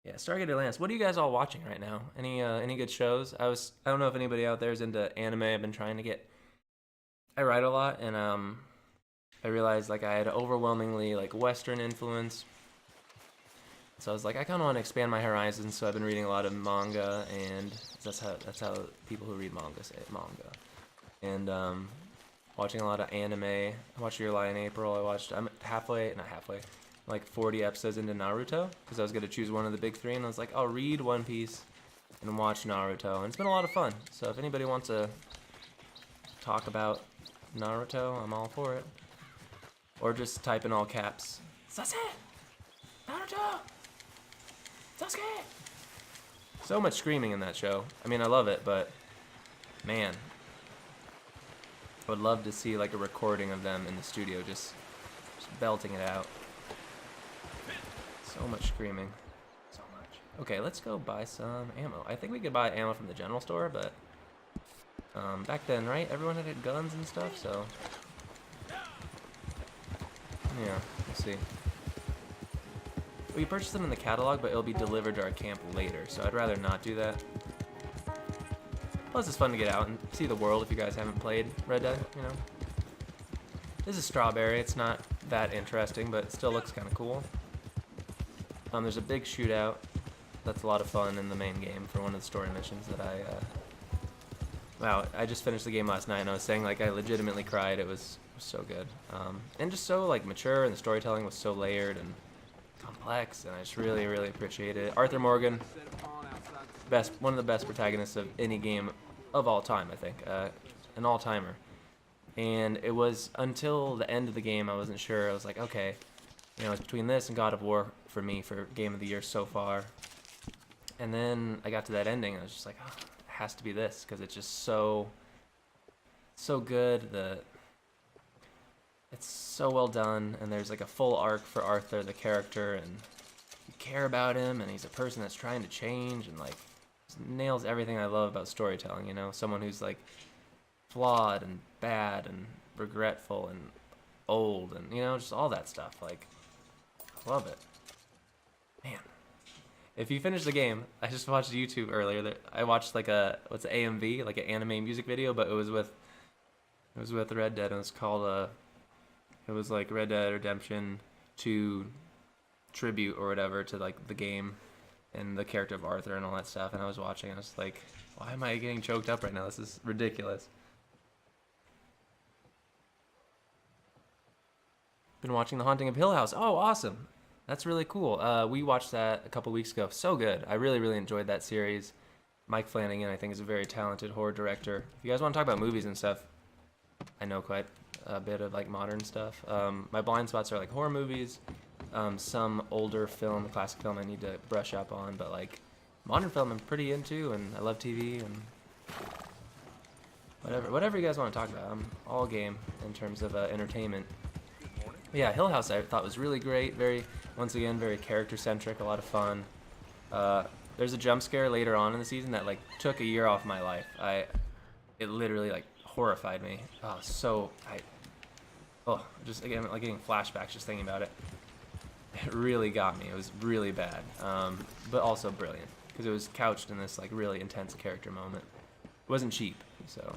Yeah, Stargate Atlantis. What are you guys all watching right now? Any good shows? I don't know if anybody out there is into anime. I've been trying to get. I write a lot, and I realized like I had overwhelmingly like Western influence. So I was like, I kind of want to expand my horizons. So I've been reading a lot of manga, and that's how people who read manga say it, manga. And watching a lot of anime. I watched Your Lie in April. I'm not halfway, like 40 episodes into Naruto, because I was gonna choose one of the big three, and I was like, I'll read One Piece and watch Naruto, and it's been a lot of fun. So if anybody wants to talk about Naruto, I'm all for it. Or just type in all caps, Sasuke! Naruto! Sasuke! So much screaming in that show. I mean, I love it, but man, I would love to see like a recording of them in the studio just belting it out. So much screaming. So much. Okay, let's go buy some ammo. I think we could buy ammo from the general store, but back then, right? Everyone had guns and stuff, so yeah, we'll see. We purchased them in the catalog, but it'll be delivered to our camp later, so I'd rather not do that. Plus, it's fun to get out and see the world if you guys haven't played Red Dead, you know. This is Strawberry. It's not that interesting, but it still looks kind of cool. There's a big shootout. That's a lot of fun in the main game for one of the story missions that wow, I just finished the game last night, and I was saying, like, I legitimately cried. It was so good. And just so, like, mature, and the storytelling was so layered and complex, and I just really appreciate it. Arthur Morgan, one of the best protagonists of any game of all time, I think. An all-timer. And it was until the end of the game I wasn't sure. I was like, okay, you know, it's between this and God of War for me for Game of the Year so far. And then I got to that ending, and I was just like, oh, it has to be this, because it's just so good. It's so well done, and there's like a full arc for Arthur, the character, and you care about him, and he's a person that's trying to change, and like nails everything I love about storytelling, you know? Someone who's like flawed and bad and regretful and old, and you know, just all that stuff. Like, I love it. Man. If you finish the game, I just watched YouTube earlier. I watched like AMV, like an anime music video, but it was with Red Dead, and it's called It was like Red Dead Redemption 2 tribute or whatever to like the game and the character of Arthur and all that stuff. And I was watching and I was like, why am I getting choked up right now? This is ridiculous. Been watching The Haunting of Hill House. Oh, awesome. That's really cool. We watched that a couple weeks ago. So good. I really, really enjoyed that series. Mike Flanagan, I think, is a very talented horror director. If you guys want to talk about movies and stuff, I know quite a bit of like modern stuff. My blind spots are like horror movies, some older film, classic film I need to brush up on, but like modern film I'm pretty into, and I love TV and whatever you guys want to talk about. I'm all game in terms of entertainment. Yeah, Hill House I thought was really great. Once again, very character centric, a lot of fun. There's a jump scare later on in the season that like took a year off my life. It literally like horrified me. Just again like getting flashbacks just thinking about it. It really got me. It was really bad, but also brilliant because it was couched in this like really intense character moment. It wasn't cheap, so.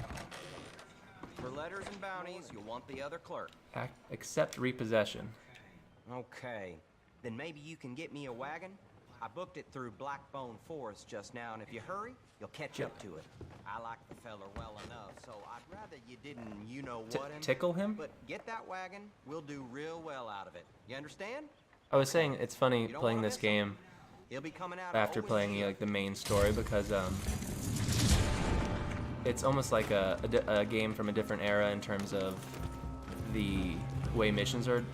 For letters and bounties, you'll want the other clerk. Accept repossession. Okay. Then maybe you can get me a wagon? I booked it through Blackbone Forest just now, and if you hurry, you'll catch up to it. I like the feller well enough, so I'd rather you didn't you-know-what him. Tickle him? But get that wagon, we'll do real well out of it. You understand? I was saying it's funny playing this game He'll be coming out after playing like the main story because it's almost like a game from a different era in terms of the way missions are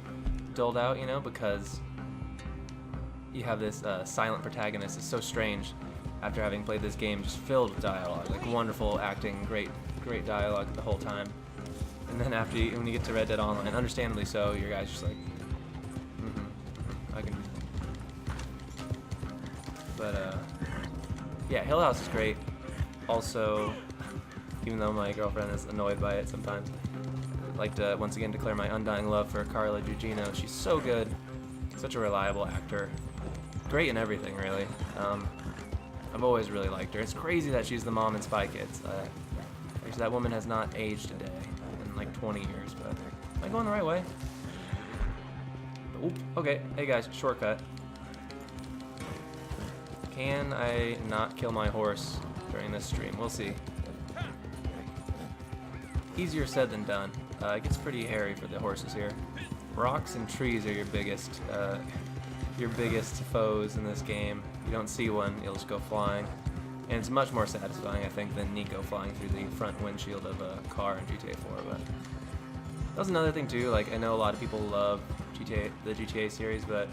doled out, you know, because you have this silent protagonist. It's so strange after having played this game just filled with dialogue, like wonderful acting, great dialogue the whole time. And then when you get to Red Dead Online, understandably so, your guy's just like, I can. But yeah, Hill House is great. Also, even though my girlfriend is annoyed by it sometimes, I'd like to once again declare my undying love for Carla Gugino. She's so good, such a reliable actor, great in everything really. I've always really liked her. It's crazy that she's the mom in Spy Kids. Actually, that woman has not aged a day in like 20 years, but am I going the right way? Oop, okay, hey guys, shortcut. Can I not kill my horse during this stream? We'll see. Easier said than done. It gets pretty hairy for the horses here. Rocks and trees are your biggest foes in this game. You don't see one, you'll just go flying. And it's much more satisfying, I think, than Nico flying through the front windshield of a car in GTA 4. But that was another thing too. Like, I know a lot of people love the GTA series, but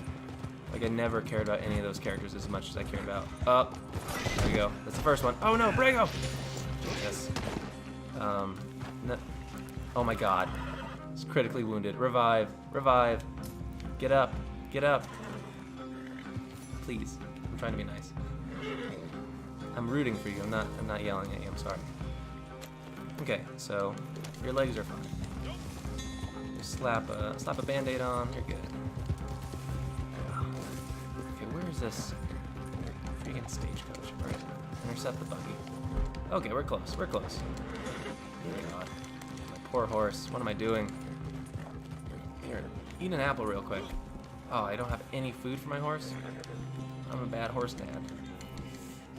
like I never cared about any of those characters as much as I cared about. Oh, there we go. That's the first one. Oh no, Brago! Yes. No. Oh my God. He's critically wounded. Revive. Revive. Get up. Get up. Please. I'm trying to be nice. I'm rooting for you. I'm not yelling at you. I'm sorry. Okay, so your legs are fine. Just slap a band-aid on. You're good. Okay, where is this freaking stagecoach? All right, intercept the buggy. Okay, we're close. We're close. Oh God, my poor horse. What am I doing? Here, eat an apple real quick. Oh, I don't have any food for my horse. I'm a bad horse dad.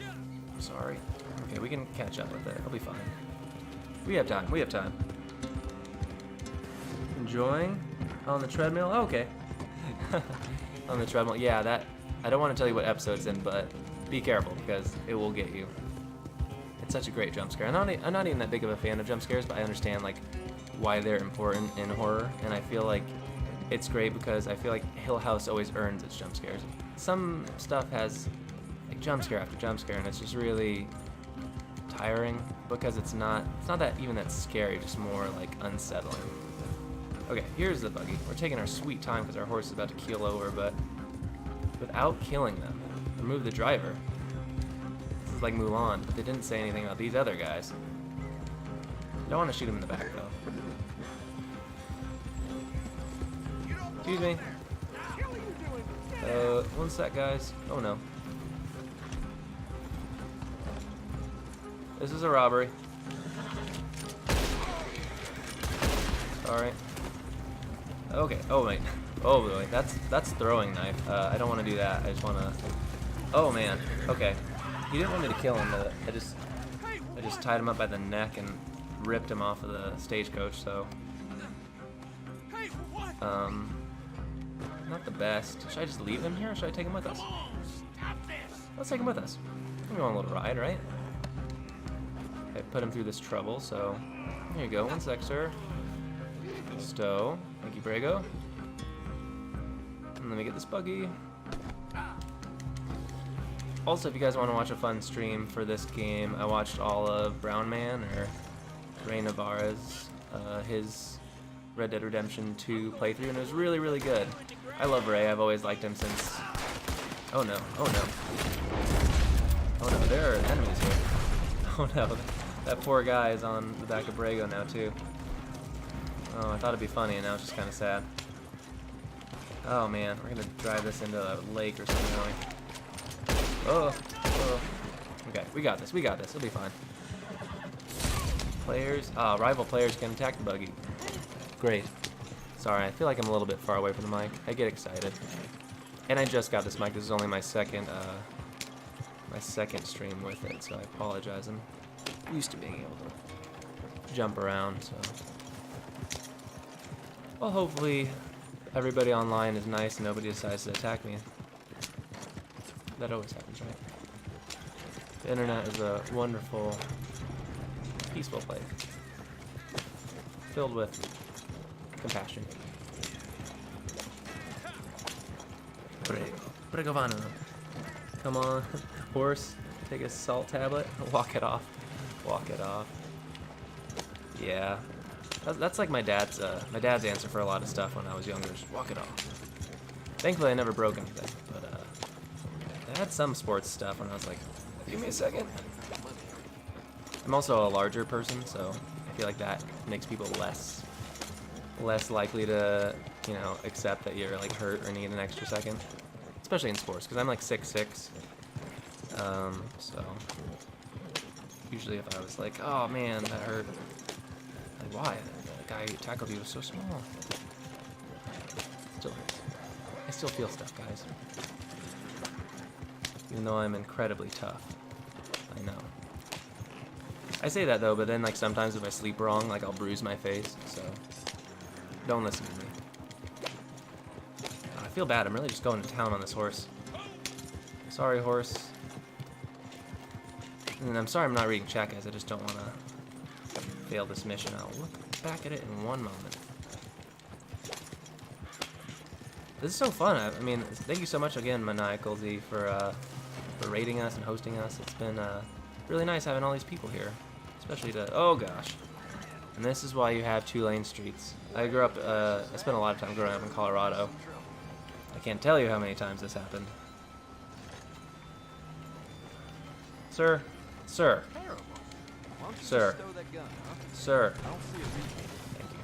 I'm sorry. Okay, we can catch up with it. I'll be fine. We have time. We have time. Enjoying on the treadmill? Oh, okay. On the treadmill. Yeah, that. I don't want to tell you what episode it's in, but be careful because it will get you. It's such a great jump scare. I'm not even that big of a fan of jump scares, but I understand like why they're important in horror, and I feel like it's great because I feel like Hill House always earns its jump scares. Some stuff has like jump scare after jump scare, and it's just really tiring because it's not that even that scary, just more like unsettling. Okay, here's the buggy. We're taking our sweet time because our horse is about to keel over, but without killing them. Remove the driver. This is like Mulan, but they didn't say anything about these other guys. Don't want to shoot him in the back though. Excuse me. One sec, guys. Oh no. This is a robbery. Sorry. Okay. Oh wait. Oh wait. That's throwing knife. I don't want to do that. I just want to. Oh man. Okay. He didn't want me to kill him, but I just tied him up by the neck and ripped him off of the stagecoach. So. Not the best. Should I just leave him here, or should I take him with us? Let's take him with us. We're going on a little ride, right? Okay, put him through this trouble. So. Here you go. 1 sec, sir. Stow. Thank you, Brago. And let me get this buggy. Also, if you guys want to watch a fun stream for this game, I watched all of Brown Man, or Ray Navarre's, his Red Dead Redemption 2 playthrough, and it was really, really good. I love Ray. I've always liked him since... Oh no. Oh no. Oh no, there are enemies here. Oh no. That poor guy is on the back of Brago now, too. Oh, I thought it'd be funny, and now it's just kind of sad. Oh man, we're gonna drive this into a lake or something, aren't we? Oh. Okay, we got this. It'll be fine. Players, rival players can attack the buggy. Great. Sorry, I feel like I'm a little bit far away from the mic. I get excited. And I just got this mic. This is only my second stream with it, so I apologize. I'm used to being able to jump around, so. Well, hopefully everybody online is nice and nobody decides to attack me. That always happens, right? The internet is a wonderful, peaceful place, filled with compassion. Bregovano. Come on, horse, take a salt tablet, walk it off. Walk it off. Yeah. That's like my dad's answer for a lot of stuff when I was younger. Just walk it off. Thankfully, I never broke anything, but I had some sports stuff when I was like, give me a second. I'm also a larger person, so I feel like that makes people less likely to, you know, accept that you're like hurt or need an extra second, especially in sports, because I'm like 6'6". So usually if I was like, oh man, that hurt. Like, why? The guy who tackled you was so small. Still hurts. I still feel stuff, guys. Even though I'm incredibly tough. I know. I say that though, but then like sometimes if I sleep wrong, like I'll bruise my face, so don't listen to me. I feel bad, I'm really just going to town on this horse. Sorry, horse. And I'm sorry I'm not reading chat, guys, I just don't want to fail this mission. I'll look back at it in one moment. This is so fun. I mean, thank you so much again, Maniacal Z, for rating us and hosting us. It's been really nice having all these people here, especially to, oh gosh. And this is why you have 2-lane streets. I grew up, I spent a lot of time growing up in Colorado. I can't tell you how many times this happened. Sir, sir, sir, sir. Thank you.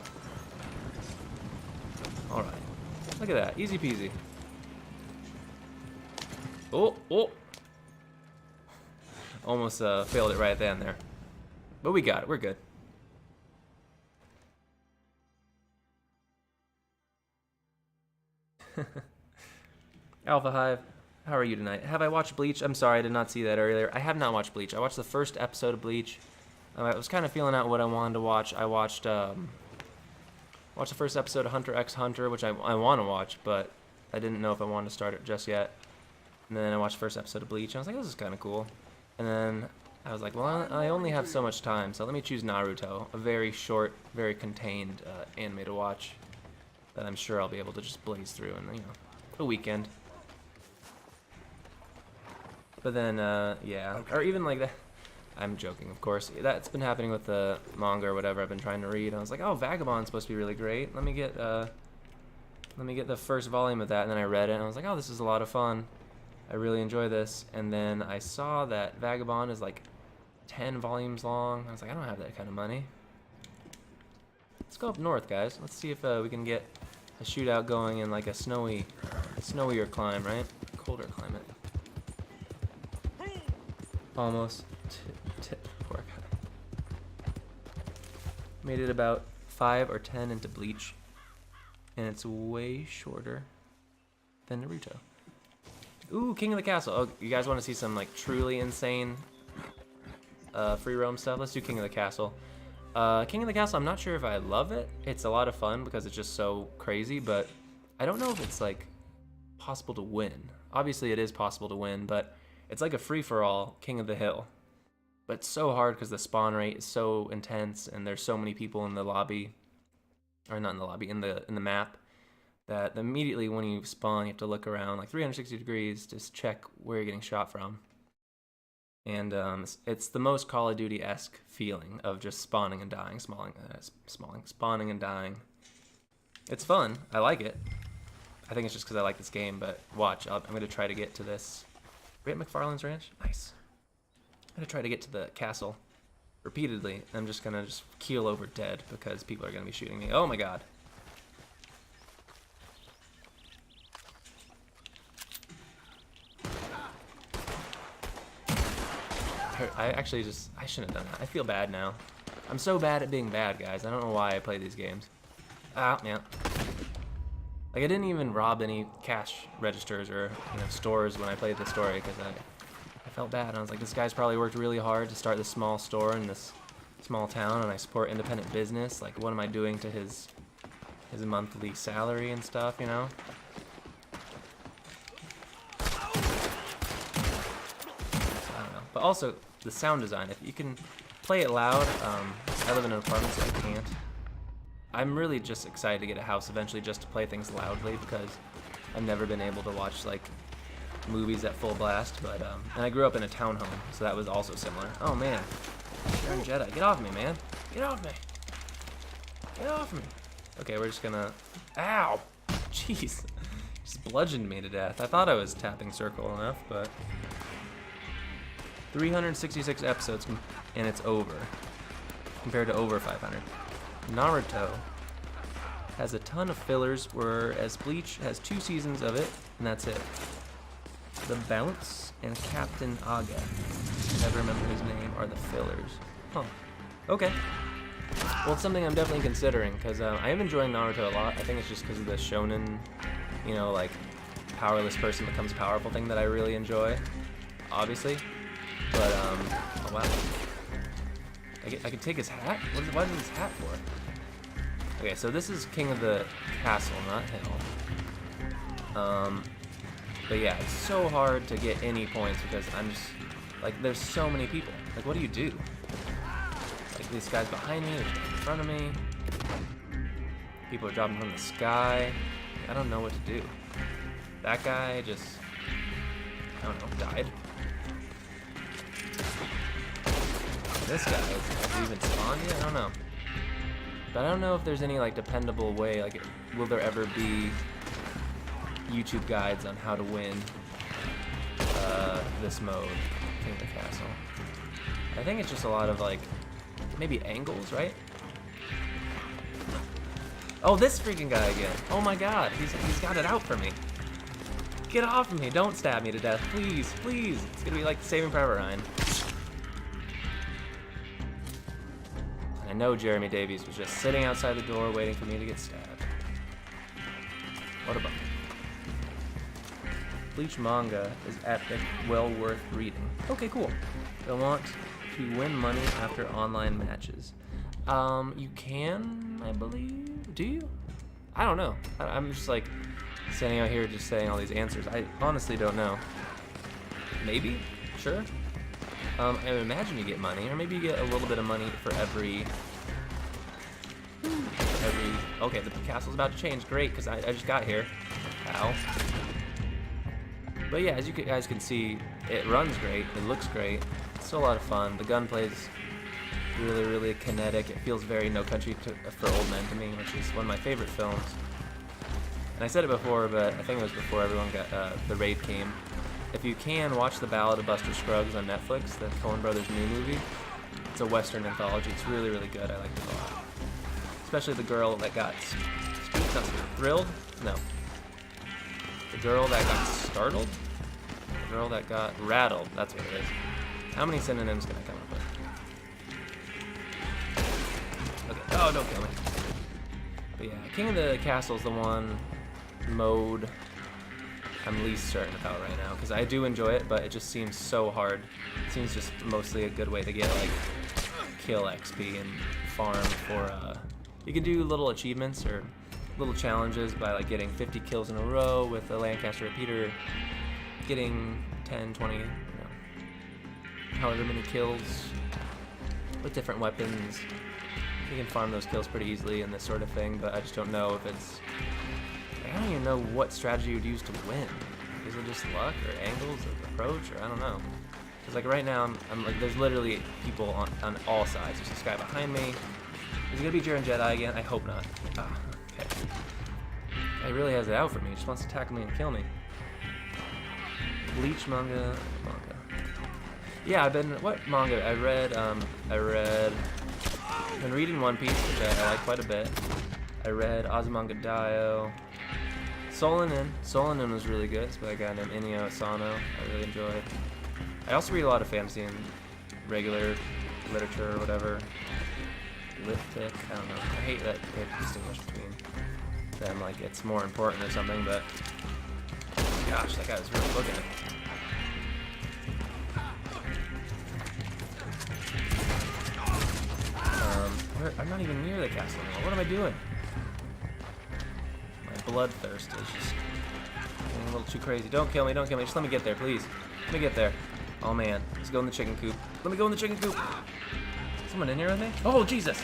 All right. Look at that, easy peasy. Oh, oh. Almost failed it right then there. But we got it, we're good. Alpha Hive, how are you tonight? Have I watched Bleach? I'm sorry, I did not see that earlier. I have not watched Bleach. I watched the first episode of Bleach. I was kind of feeling out what I wanted to watch. I watched the first episode of Hunter x Hunter, which I want to watch, but I didn't know if I wanted to start it just yet. And then I watched the first episode of Bleach, and I was like, this is kind of cool. And then I was like, well, I only have so much time, so let me choose Naruto, a very short, very contained anime to watch that I'm sure I'll be able to just blaze through in, you know, a weekend. But then, yeah, okay. Or even like that. I'm joking, of course. That's been happening with the manga or whatever I've been trying to read. I was like, oh, Vagabond's supposed to be really great. Let me get the first volume of that, and then I read it, and I was like, oh, this is a lot of fun. I really enjoy this. And then I saw that Vagabond is like 10 volumes long. I was like, I don't have that kind of money. Let's go up north, guys. Let's see if we can get a shootout going in like a snowier climb, right? Colder climate. Almost. Poor guy. Made it about 5 or 10 into Bleach. and it's way shorter than Naruto. Ooh, King of the Castle. Oh, you guys want to see some like truly insane free roam stuff? Let's do King of the Castle. King of the Castle, I'm not sure if I love it. It's a lot of fun because it's just so crazy, but I don't know if it's like possible to win. Obviously it is possible to win, but it's like a free-for-all King of the Hill. But it's so hard because the spawn rate is so intense and there's so many people in the lobby, or not in the lobby, in the map, that immediately when you spawn you have to look around like 360 degrees to check where you're getting shot from. And it's the most Call of Duty-esque feeling of just spawning and dying, spawning and dying. It's fun. I like it. I think it's just because I like this game, but watch. I'm going to try to get to this. Are we at McFarlane's Ranch? Nice. I'm going to try to get to the castle repeatedly. I'm just going to keel over dead because people are going to be shooting me. Oh my god. I shouldn't have done that. I feel bad now. I'm so bad at being bad, guys. I don't know why I play these games. Ah, yeah. Like, I didn't even rob any cash registers or, stores when I played the story because I felt bad. I was like, this guy's probably worked really hard to start this small store in this small town, and I support independent business. Like, what am I doing to his monthly salary and stuff, I don't know. But also, the sound design, if you can play it loud, I live in an apartment so I can't. I'm really just excited to get a house eventually just to play things loudly because I've never been able to watch like movies at full blast, but and I grew up in a townhome, so that was also similar. Oh man, Sharon Jedi, get off me, man. Get off me. Get off me. Okay, we're just gonna, ow, jeez, just bludgeoned me to death. I thought I was tapping circle enough, but 366 episodes and it's over, compared to over 500. Naruto has a ton of fillers, whereas Bleach has 2 seasons of it, and that's it. The Bounce and Captain Aga, I never remember his name, are the fillers. Huh. Okay. Well, it's something I'm definitely considering, because I am enjoying Naruto a lot. I think it's just because of the shonen, like, powerless person becomes powerful thing that I really enjoy, obviously. But, oh wow. I could take his hat? What is his hat for? Okay, so this is King of the Castle, not Hill. But yeah, it's so hard to get any points because I'm just, like, there's so many people. Like, what do you do? Like, these guys behind me, there's guys in front of me. People are dropping from the sky. I don't know what to do. That guy just, I don't know, died. This guy, has he even spawned yet? I don't know. But I don't know if there's any like dependable way, like will there ever be YouTube guides on how to win this mode, King of the Castle. I think it's just a lot of like, maybe angles, right? Oh, this freaking guy again. Oh my god, he's got it out for me. Get off of me, don't stab me to death, please, please. It's gonna be like Saving Private Ryan. I know Jeremy Davies was just sitting outside the door waiting for me to get stabbed. What a bummer. Bleach manga is epic, well worth reading. Okay, cool. I want to win money after online matches. You can, I believe. Do you? I don't know. I'm just like standing out here just saying all these answers. I honestly don't know. Maybe? Sure. I imagine you get money, or maybe you get a little bit of money for every. Okay, the castle's about to change. Great, because I just got here. Ow. But yeah, as you guys can see, it runs great. It looks great. It's still a lot of fun. The gunplay's really, really kinetic. It feels very No Country for Old Men to me, which is one of my favorite films. And I said it before, but I think it was before everyone got the raid came. If you can, watch The Ballad of Buster Scruggs on Netflix, the Coen Brothers new movie. It's a Western anthology. It's really, really good. I liked it a lot. Especially the girl that got thrilled? No. The girl that got startled? The girl that got rattled. That's what it is. How many synonyms can I come up with? Okay. Oh, don't kill me. But yeah, King of the Castle is the one mode I'm least certain about right now, because I do enjoy it, but it just seems so hard. It seems just mostly a good way to get like kill XP and farm for you can do little achievements or little challenges by like getting 50 kills in a row with a Lancaster repeater, getting 10, 20, you know, however many kills with different weapons. You can farm those kills pretty easily and this sort of thing, but I just don't know if it's... I don't even know what strategy you would use to win. Is it just luck or angles of approach, or I don't know. Because like right now, I'm like, there's literally people on all sides. There's this guy behind me. Is it gonna be Jaren Jedi again? I hope not. Ah, okay. He really has it out for me. He just wants to tackle me and kill me. Bleach manga. Yeah, I've been, what manga? I've been reading One Piece, which I like quite a bit. I read Azumanga Daioh. Solanin was really good. It's by a guy named Inio Asano. I really enjoyed. I also read a lot of fantasy and regular literature or whatever. Lithic, I don't know. I hate that they have to distinguish between them, like it's more important or something, but oh my gosh, that guy was really looking at it. I'm not even near the castle anymore. What am I doing? My bloodthirst is just getting a little too crazy. Don't kill me, don't kill me. Just let me get there, please. Let me get there. Oh man, let's go in the chicken coop. Let me go in the chicken coop. Someone in here with me? Oh, Jesus!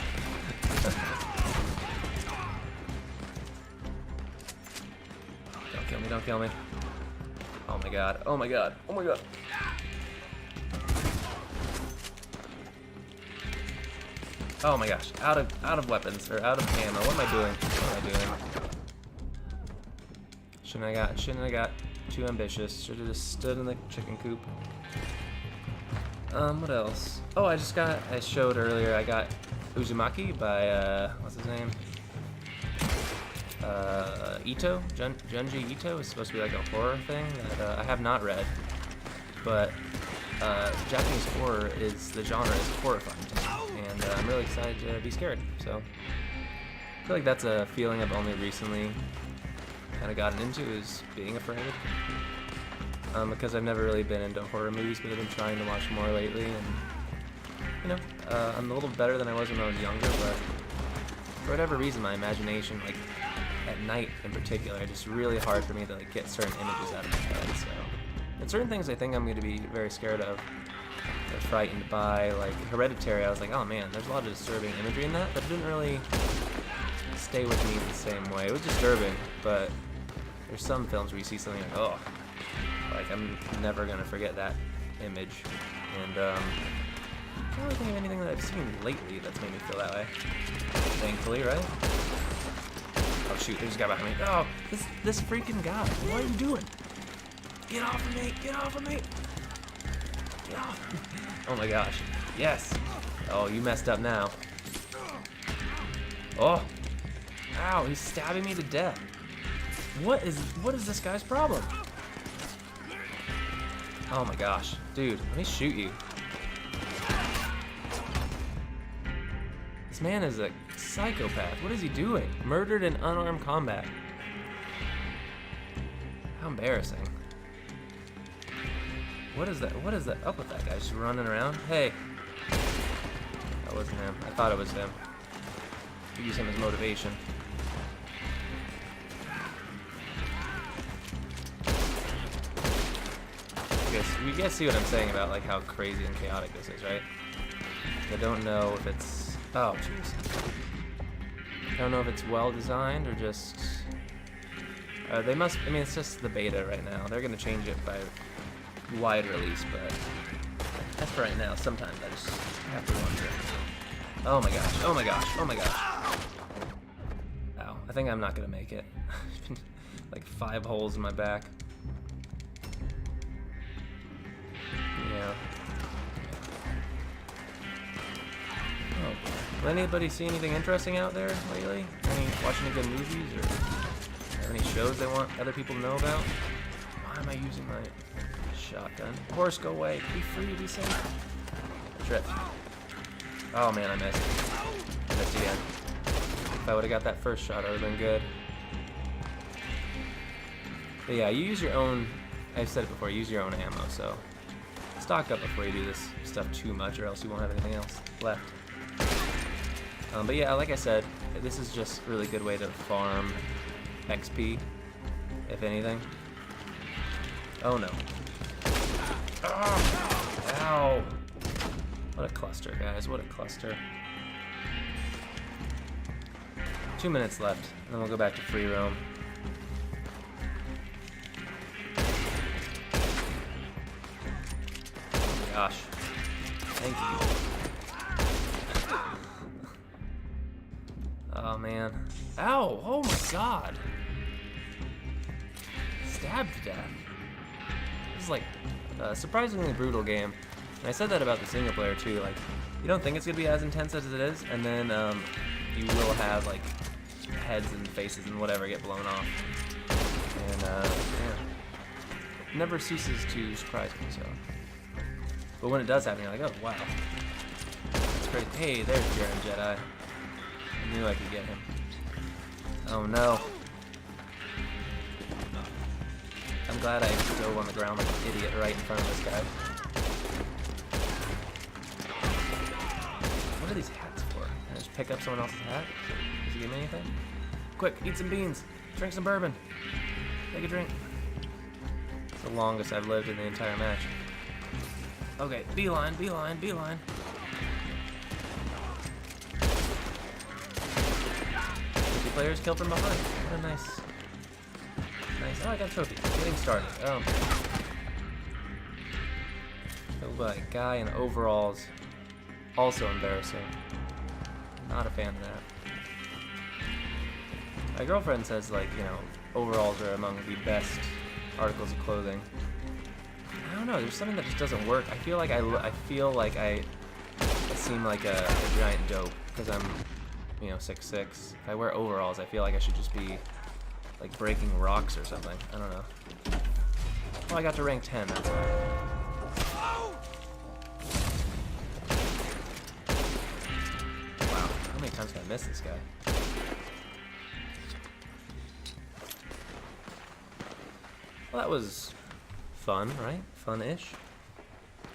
Don't kill me, don't kill me. Oh my god, oh my god, oh my god. Oh my gosh, out of weapons, or out of ammo. What am I doing? What am I doing? Shouldn't I got too ambitious. Should have just stood in the chicken coop. What else? Oh, I showed earlier, I got Uzumaki by, what's his name? Ito? Junji Ito is supposed to be like a horror thing that I have not read. But Japanese horror the genre is horrifying to me. And I'm really excited to be scared. So I feel like that's a feeling I've only recently kind of gotten into, is being afraid. Because I've never really been into horror movies, but I've been trying to watch more lately, and you know, I'm a little better than I was when I was younger, but for whatever reason, my imagination, like at night in particular, it's just really hard for me to like get certain images out of my head. So, and certain things I think I'm going to be very scared of, or frightened by, like Hereditary. I was like, oh man, there's a lot of disturbing imagery in that, but it didn't really stay with me the same way. It was disturbing, but there's some films where you see something like, oh. Like, I'm never gonna forget that image. And, I can't really think of anything that I've seen lately that's made me feel that way. Thankfully, right? Oh shoot, there's a guy behind me. Oh, this freaking guy. What are you doing? Get off of me! Get off of me! Get off! Oh my gosh. Yes! Oh, you messed up now. Oh! Ow, he's stabbing me to death. What is this guy's problem? Oh my gosh. Dude, let me shoot you. This man is a psychopath. What is he doing? Murdered in unarmed combat. How embarrassing. What is that up with that guy? Just running around? Hey. That wasn't him. I thought it was him. Use him as motivation. You guys see what I'm saying about like how crazy and chaotic this is, right? I don't know if it's... Oh, jeez. I don't know if it's well designed or just... they must... I mean, it's just the beta right now. They're going to change it by wide release, but... That's for right now. Sometimes I just have to wonder. Oh my gosh. Oh my gosh. Oh my gosh. Ow. I think I'm not going to make it. Like 5 holes in my back. Yeah. Oh, will anybody see anything interesting out there lately? Watching any good movies or have any shows they want other people to know about? Why am I using my shotgun? Horse, go away. Be free. Be safe. Trip. Oh man, I missed. I missed again. If I would have got that first shot, I would have been good. But yeah, you use your own, I've said it before, use your own ammo, so stock up before you do this stuff too much, or else you won't have anything else left. But yeah, like I said, this is just a really good way to farm XP, if anything. Oh no. Oh, ow! What a cluster, guys, what a cluster. 2 minutes left, and then we'll go back to free roam. Gosh. Thank you. Oh man. Ow! Oh my god! Stabbed to death. This is like a surprisingly brutal game. And I said that about the single player too. Like, you don't think it's gonna be as intense as it is, and then you will have like heads and faces and whatever get blown off. And yeah. Never ceases to surprise me, so. But when it does happen, you're like, oh, wow. That's great. Hey, there's Jaren Jedi. I knew I could get him. Oh, no. I'm glad I dove on the ground like an idiot right in front of this guy. What are these hats for? Can I just pick up someone else's hat? Does he give me anything? Quick, eat some beans. Drink some bourbon. Take a drink. It's the longest I've lived in the entire match. Okay, beeline, beeline, beeline. 50 players killed from behind. What a nice. Oh, I got a trophy. Getting started. Killed by a guy in overalls. Also embarrassing. Not a fan of that. My girlfriend says, like, you know, overalls are among the best articles of clothing. I don't know, there's something that just doesn't work. I feel like I seem like a giant dope because I'm, you know, 6'6". If I wear overalls, I feel like I should just be like breaking rocks or something. I don't know. Oh, I got to rank 10. That's why. Wow, how many times can I miss this guy? Well, that was fun, right? Fun-ish.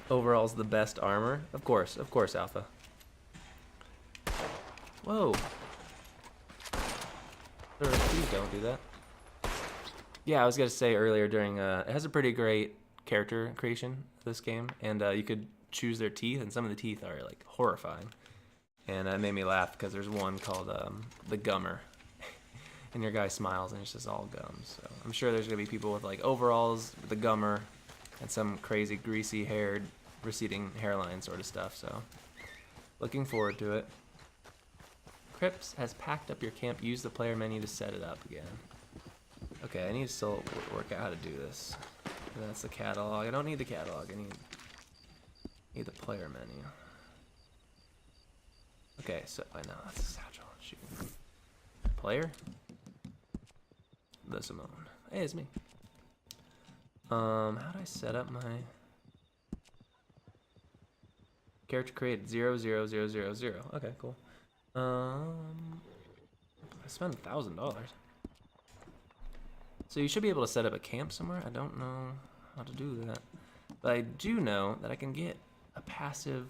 Overall's the best armor. Of course, Alpha. Whoa. Sir, please don't do that. Yeah, I was gonna say earlier during, it has a pretty great character creation, this game, and you could choose their teeth, and some of the teeth are, like, horrifying. And it made me laugh, because there's one called, the Gummer. And your guy smiles, and it's just all gums. So I'm sure there's gonna be people with, like, overalls, the Gummer, and some crazy greasy-haired, receding hairline sort of stuff, so looking forward to it. Crips has packed up your camp. Use the player menu to set it up again. Okay, I need to still work out how to do this. That's the catalog. I don't need the catalog. I need the player menu. Okay, so I know that's a satchel. Shoot. Player. The Simone. Hey, it's me. How do I set up my character created 00000? Okay, cool. I spent $1,000. So you should be able to set up a camp somewhere. I don't know how to do that, but I do know that I can get a passive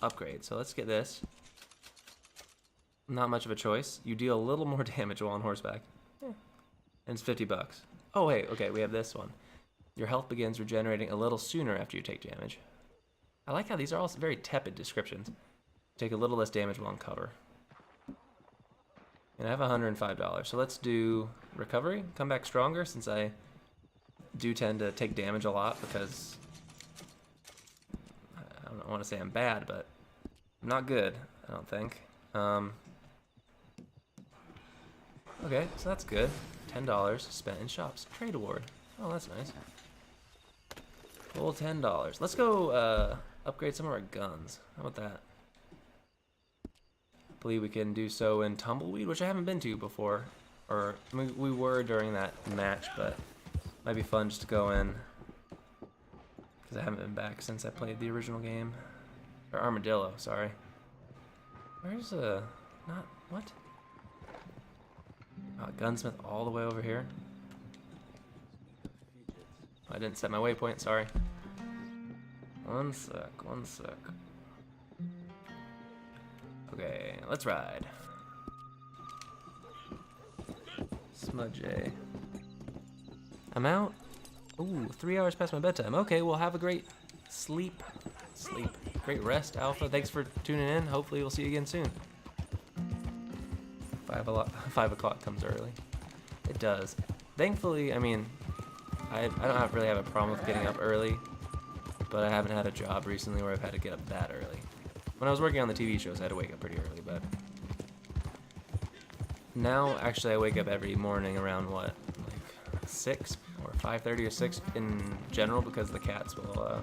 upgrade. So let's get this. Not much of a choice. You deal a little more damage while on horseback. Yeah. And it's $50. Oh wait, okay, we have this one. Your health begins regenerating a little sooner after you take damage. I like how these are all very tepid descriptions. Take a little less damage while on cover. And I have $105, so let's do recovery, come back stronger, since I do tend to take damage a lot because I don't want to say I'm bad, but I'm not good, I don't think. Okay, so that's good. $10 spent in shops. Trade award. Oh, that's nice. Full $10. Let's go upgrade some of our guns. How about that? I believe we can do so in Tumbleweed, which I haven't been to before. Or I mean, we were during that match, but it might be fun just to go in because I haven't been back since I played the original game. Or Armadillo, sorry. Where's not what? Gunsmith all the way over here. I didn't set my waypoint, sorry. One sec, one sec. Okay, let's ride. Smudge A. I'm out. Ooh, 3 hours past my bedtime. Okay, well, have a great sleep. Great rest, Alpha. Thanks for tuning in. Hopefully we'll see you again soon. 5 o'clock comes early. It does. Thankfully, I mean, I don't really have a problem with getting up early, but I haven't had a job recently where I've had to get up that early. When I was working on the TV shows, I had to wake up pretty early, but now, actually, I wake up every morning around, what, like 6 or 5:30 or 6 in general, because the cats will,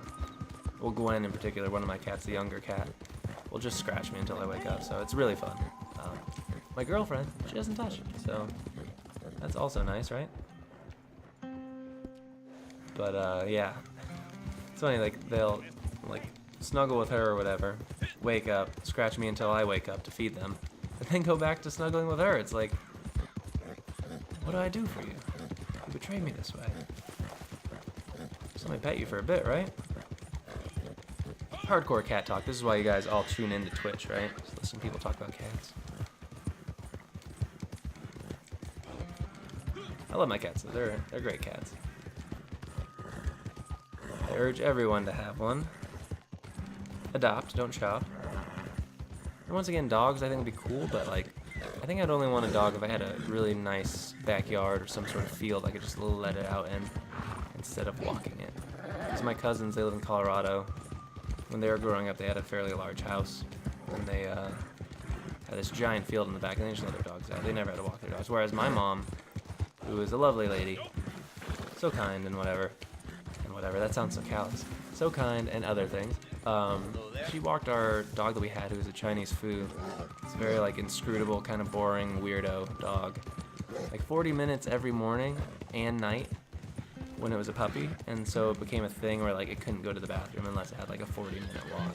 well, Gwen in particular, one of my cats, the younger cat, will just scratch me until I wake up, so it's really fun. My girlfriend, she doesn't touch it, so that's also nice, right? But, yeah. It's funny, like, they'll, like, snuggle with her or whatever, wake up, scratch me until I wake up to feed them, and then go back to snuggling with her. It's like, what do I do for you? You betrayed me this way. Just let me pet you for a bit, right? Hardcore cat talk. This is why you guys all tune into Twitch, right? Just listen to people talk about cats. I love my cats, though. They're great cats. I urge everyone to have one. Adopt, don't shop. And once again, dogs I think would be cool, but like, I think I'd only want a dog if I had a really nice backyard or some sort of field I could just let it out in instead of walking it. Because my cousins, they live in Colorado. When they were growing up, they had a fairly large house, and they had this giant field in the back, and they just let their dogs out. They never had to walk their dogs. Whereas my mom, who is a lovely lady, so kind and whatever, that sounds so callous, so kind and other things, she walked our dog that we had, who was a Chinese Foo. It's a very, like, inscrutable, kind of boring, weirdo dog. Like 40 minutes every morning and night when it was a puppy, and so it became a thing where, like, it couldn't go to the bathroom unless it had, like, a 40-minute walk.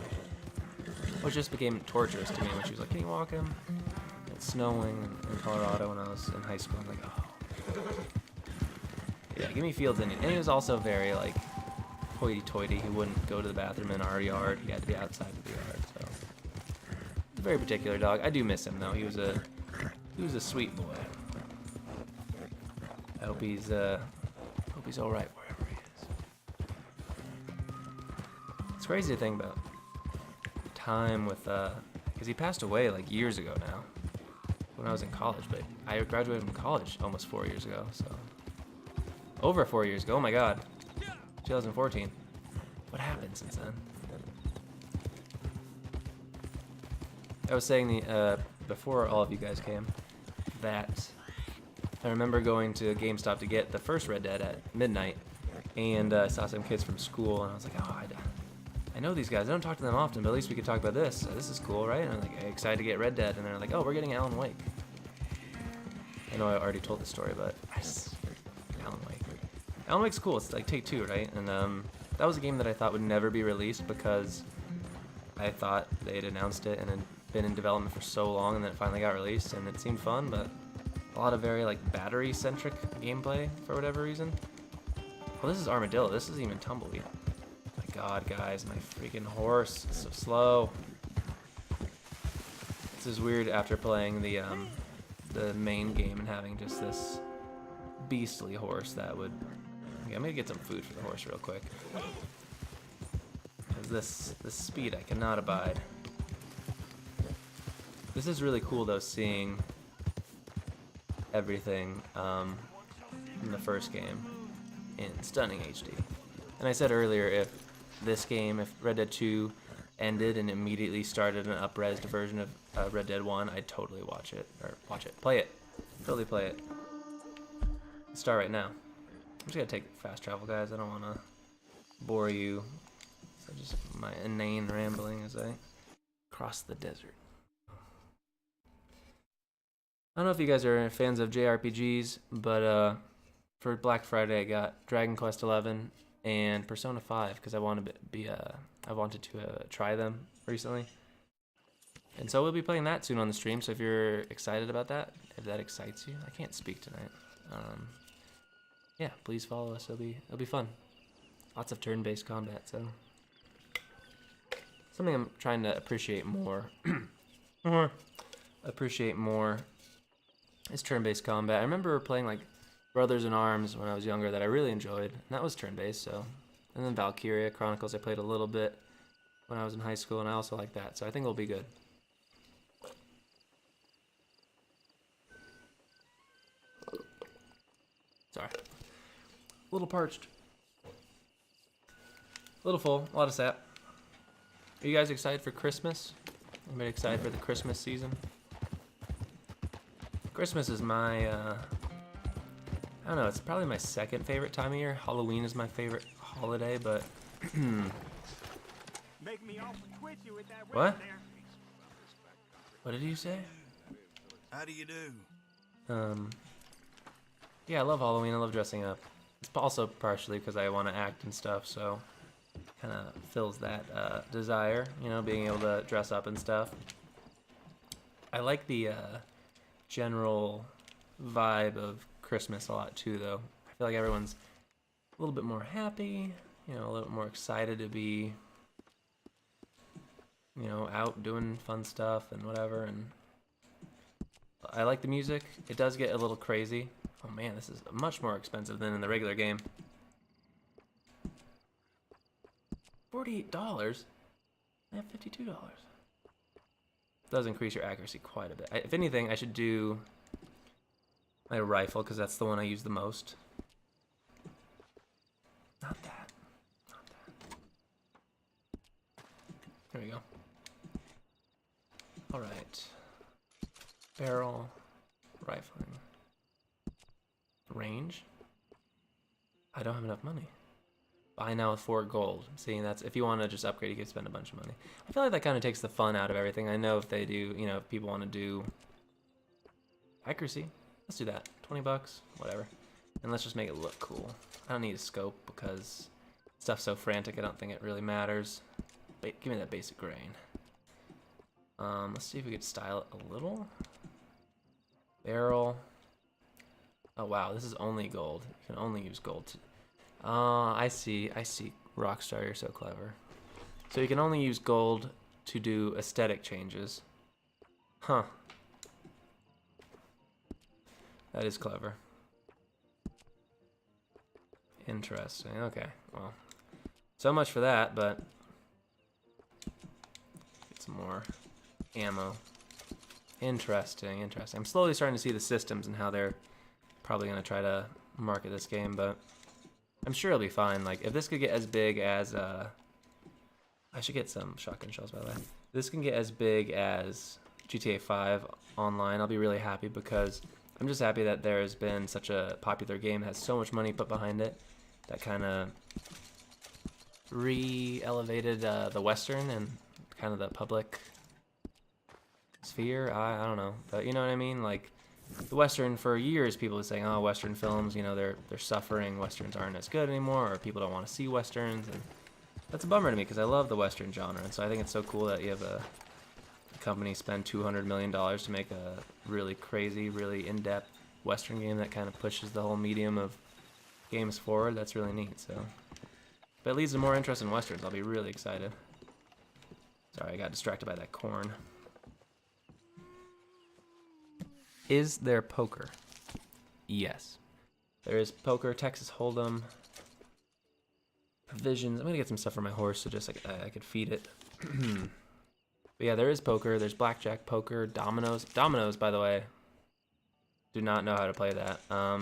Which just became torturous to me when she was like, can you walk him? It's snowing in Colorado when I was in high school. I'm like, oh. Yeah, give me Fields Indian. And he was also very, like, hoity-toity. He wouldn't go to the bathroom in our yard. He had to be outside of the yard, so. He's a very particular dog. I do miss him, though. He was a sweet boy. I hope he's all right wherever he is. It's crazy to think about time with, because he passed away, like, years ago now, when I was in college, but I graduated from college almost 4 years ago, so. Over 4 years ago, oh my god. 2014. What happened since then? I was saying before all of you guys came that I remember going to GameStop to get the first Red Dead at midnight, and I saw some kids from school, and I was like, oh, I know these guys. I don't talk to them often, but at least we could talk about this. This is cool, right? And I'm like, excited to get Red Dead, and they're like, oh, we're getting Alan Wake. I know I already told the story, but Alan Wake. Alan Wake's cool. It's like Take-Two, right? And that was a game that I thought would never be released because I thought they had announced it and had been in development for so long, and then it finally got released, and it seemed fun, but a lot of very, like, battery-centric gameplay for whatever reason. Well, this is Armadillo. This isn't even Tumbleweed. My god, guys, my freaking horse. It's so slow. This is weird after playing the main game and having just this beastly horse that would... Okay, I'm gonna get some food for the horse real quick. Because this speed I cannot abide. This is really cool, though, seeing everything from the first game in stunning HD. And I said earlier, if this game, if Red Dead 2 ended and immediately started an up-resed version of Red Dead 1, I'd totally play it. Totally play it. Let's start right now. I'm just gonna take fast travel, guys. I don't wanna bore you. So just my inane rambling as I cross the desert. I don't know if you guys are fans of JRPGs, but for Black Friday I got Dragon Quest XI and Persona 5 because I wanted to try them recently. And so we'll be playing that soon on the stream. So if you're excited about that, if that excites you, I can't speak tonight. Yeah, please follow us. It'll be fun. Lots of turn-based combat. So something I'm trying to appreciate more. Appreciate more is turn-based combat. I remember playing like Brothers in Arms when I was younger that I really enjoyed, and that was turn-based. So, and then Valkyria Chronicles I played a little bit when I was in high school, and I also like that. So I think it'll be good. Sorry. A little parched. A little full. A lot of sap. Are you guys excited for Christmas? Anybody excited for the Christmas season? Christmas is my, I don't know, it's probably my second favorite time of year. Halloween is my favorite holiday, but... Make me awful twitchy with that What? there. What did you say? How do you do? Yeah, I love Halloween. I love dressing up. It's also partially because I want to act and stuff, so kind of fills that desire, you know, being able to dress up and stuff. I like the general vibe of Christmas a lot too, though. I feel like everyone's a little bit more happy, you know, a little bit more excited to be, you know, out doing fun stuff and whatever. And I like the music. It does get a little crazy. Oh man, this is much more expensive than in the regular game. $48? I have $52. Does increase your accuracy quite a bit. If anything, I should do my rifle because that's the one I use the most. Not that. Not that. There we go. All right. Barrel, rifling. Range. I don't have enough money. Buy now with 4 gold. See, that's if you want to just upgrade, you can spend a bunch of money. I feel like that kind of takes the fun out of everything. I know if they do, you know, if people want to do accuracy, let's do that. 20 bucks, whatever. And let's just make it look cool. I don't need a scope because stuff's so frantic. I don't think it really matters. Give me that basic grain. Let's see if we could style it a little. Barrel. Oh wow, this is only gold. You can only use gold. I see. Rockstar, you're so clever. So you can only use gold to do aesthetic changes. Huh. That is clever. Interesting. Okay, well. So much for that, but... Get some more ammo. Interesting. I'm slowly starting to see the systems and how they're probably going to try to market this game, but I'm sure it'll be fine. Like, if this could get as big as, I should get some shotgun shells, by the way. If this can get as big as GTA 5 online, I'll be really happy because I'm just happy that there has been such a popular game that has so much money put behind it that kind of re-elevated the Western and kind of the public sphere. I don't know, but you know what I mean? Like, the Western, for years, people were saying, oh, Western films, you know, they're suffering. Westerns aren't as good anymore, or people don't want to see Westerns, and that's a bummer to me because I love the Western genre, and so I think it's so cool that you have a company spend $200 million to make a really crazy, really in-depth Western game that kind of pushes the whole medium of games forward. That's really neat, so. If it leads to more interest in Westerns, I'll be really excited. Sorry, I got distracted by that corn. Is there poker? Yes. There is poker, Texas Hold'em, provisions. I'm gonna get some stuff for my horse so just like I could feed it. But yeah, there is poker. There's blackjack, poker, dominoes. Dominoes, by the way, do not know how to play that. I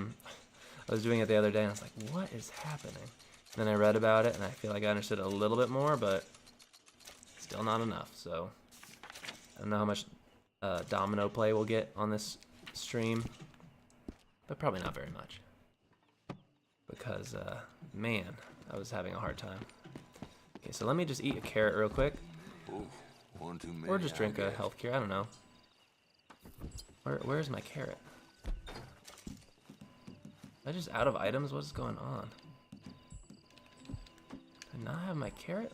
was doing it the other day and I was like, what is happening? And then I read about it and I feel like I understood a little bit more, but still not enough. So I don't know how much domino play we'll get on this stream, but probably not very much because man, I was having a hard time. Okay, so let me just eat a carrot real quick. Ooh, one too many, Or just drink I a guess. health cure, I don't know. Where's my carrot? Am I just out of items? What's going on? Do I not have my carrot?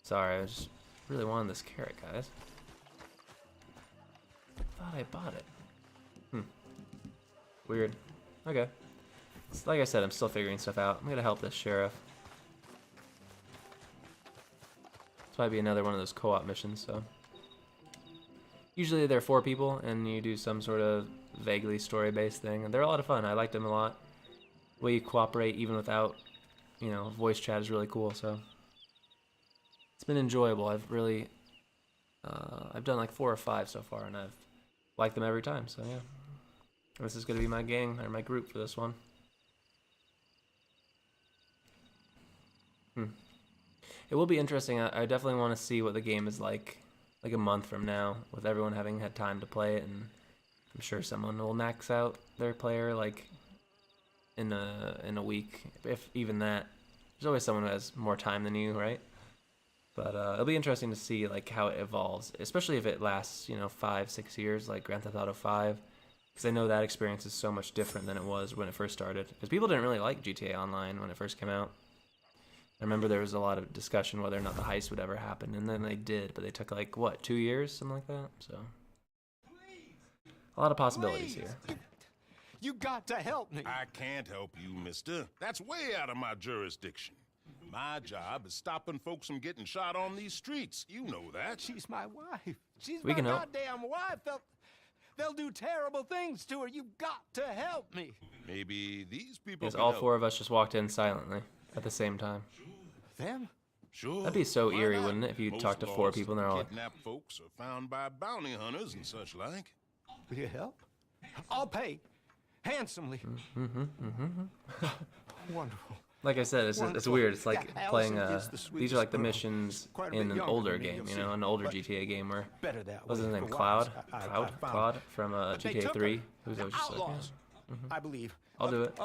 Sorry, I was just really wanted this carrot, guys. I thought I bought it. Weird. Okay. Like I said, I'm still figuring stuff out. I'm gonna help this sheriff. This might be another one of those co-op missions, so. Usually there are 4 people, and you do some sort of vaguely story-based thing, and they're a lot of fun. I liked them a lot. The way you cooperate, even without, you know, voice chat is really cool, so. It's been enjoyable. I've really, I've done like 4 or 5 so far, and I've liked them every time, so yeah. This is gonna be my gang, or my group for this one. It will be interesting. I definitely want to see what the game is like a month from now, with everyone having had time to play it, and I'm sure someone will max out their player like in a week, if even that. There's always someone who has more time than you, right? But it'll be interesting to see like how it evolves, especially if it lasts, you know, 5-6 years, like Grand Theft Auto 5, because I know that experience is so much different than it was when it first started. Because people didn't really like GTA Online when it first came out. I remember there was a lot of discussion whether or not the heist would ever happen, and then they did, but they took like, what, 2 years, something like that? So, a lot of possibilities here. You got to help me. I can't help you, mister. That's way out of my jurisdiction. My job is stopping folks from getting shot on these streets. You know that. She's my wife. She's We my can help. goddamn wife. They'll do terrible things to her. You've got to help me. Maybe these people Because can all help. 4 of us just walked in silently at the same time. Them? Sure. That'd be so Why eerie, not? wouldn't it, if you Most talked to 4 laws people and they're all like, kidnapped folks are found by bounty hunters and such like. Will you help? I'll pay handsomely. Wonderful. like I said, it's Wonderful. weird. It's like Yeah, playing, Allison is the these sweetest are like the girl. missions Quite a in bit an younger older than me, game, you'll you see. know, an older But GTA game where, better that what was way. his name, For Cloud? once, I Cloud? found Claude from But they GTA took 3? her. Who's The always just like, outlaws, I believe. I'll do it.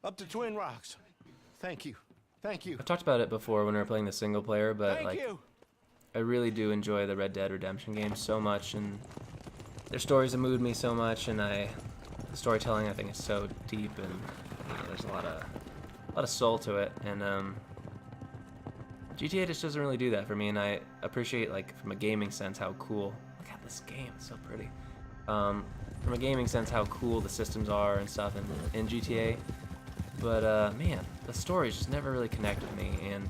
Up to Twin Rocks. Thank you. Thank you. I've talked about it before when we were playing the single player, but Thank like, you. I really do enjoy the Red Dead Redemption games so much, and their stories have moved me so much, and the storytelling I think is so deep, and you know, there's a lot of soul to it, and GTA just doesn't really do that for me, and I appreciate, like, from a gaming sense how cool. Look at this game, it's so pretty. From a gaming sense how cool the systems are and stuff in GTA, but man, the stories just never really connected with me, and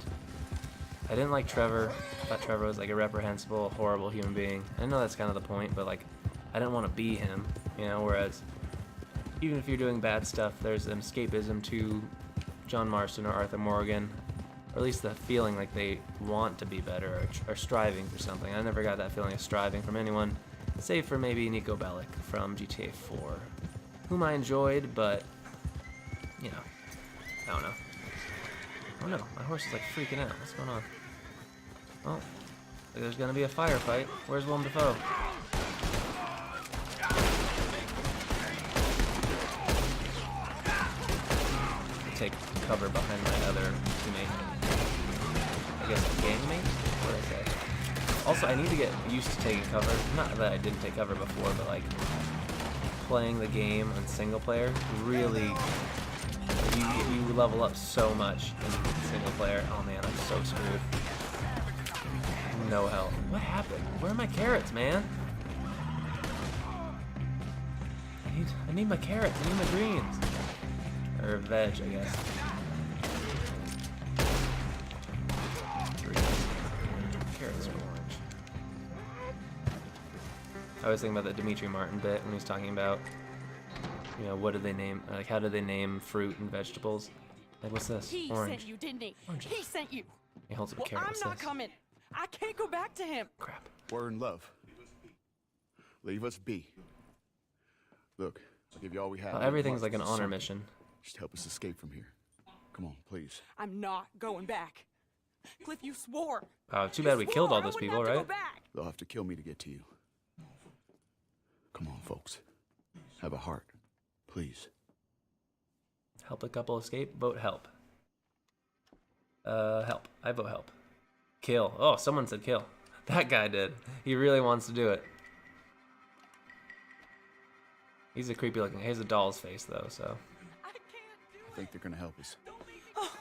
I didn't like Trevor. I thought Trevor was like a reprehensible, horrible human being. I know that's kind of the point, but like, I didn't want to be him, you know, whereas even if you're doing bad stuff, there's an escapism to John Marston or Arthur Morgan, or at least the feeling like they want to be better or striving for something. I never got that feeling of striving from anyone, save for maybe Nico Bellic from GTA 4, whom I enjoyed, but, you know, I don't know. Oh no, my horse is like freaking out. What's going on? Oh, there's gonna be a firefight. Where's Willem Dafoe? Take cover behind my other teammate. I guess gangmate? What did I say? Also, I need to get used to taking cover. Not that I didn't take cover before, but like playing the game on single player really. You level up so much in single player. Oh man, I'm so screwed. No help. What happened? Where are my carrots, man? I need my carrots. I need my greens. Or veg, I guess. Greens. Carrots are orange. I was thinking about the Dimitri Martin bit when he was talking about, you know, what did they name, like how did they name fruit and vegetables? Like, what's this? He Orange. sent you, didn't he? Oranges. He sent you. He holds up a Well, carrot. I'm What's not this? coming. I can't go back to him. Crap. We're in love. Leave us be. Look, I'll give you all we have. Everything's like an honor mission. Just help us escape from here. Come on, please. I'm not going back. Cliff, you swore. Oh, too bad we killed all I those wouldn't people, have to right? go back. They'll have to kill me to get to you. Come on, folks. Have a heart. Please. Help a couple escape? Vote help. Help. I vote help. Kill. Oh, someone said kill. That guy did. He really wants to do it. He's a creepy looking. He has a doll's face though, so. I can't do I think they're gonna help us. it. Oh,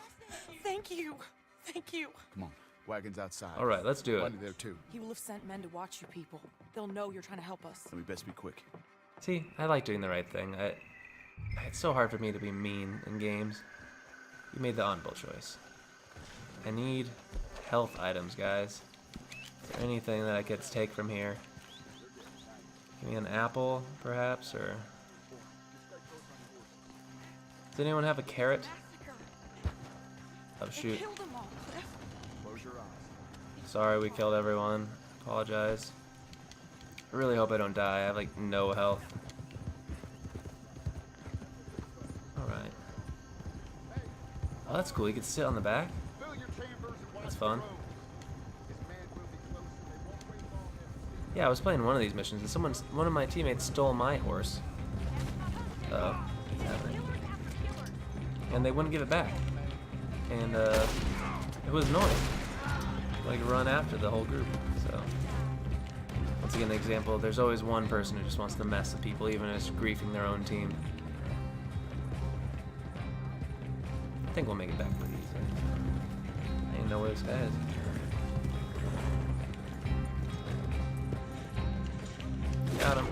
thank you. Thank you. Come on. Wagon's outside. All right, let's do it. Money there too. He will have sent men to watch you people. They'll know you're trying to help us. Then we best be quick. See, I like doing the right thing. It's so hard for me to be mean in games. You made the honorable choice. I need health items, guys. Is there anything that I could take from here? Give me an apple, perhaps, or... Does anyone have a carrot? Oh, shoot. Kill them all, Cliff. Close your eyes. Sorry we killed everyone. Apologize. I really hope I don't die. I have, like, no health. Alright. Oh, that's cool. You can sit on the back. That's fun. Yeah, I was playing one of these missions, and one of my teammates stole my horse. Uh-oh. What's happening? And they wouldn't give it back. And, it was annoying. Like, run after the whole group, so... Once again, the example, there's always one person who just wants to mess with people, even if it's griefing their own team. I think we'll make it back with these. I didn't know where this guy is. Got him.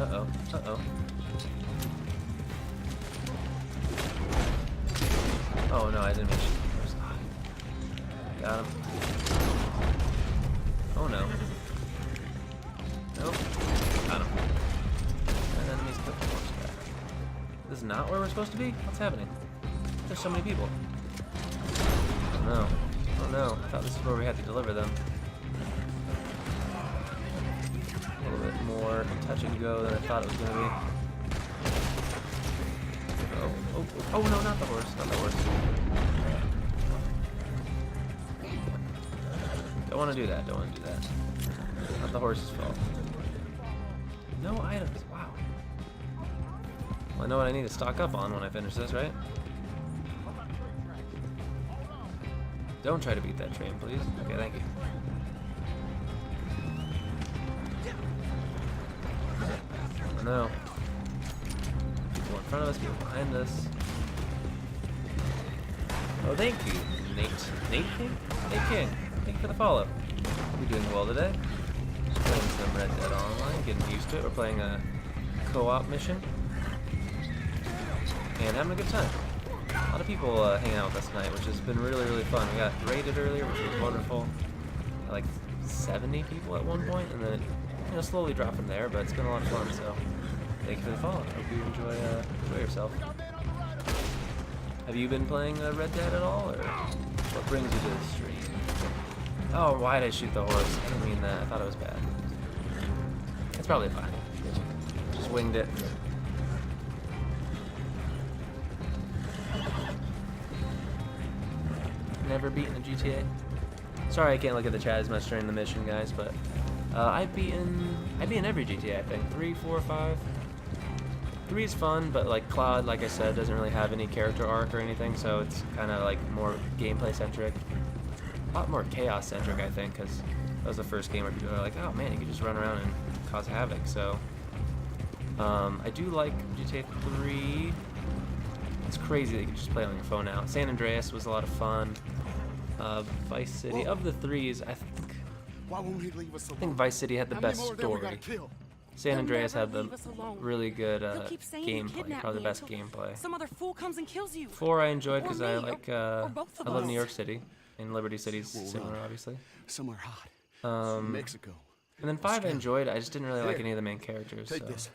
Uh-oh. Uh-oh. Oh, no, I didn't mean to shoot the first. Got him. Oh, no. Nope. Got him. And enemies killed the horse guy. This is not where we're supposed to be? What's happening? There's so many people. Oh, no. Oh, no. I thought this is where we had to deliver them. A little bit more touch and go than I thought it was going to be. Oh, no, not the horse. Not the horse. Don't want to do that. Don't want to do that. Not the horse's fault. No items. Wow. Well, I know what I need to stock up on when I finish this, right? Don't try to beat that train, please. Okay, thank you. Oh, no. People in front of us, people behind us. Oh, thank you, Nate. Nate King? Nate King. Thank you for the follow. We're doing well today. Just playing some Red Dead Online, getting used to it. We're playing a co-op mission. And having a good time. A lot of people hanging out with us tonight, which has been really, really fun. We got raided earlier, which was wonderful. Like 70 people at one point, and then it, slowly dropped from there, but it's been a lot of fun, so thank you for the follow. I hope you enjoy yourself. Have you been playing Red Dead at all, or what brings you to the stream? Oh, why did I shoot the horse? I didn't mean that. I thought it was bad. It's probably fine. Just winged it. Never beaten a GTA. Sorry I can't look at the chat as much during the mission, guys, but I've beaten every GTA, I think. 3, 4, 5. 3 is fun, but like Cloud, like I said, doesn't really have any character arc or anything, so it's kind of like more gameplay centric. A lot more chaos centric, I think, because that was the first game where people are like, oh man, you can just run around and cause havoc. So I do like GTA 3. It's crazy that you can just play on your phone now. San Andreas was a lot of fun. Vice City, of the 3s, I think Vice City had the best story. San Andreas had the really good gameplay, probably the best gameplay. Some other fool comes and kills you. 4 I enjoyed because I like I love New York City, and Liberty City's similar, obviously. Somewhere hot. Mexico. And then 5 I enjoyed. I just didn't really like any of the main characters. Take So. this.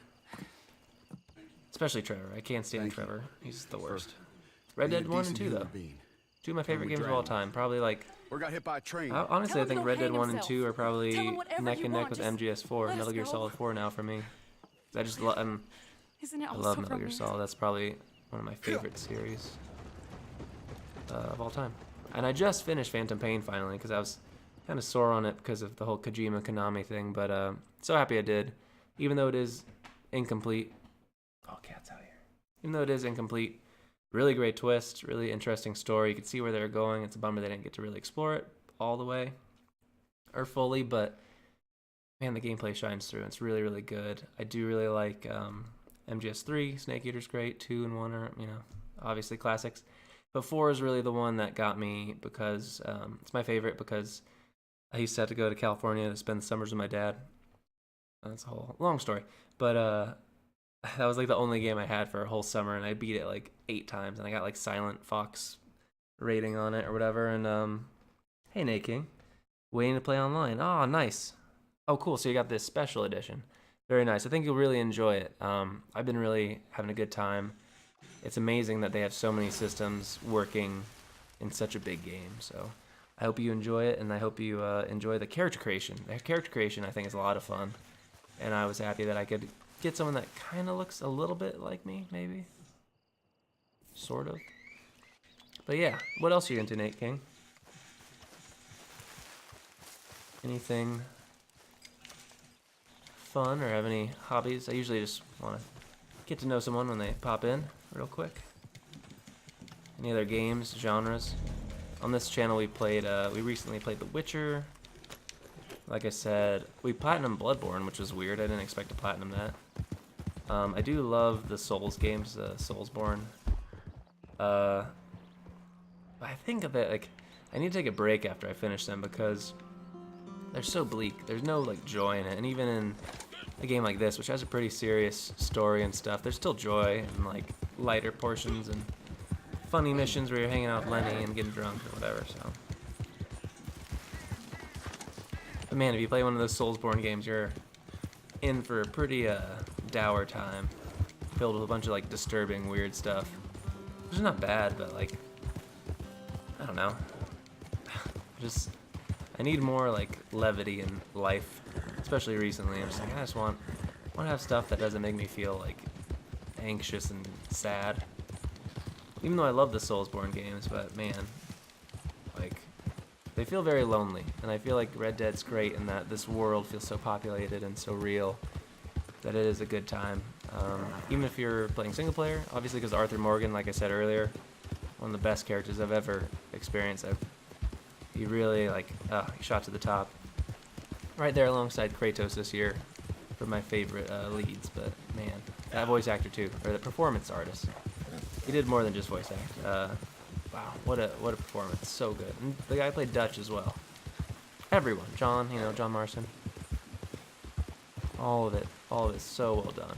Especially Trevor. I can't stand Trevor. He's the worst. Red Be a Dead 1 and decent 2 human though. being. 2 of my favorite we games of all drown. time. Probably like. Or got hit by a train. Honestly, Tell I him think to Red go Dead hang 1 and himself. 2 are probably Tell him whatever neck you and neck want, with just MGS4. let us Metal Gear go. Solid 4 now for me. I just love. Isn't it I also love Metal Gear romantic? Solid. That's probably one of my favorite series of all time. And I just finished Phantom Pain finally because I was kind of sore on it because of the whole Kojima Konami thing. But so happy I did, even though it is incomplete. Oh, cat's out here. Even though it is incomplete, really great twist, really interesting story. You can see where they're going. It's a bummer they didn't get to really explore it all the way or fully, but man, the gameplay shines through. It's really, really good. I do really like MGS3, Snake Eater's great. 2 and 1 are, obviously classics. But 4 is really the one that got me because it's my favorite because I used to have to go to California to spend the summers with my dad. That's a whole long story. But that was like the only game I had for a whole summer, and I beat it like 8 times, and I got like Silent Fox rating on it or whatever. And hey, Nate King, waiting to play online. Oh, nice. Oh, cool. So you got this special edition. Very nice. I think you'll really enjoy it. I've been really having a good time. It's amazing that they have so many systems working in such a big game. So I hope you enjoy it, and I hope you enjoy the character creation. The character creation, I think, is a lot of fun, and I was happy that I could get someone that kind of looks a little bit like me, maybe. Sort of. But yeah, what else are you into, Nate King? Anything fun or have any hobbies? I usually just want to get to know someone when they pop in real quick. Any other games, genres? On this channel we recently played The Witcher. Like I said, we platinum Bloodborne, which was weird. I didn't expect to platinum that. I do love the Souls games, Soulsborne. I think of it like I need to take a break after I finish them because they're so bleak. There's no like joy in it, and even in a game like this, which has a pretty serious story and stuff, there's still joy and like lighter portions and funny missions where you're hanging out with Lenny and getting drunk or whatever. So, but man, if you play one of those Soulsborne games, you're in for a pretty dour time, filled with a bunch of like disturbing, weird stuff. Which is not bad, but like I don't know. I need more like levity in life, especially recently. I'm just like, I just want to have stuff that doesn't make me feel like anxious and sad. Even though I love the Soulsborne games, but man, like they feel very lonely. And I feel like Red Dead's great in that this world feels so populated and so real that it is a good time. Even if you're playing single player, obviously, because Arthur Morgan, like I said earlier, one of the best characters I've ever experienced. He really he shot to the top. Right there alongside Kratos this year for my favorite leads. But man, that voice actor too, or the performance artist. He did more than just voice act. Wow, what a performance, so good. And the guy played Dutch as well. Everyone, John Marston. All of it so well done.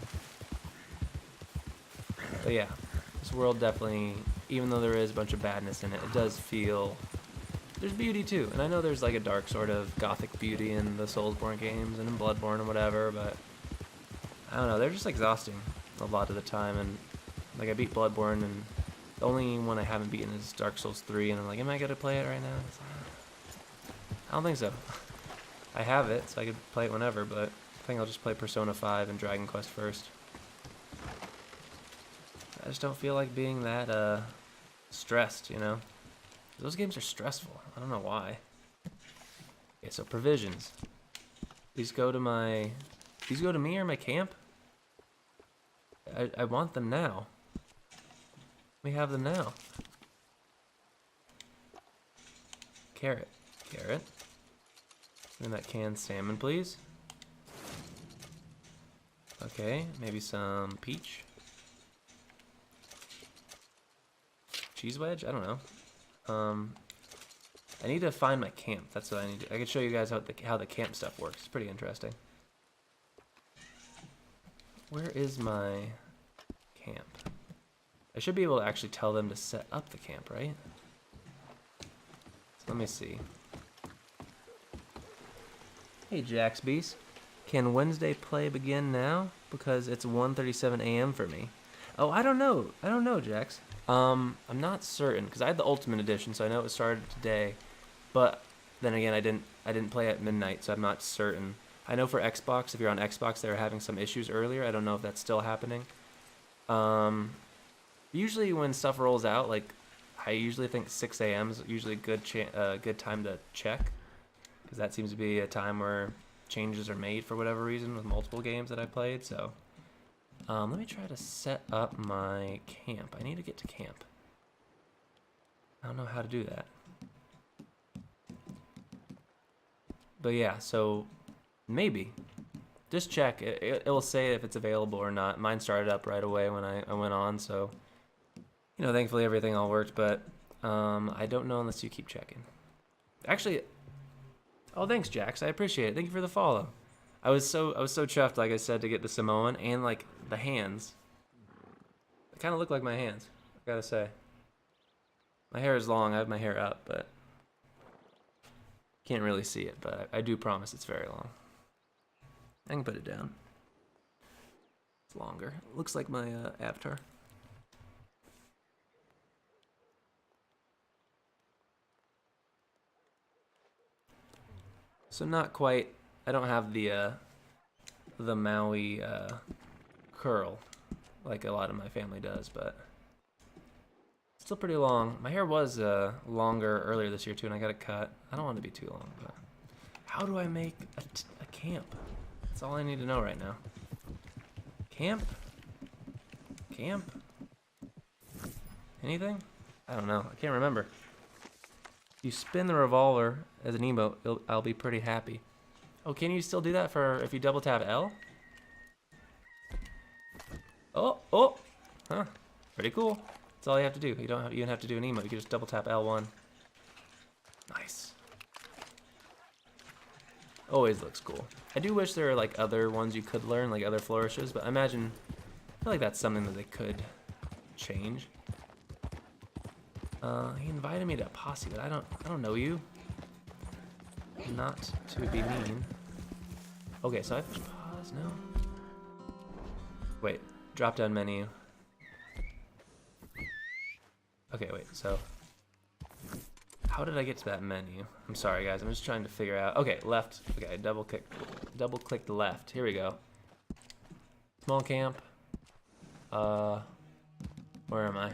But yeah, this world definitely, even though there is a bunch of badness in it, it does feel there's beauty too. And I know there's like a dark sort of gothic beauty in the Soulsborne games and in Bloodborne and whatever, but I don't know, they're just exhausting a lot of the time. And like I beat Bloodborne, and the only one I haven't beaten is Dark Souls 3, and I'm like, am I gonna play it right now? I don't think so. I have it, so I could play it whenever, but I think I'll just play Persona 5 and Dragon Quest first. I just don't feel like being that stressed, you know? Those games are stressful. I don't know why. Okay, so provisions. These go to me or my camp? I want them now. We have them now. Carrot. And that canned salmon, please. Okay, maybe some peach. Cheese wedge? I don't know. I need to find my camp. That's what I need to. I can show you guys how the camp stuff works. It's pretty interesting. Where is my camp? I should be able to actually tell them to set up the camp, right? So let me see. Hey, Jaxbees. Can Wednesday play begin now? Because it's 1:37 a.m. for me. Oh, I don't know, Jax. I'm not certain because I had the Ultimate Edition, so I know it started today. But then again, I didn't play at midnight, so I'm not certain. I know for Xbox, if you're on Xbox, they were having some issues earlier. I don't know if that's still happening. Usually when stuff rolls out, like I usually think 6 a.m. is usually a good time to check, because that seems to be a time where changes are made for whatever reason with multiple games that I played. So let me try to set up my camp. I need to get to camp. I don't know how to do that. But yeah, so maybe Just check. It will say if it's available or not. Mine started up right away when I went on, so you know, thankfully everything all worked. But I don't know unless you keep checking. Actually, oh thanks, Jax. I appreciate it. Thank you for the follow. I was so chuffed, like I said, to get the Samoan and like the hands. They kind of look like my hands. I gotta say. My hair is long. I have my hair up, but can't really see it. But I do promise it's very long. I can put it down. It's longer. It looks like my avatar. So not quite. I don't have the Maui curl like a lot of my family does, but still pretty long. My hair was longer earlier this year too, and I got it cut. I don't want it to be too long, but how do I make a camp? That's all I need to know right now. Camp? Camp? Anything? I don't know. I can't remember. You spin the revolver as an emote, I'll be pretty happy. Oh, can you still do that for if you double tap L? Oh, huh? Pretty cool. That's all you have to do. You don't even have to do an emote. You can just double tap L1. Nice. Always looks cool. I do wish there were like other ones you could learn, like other flourishes, but I feel like that's something that they could change. He invited me to a posse, but I don't know you. Not to be mean. Okay, so I have to pause now. Wait, drop down menu. Okay, wait, so how did I get to that menu? I'm sorry guys, I'm just trying to figure out. Okay, left. Okay, double click the left. Here we go. Small camp. Where am I?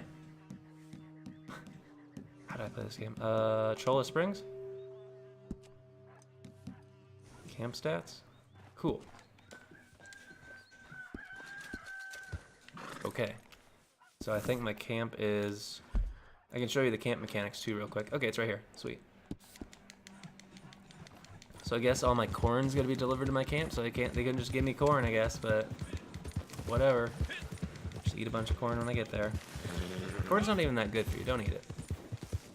How do I play this game? Cholla Springs? Camp stats? Cool. Okay. So I think my camp is... I can show you the camp mechanics too real quick. Okay, it's right here. Sweet. So I guess all my corn's gonna be delivered to my camp, so they can just give me corn, I guess, but whatever. Just eat a bunch of corn when I get there. Corn's not even that good for you, don't eat it.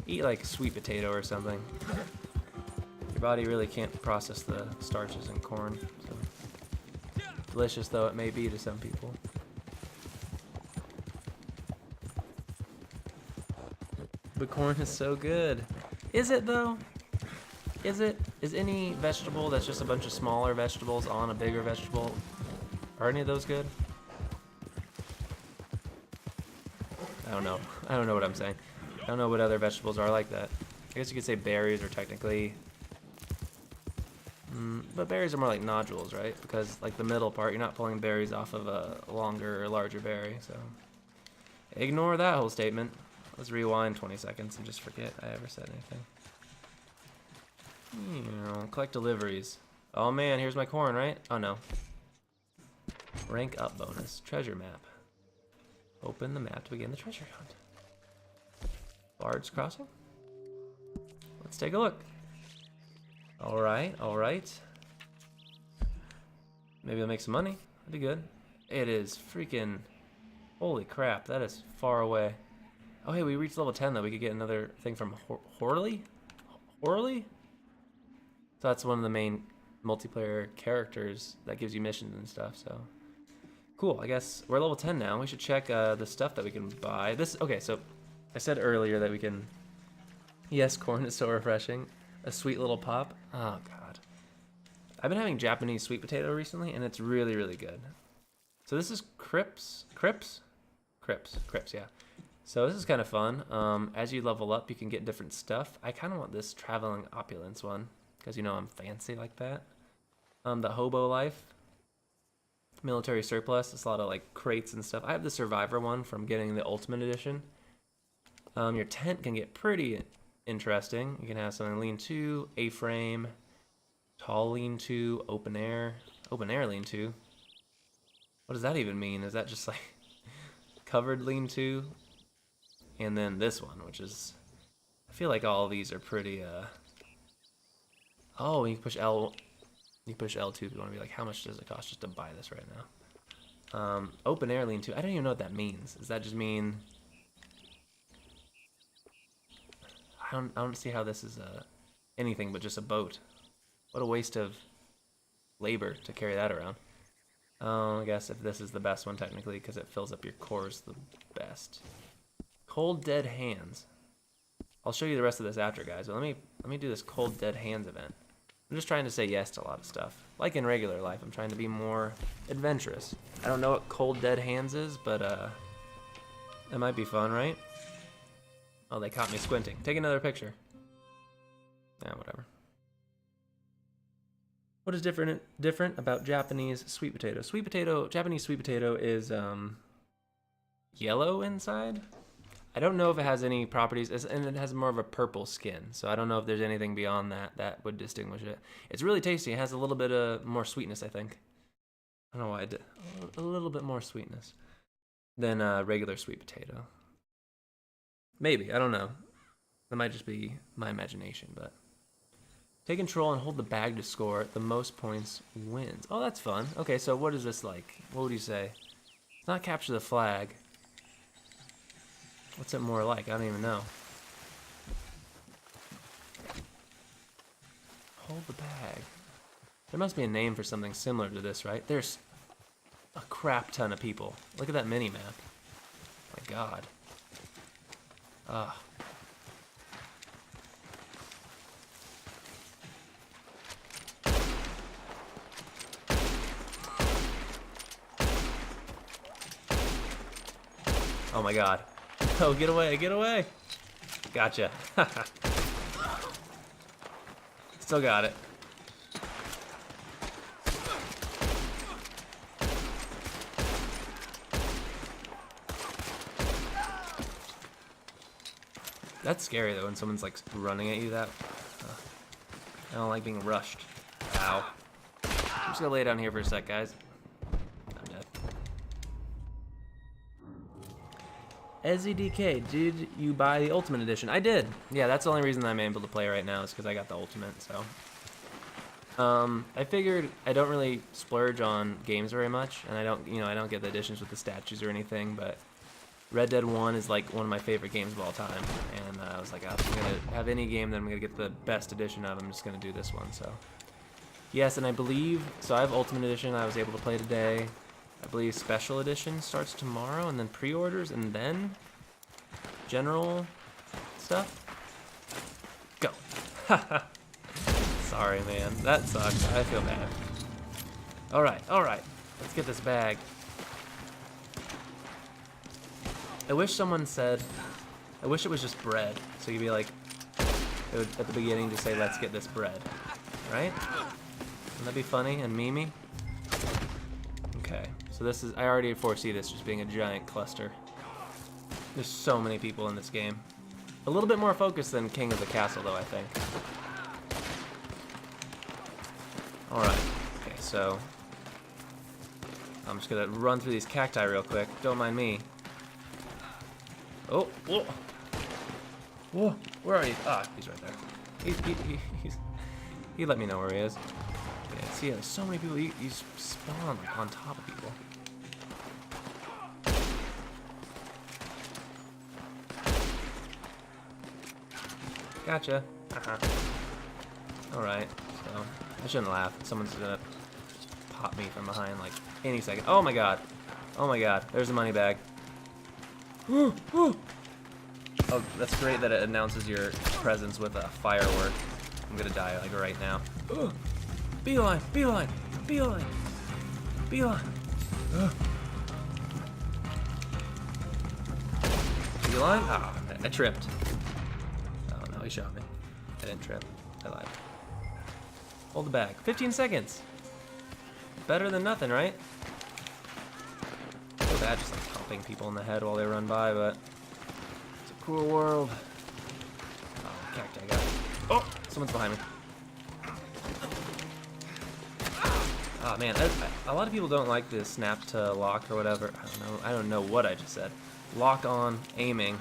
Eat like sweet potato or something. Your body really can't process the starches in corn. So. Delicious though it may be to some people. But corn is so good. Is it though? Is it? Is any vegetable that's just a bunch of smaller vegetables on a bigger vegetable, are any of those good? I don't know. I don't know what I'm saying. I don't know what other vegetables are like that. I guess you could say berries are technically... but berries are more like nodules, right? Because like the middle part, you're not pulling berries off of a longer or larger berry, so... Ignore that whole statement. Let's rewind 20 seconds and just forget I ever said anything. Collect deliveries. Oh man, here's my corn, right? Oh no. Rank up bonus. Treasure map. Open the map to begin the treasure hunt. Bard's Crossing? Let's take a look. Alright, alright. Maybe I'll make some money. That'd be good. It is freaking... Holy crap, that is far away. Oh hey, we reached level 10 though. We could get another thing from Horley? Horley? So that's one of the main multiplayer characters that gives you missions and stuff, so... Cool, I guess we're level 10 now. We should check the stuff that we can buy. Okay, so I said earlier that we can... Yes, corn is so refreshing. A sweet little pop. Oh, God. I've been having Japanese sweet potato recently, and it's really, really good. So this is Crips, yeah. So this is kind of fun. As you level up, you can get different stuff. I kind of want this Traveling Opulence one, because you know I'm fancy like that. The Hobo Life. Military Surplus. It's a lot of like crates and stuff. I have the Survivor one from getting the Ultimate Edition. Your tent can get pretty interesting. You can have something lean-to, A-frame, tall lean-to, open air lean-to. What does that even mean? Is that just like covered lean-to? And then this one, which is, I feel like all of these are pretty, oh, you can push L. You push L2 if you want to be like, how much does it cost just to buy this right now? Open air lean to. I don't even know what that means. Does that just mean? I don't see how this is anything but just a boat. What a waste of labor to carry that around. I guess if this is the best one technically, because it fills up your cores the best. Cold Dead Hands. I'll show you the rest of this after, guys. But let me do this Cold Dead Hands event. I'm just trying to say yes to a lot of stuff. Like in regular life, I'm trying to be more adventurous. I don't know what Cold Dead Hands is, but it might be fun, right? Oh, they caught me squinting. Take another picture. Yeah, whatever. What is different about Japanese sweet potato? Japanese sweet potato is yellow inside. I don't know if it has any properties, and it has more of a purple skin. So I don't know if there's anything beyond that would distinguish it. It's really tasty. It has a little bit of more sweetness, I think. I don't know why I did. A little bit more sweetness than regular sweet potato. Maybe, I don't know. That might just be my imagination, but. Take control and hold the bag to score. The most points wins. Oh, that's fun. Okay, so what is this like? What would you say? It's not capture the flag. What's it more like? I don't even know. Hold the bag. There must be a name for something similar to this, right? There's a crap ton of people. Look at that mini-map. My god. Ah. Oh my god. Oh, get away, get away. Gotcha. Still got it. That's scary though when someone's like running at you that. I don't like being rushed. Ow. I'm just gonna lay down here for a sec, guys. I'm dead. SZDK, did you buy the Ultimate Edition? I did. Yeah, that's the only reason I'm able to play right now is because I got the Ultimate, so. I figured I don't really splurge on games very much, and I don't get the editions with the statues or anything, but Red Dead 1 is like one of my favorite games of all time, and I was like, if I'm gonna have any game that I'm gonna get the best edition of, I'm just gonna do this one, so. Yes, and I believe, so I have Ultimate Edition, I was able to play today. I believe Special Edition starts tomorrow, and then pre-orders, and then general stuff. Go. Sorry, man. That sucks. I feel bad. Alright. Let's get this bag. I wish someone said, I wish it was just bread. So you'd be like, it would, at the beginning, just say, let's get this bread. Right? Wouldn't that be funny and memey? Okay. So this is, I already foresee this just being a giant cluster. There's so many people in this game. A little bit more focused than King of the Castle, though, I think. Alright, okay, so I'm just gonna run through these cacti real quick. Don't mind me. Oh, whoa. Whoa, where are you? Ah, he's right there. He let me know where he is. Yeah, see, there's so many people. You spawn like, on top of people. Gotcha. Alright, so I shouldn't laugh. Someone's gonna pop me from behind like any second. Oh my god. Oh my god. There's the money bag. Oh, that's great that it announces your presence with a firework. I'm gonna die like right now. Beeline! Beeline! Beeline! Beeline! Beeline? Ah, I tripped. Oh no, he shot me. I didn't trip. I lied. Hold the bag. 15 seconds! Better than nothing, right? So bad just like popping people in the head while they run by, but it's a cool world. Oh, cacti guy. Oh! Someone's behind me. Oh man, a lot of people don't like the snap to lock or whatever. I don't know what I just said. Lock on aiming.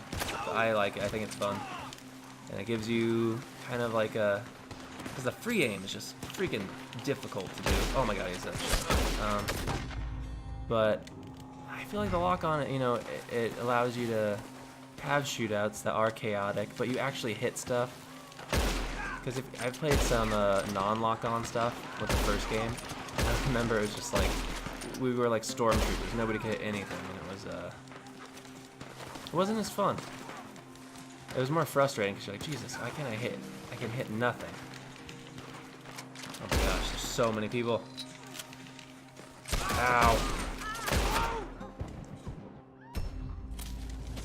I like it. I think it's fun. And it gives you kind of like a Because the free aim is just freaking difficult to do. Oh my god, he's that shit. But I feel like the lock on it, you know, it allows you to have shootouts that are chaotic, but you actually hit stuff. Because if I've played some non-lock on stuff with the first game, I remember it was just like we were like stormtroopers. Nobody could hit anything, and it wasn't as fun. It was more frustrating because you're like, Jesus, why can't I hit? I can hit nothing. Oh my gosh, there's so many people. Ow.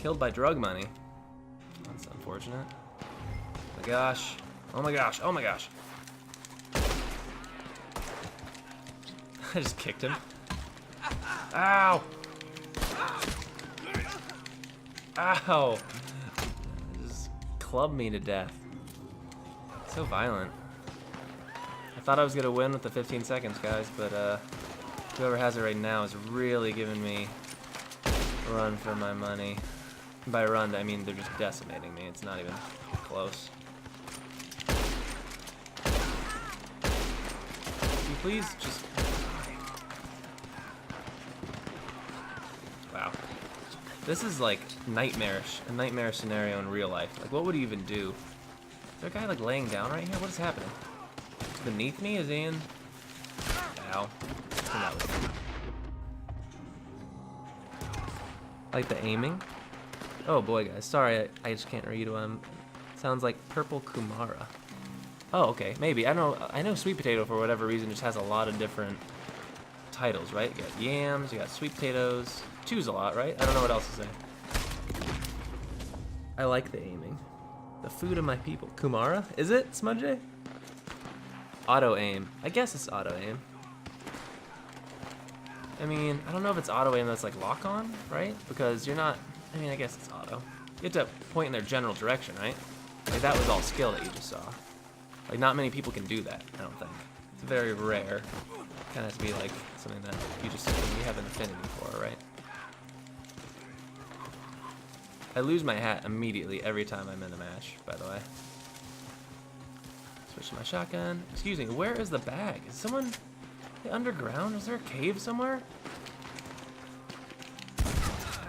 Killed by drug money. That's unfortunate. Oh my gosh. Oh my gosh. Oh my gosh. I just kicked him. Ow. Ow. Just clubbed me to death. So violent. I thought I was gonna win with the 15 seconds, guys, but whoever has it right now is really giving me a run for my money. By run, I mean they're just decimating me. It's not even close. Can you please just... Wow. This is like nightmarish. A nightmare scenario in real life. Like, what would he even do? Is there a guy like laying down right here? What is happening? Beneath me? Is he in? Ow. Like the aiming? Oh boy, guys. Sorry, I just can't read him. Sounds like Purple Kumara. Oh, okay. Maybe. I don't know. I know Sweet Potato, for whatever reason, just has a lot of different titles, right? You got yams, you got sweet potatoes. Choose a lot, right? I don't know what else to say. I like the aiming. The food of my people. Kumara? Is it, Smudge? Auto aim. I guess it's auto aim. I mean, I don't know if it's auto aim that's like lock on, right? Because you're not... I mean, I guess it's auto. You have to point in their general direction, right? Like, that was all skill that you just saw. Like, not many people can do that, I don't think. It's very rare. Kind of has to be, like, something that you have an affinity for, right? I lose my hat immediately every time I'm in a match, by the way. Switch to my shotgun. Excuse me, where is the bag? Is someone underground? Is there a cave somewhere?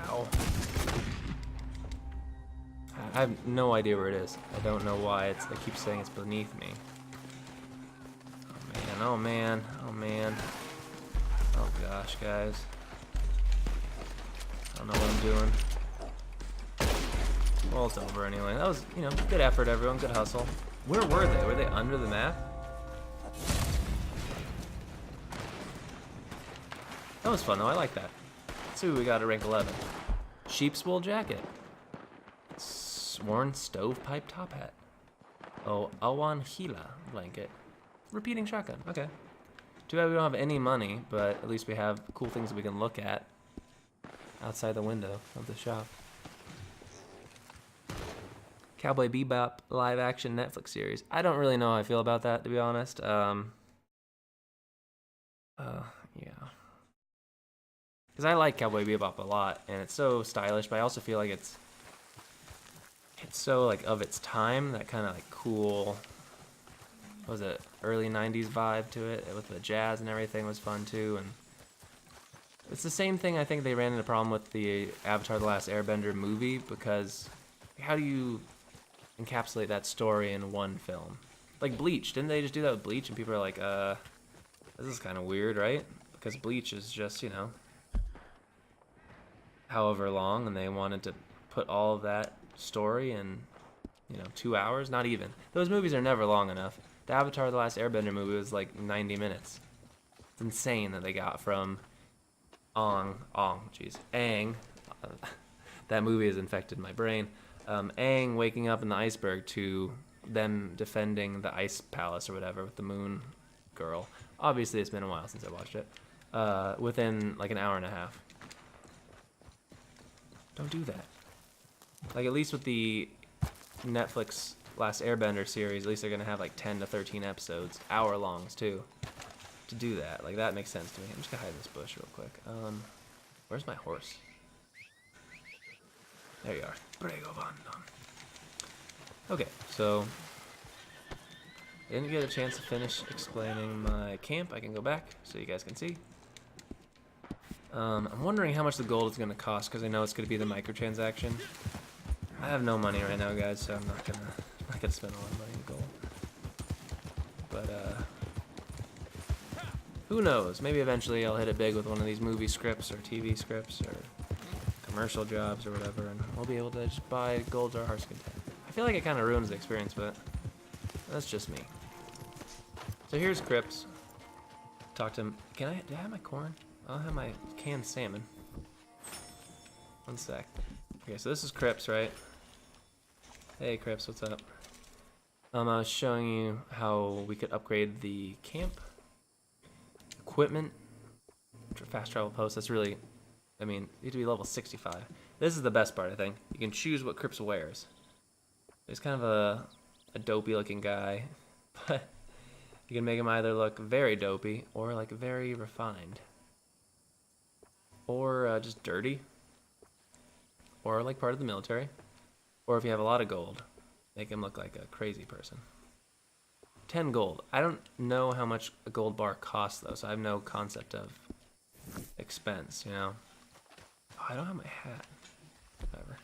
Ow. I have no idea where it is. I don't know why it keeps saying it's beneath me. Oh man, oh man. Oh gosh, guys. I don't know what I'm doing. Well, it's over anyway. That was, you know, good effort, everyone. Good hustle. Where were they? Were they under the map? That was fun, though. I like that. Let's see what we got at rank 11. Sheep's wool jacket. Worn stovepipe top hat. Oh, Awan Hila blanket. Repeating shotgun. Okay. Too bad we don't have any money, but at least we have cool things that we can look at outside the window of the shop. Cowboy Bebop live action Netflix series. I don't really know how I feel about that, to be honest. Yeah. Because I like Cowboy Bebop a lot, and it's so stylish, but I also feel like it's so like of its time, that kind of like cool, what was it, early 90s vibe to it, with the jazz and everything was fun too. And it's the same thing I think they ran into a problem with the Avatar The Last Airbender movie, because how do you encapsulate that story in one film? Like Bleach, didn't they just do that with Bleach? And people are like, this is kind of weird, right? Because Bleach is just, you know, however long, and they wanted to put all of that story in, you know, 2 hours. Not even. Those movies are never long enough. The Avatar The Last Airbender movie was like 90 minutes. It's insane that they got from Aang, that movie has infected my brain. Aang waking up in the iceberg to them defending the ice palace or whatever with the moon girl. Obviously it's been a while since I watched it. Within like an hour and a half. Don't do that. Like, at least with the Netflix Last Airbender series, at least they're gonna have like 10 to 13 episodes, hour-longs too, to do that. Like, that makes sense to me. I'm just gonna hide this bush real quick. Where's my horse? There you are. Prego Vandon. Okay, so I didn't get a chance to finish explaining my camp. I can go back so you guys can see. I'm wondering how much the gold is going to cost because I know it's going to be the microtransaction. I have no money right now, guys, so I'm not gonna spend a lot of money in gold. But who knows? Maybe eventually I'll hit it big with one of these movie scripts or TV scripts or commercial jobs or whatever, and we'll be able to just buy gold to our heart's content. I feel like it kind of ruins the experience, but that's just me. So here's Crips. Talk to him. Do I have my corn? I'll have my canned salmon. One sec. Okay, so this is Crips, right? Hey Crips, what's up? I was showing you how we could upgrade the camp equipment, fast travel posts. That's really, I mean, you have to be level 65. This is the best part, I think. You can choose what Crips wears. He's kind of a dopey looking guy, but you can make him either look very dopey or like very refined, or just dirty, or like part of the military, or if you have a lot of gold, make him look like a crazy person. 10 gold. I don't know how much a gold bar costs though, so I have no concept of expense, you know. Oh, I don't have my hat. Whatever.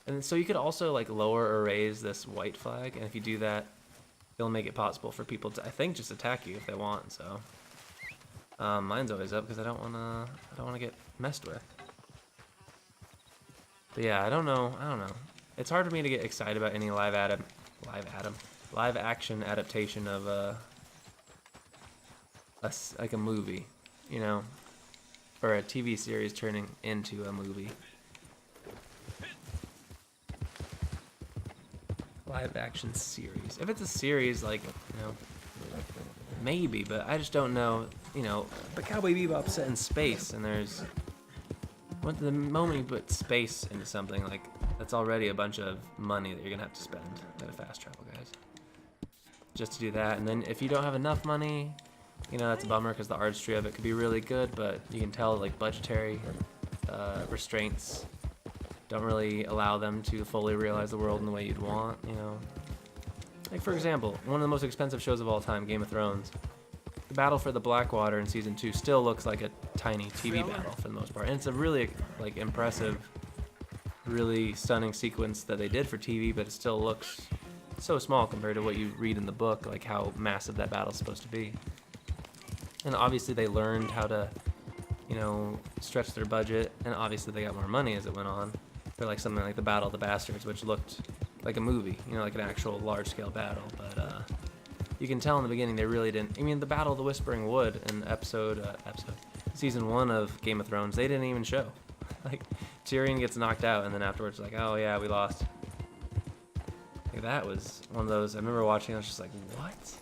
And so you could also like lower or raise this white flag, and if you do that, it'll make it possible for people to, I think, just attack you if they want. So mine's always up because I don't wanna get messed with. But yeah, I don't know. It's hard for me to get excited about any live action adaptation of like a movie, you know, or a TV series turning into a movie. Live action series. If it's a series, like, you know, maybe, but I just don't know, you know. But Cowboy Bebop's set in space, and there's, the moment you put space into something, like, that's already a bunch of money that you're gonna have to spend at a fast travel, guys. Just to do that, and then if you don't have enough money, you know, that's a bummer because the artistry of it could be really good, but you can tell, like, budgetary restraints don't really allow them to fully realize the world in the way you'd want, you know. Like, for example, one of the most expensive shows of all time, Game of Thrones. The battle for the Blackwater in season 2 still looks like a tiny TV battle for the most part, and it's a really, like, impressive, really stunning sequence that they did for TV, but it still looks so small compared to what you read in the book, like how massive that battle's supposed to be. And obviously they learned how to, you know, stretch their budget, and obviously they got more money as it went on. For like something like the Battle of the Bastards, which looked like a movie, you know, like an actual large-scale battle. But you can tell in the beginning they really didn't. I mean, the Battle of the Whispering Wood in season 1 of Game of Thrones, they didn't even show. Like, Tyrion gets knocked out, and then afterwards, like, oh yeah, we lost. Like, that was one of those. I remember watching. I was just like, what?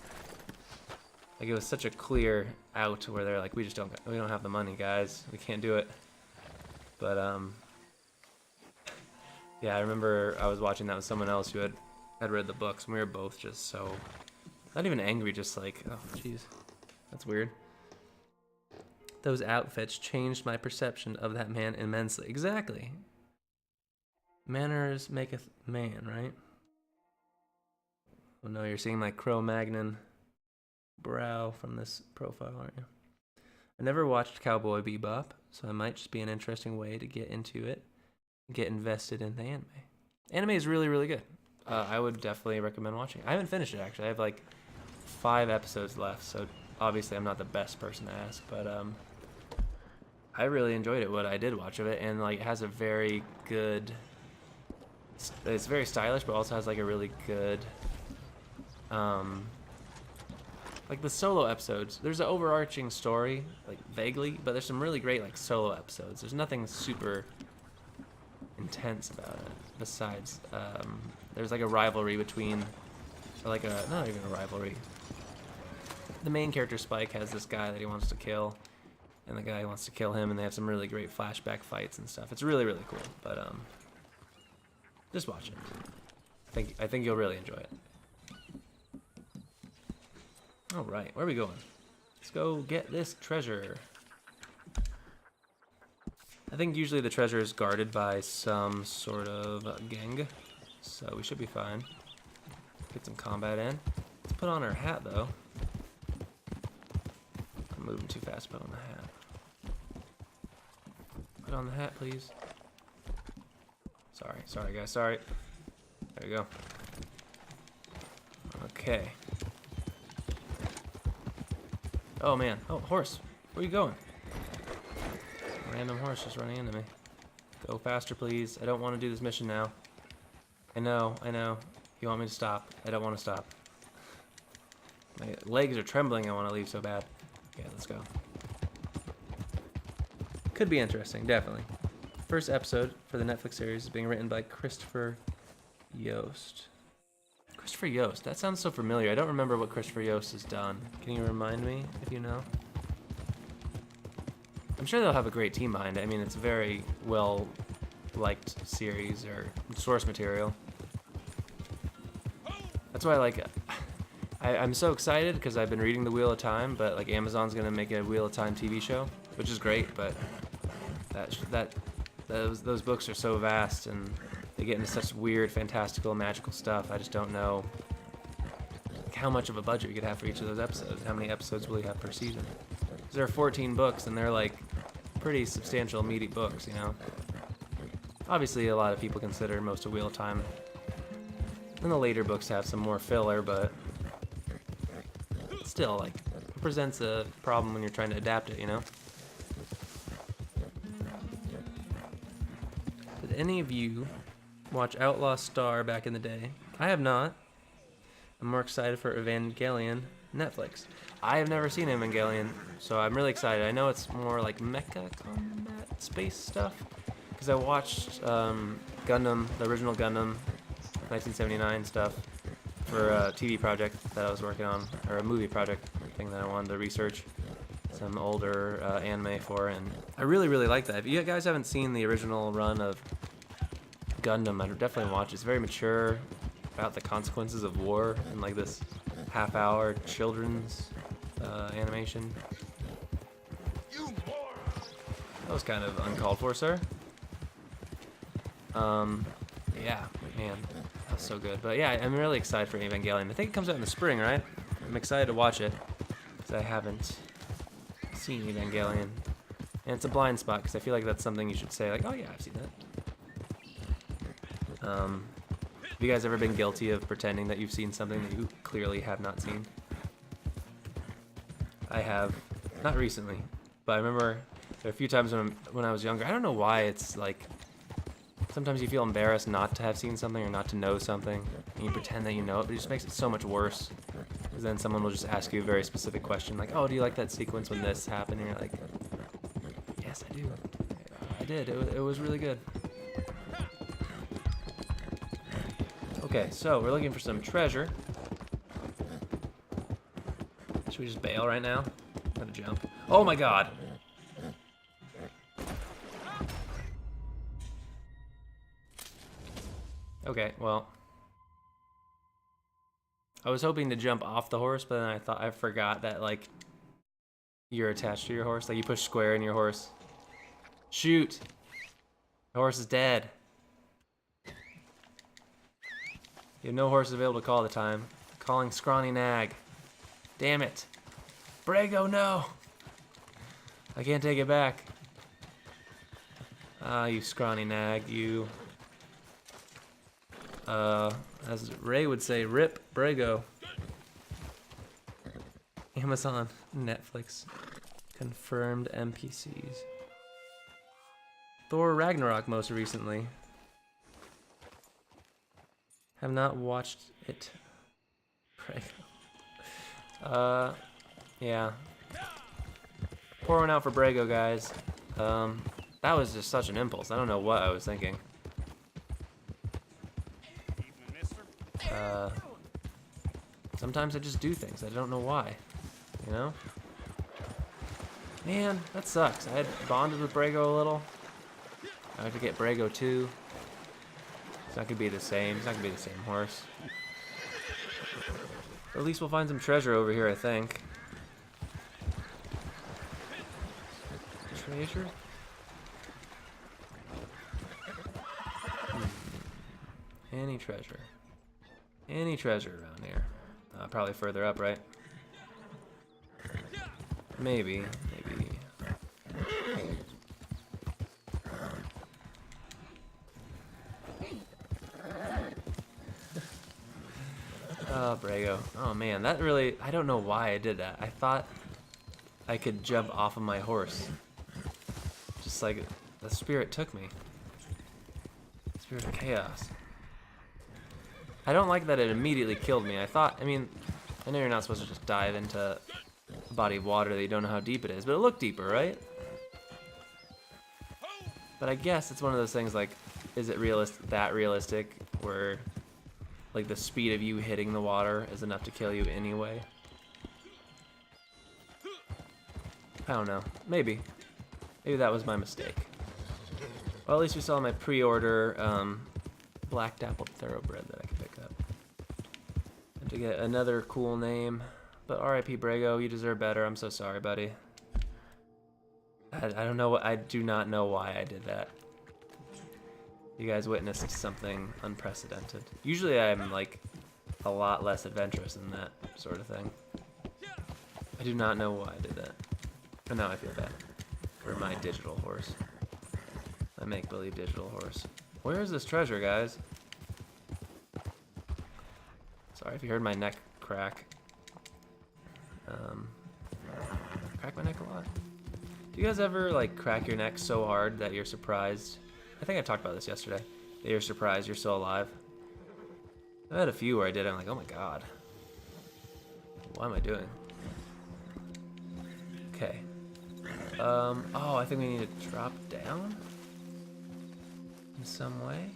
Like, it was such a clear out where they're like, we don't have the money, guys. We can't do it. But yeah, I remember I was watching that with someone else who had read the books, and we were both just so, not even angry, just like, oh, jeez, that's weird. Those outfits changed my perception of that man immensely. Exactly. Manners maketh man, right? Oh no, you're seeing my Cro-Magnon brow from this profile, aren't you? I never watched Cowboy Bebop, so it might just be an interesting way to get into it. Get invested in the anime. Anime is really, really good. I would definitely recommend watching it. I haven't finished it, actually. I have like 5 episodes left, so obviously I'm not the best person to ask, but I really enjoyed it, what I did watch of it, and like it has a very good, it's very stylish, but also has like a really good, like the solo episodes, there's an overarching story, like vaguely, but there's some really great like solo episodes. There's nothing super intense about it besides there's like a rivalry between, or like a, not even a rivalry, the main character Spike has this guy that he wants to kill, and the guy wants to kill him, and they have some really great flashback fights and stuff. It's really, really cool, but just watch it. I think you'll really enjoy it. All right, where are we going? Let's go get this treasure. I think usually the treasure is guarded by some sort of gang, so we should be fine. Get some combat in. It's put on our hat, though. I'm moving too fast to put on the hat. Put on the hat, please. Sorry, guys, sorry. There you go. Okay. Oh, man. Oh, horse. Where are you going? Random horse just running into me. Go faster, please. I don't want to do this mission now. I know. You want me to stop. I don't want to stop. My legs are trembling. I want to leave so bad. Okay, let's go. Could be interesting, definitely. First episode for the Netflix series is being written by Christopher Yost. Christopher Yost. That sounds so familiar. I don't remember what Christopher Yost has done. Can you remind me if you know? I'm sure they'll have a great team behind it. I mean, it's a very well-liked series or source material. That's why, like, I'm so excited because I've been reading The Wheel of Time, but like Amazon's gonna make a Wheel of Time TV show, which is great. But those books are so vast and they get into such weird, fantastical, magical stuff. I just don't know how much of a budget you could have for each of those episodes. How many episodes will you have per season? Because there are 14 books and they're like pretty substantial, meaty books, you know. Obviously, a lot of people consider most of Wheel of Time and the later books have some more filler, but still, like, it presents a problem when you're trying to adapt it, you know? Did any of you watch Outlaw Star back in the day? I have not. I'm more excited for Evangelion Netflix. I have never seen Evangelion, so I'm really excited. I know it's more like mecha combat space stuff, because I watched Gundam, the original Gundam, 1979 stuff, for a TV project that I was working on, or a movie project thing that I wanted to research some older anime for, and I really, really like that. If you guys haven't seen the original run of Gundam, I'd definitely watch it. It's very mature about the consequences of war and like this half-hour children's animation. That was kind of uncalled for, sir. Yeah, man, that was so good. But yeah, I'm really excited for Evangelion. I think it comes out in the spring, right? I'm excited to watch it because I haven't seen Evangelion, and it's a blind spot because I feel like that's something you should say, like, oh yeah, I've seen that. Have you guys ever been guilty of pretending that you've seen something that you clearly have not seen? I have, not recently, but I remember there are a few times when I was younger. I don't know why it's like, sometimes you feel embarrassed not to have seen something or not to know something, and you pretend that you know it, but it just makes it so much worse. Because then someone will just ask you a very specific question, like, oh, do you like that sequence when this happened? And you're like, yes, I do. I did. It was really good. Okay, so we're looking for some treasure. Should we just bail right now? Gotta jump. Oh my god! Okay, well, I was hoping to jump off the horse, but then I forgot that, like, you're attached to your horse. Like, you push square and your horse. Shoot! The horse is dead. You have no horses available to call at the time. Calling scrawny nag. Damn it. Brago, no! I can't take it back. Ah, you scrawny nag, you. As Ray would say, rip Brago. Amazon, Netflix, confirmed NPCs. Thor Ragnarok most recently. Have not watched it. Brago. Yeah. Pour one out for Brago, guys. That was just such an impulse. I don't know what I was thinking. Sometimes I just do things. I don't know why. You know? Man, that sucks. I had bonded with Brago a little. I have to get Brago too. It's not gonna be the same. It's not gonna be the same horse. But at least we'll find some treasure over here, I think. Treasure? Any treasure. Any treasure around here. Probably further up, right? Maybe. Oh, Brago. Oh man, that really, I don't know why I did that. I thought I could jump off of my horse. Just like the spirit took me. Spirit of chaos. I don't like that it immediately killed me. I mean, I know you're not supposed to just dive into a body of water that you don't know how deep it is, but it looked deeper, right? But I guess it's one of those things like, is it that realistic where like the speed of you hitting the water is enough to kill you anyway? I don't know. Maybe that was my mistake. Well, at least we saw my pre-order black dappled thoroughbred that I can pick up. Have to get another cool name, but R.I.P. Brago, you deserve better. I'm so sorry, buddy. I don't know. I do not know why I did that. You guys witnessed something unprecedented. Usually I'm like a lot less adventurous than that sort of thing. I do not know why I did that. But now I feel bad for my digital horse. My make-believe digital horse. Where is this treasure, guys? Sorry if you heard my neck crack. Crack my neck a lot. Do you guys ever like crack your neck so hard that you're surprised? I think I talked about this yesterday. That you're surprised you're still alive. I've had a few where I did it, I'm like, oh my god. What am I doing? Okay. Oh, I think we need to drop down in some way.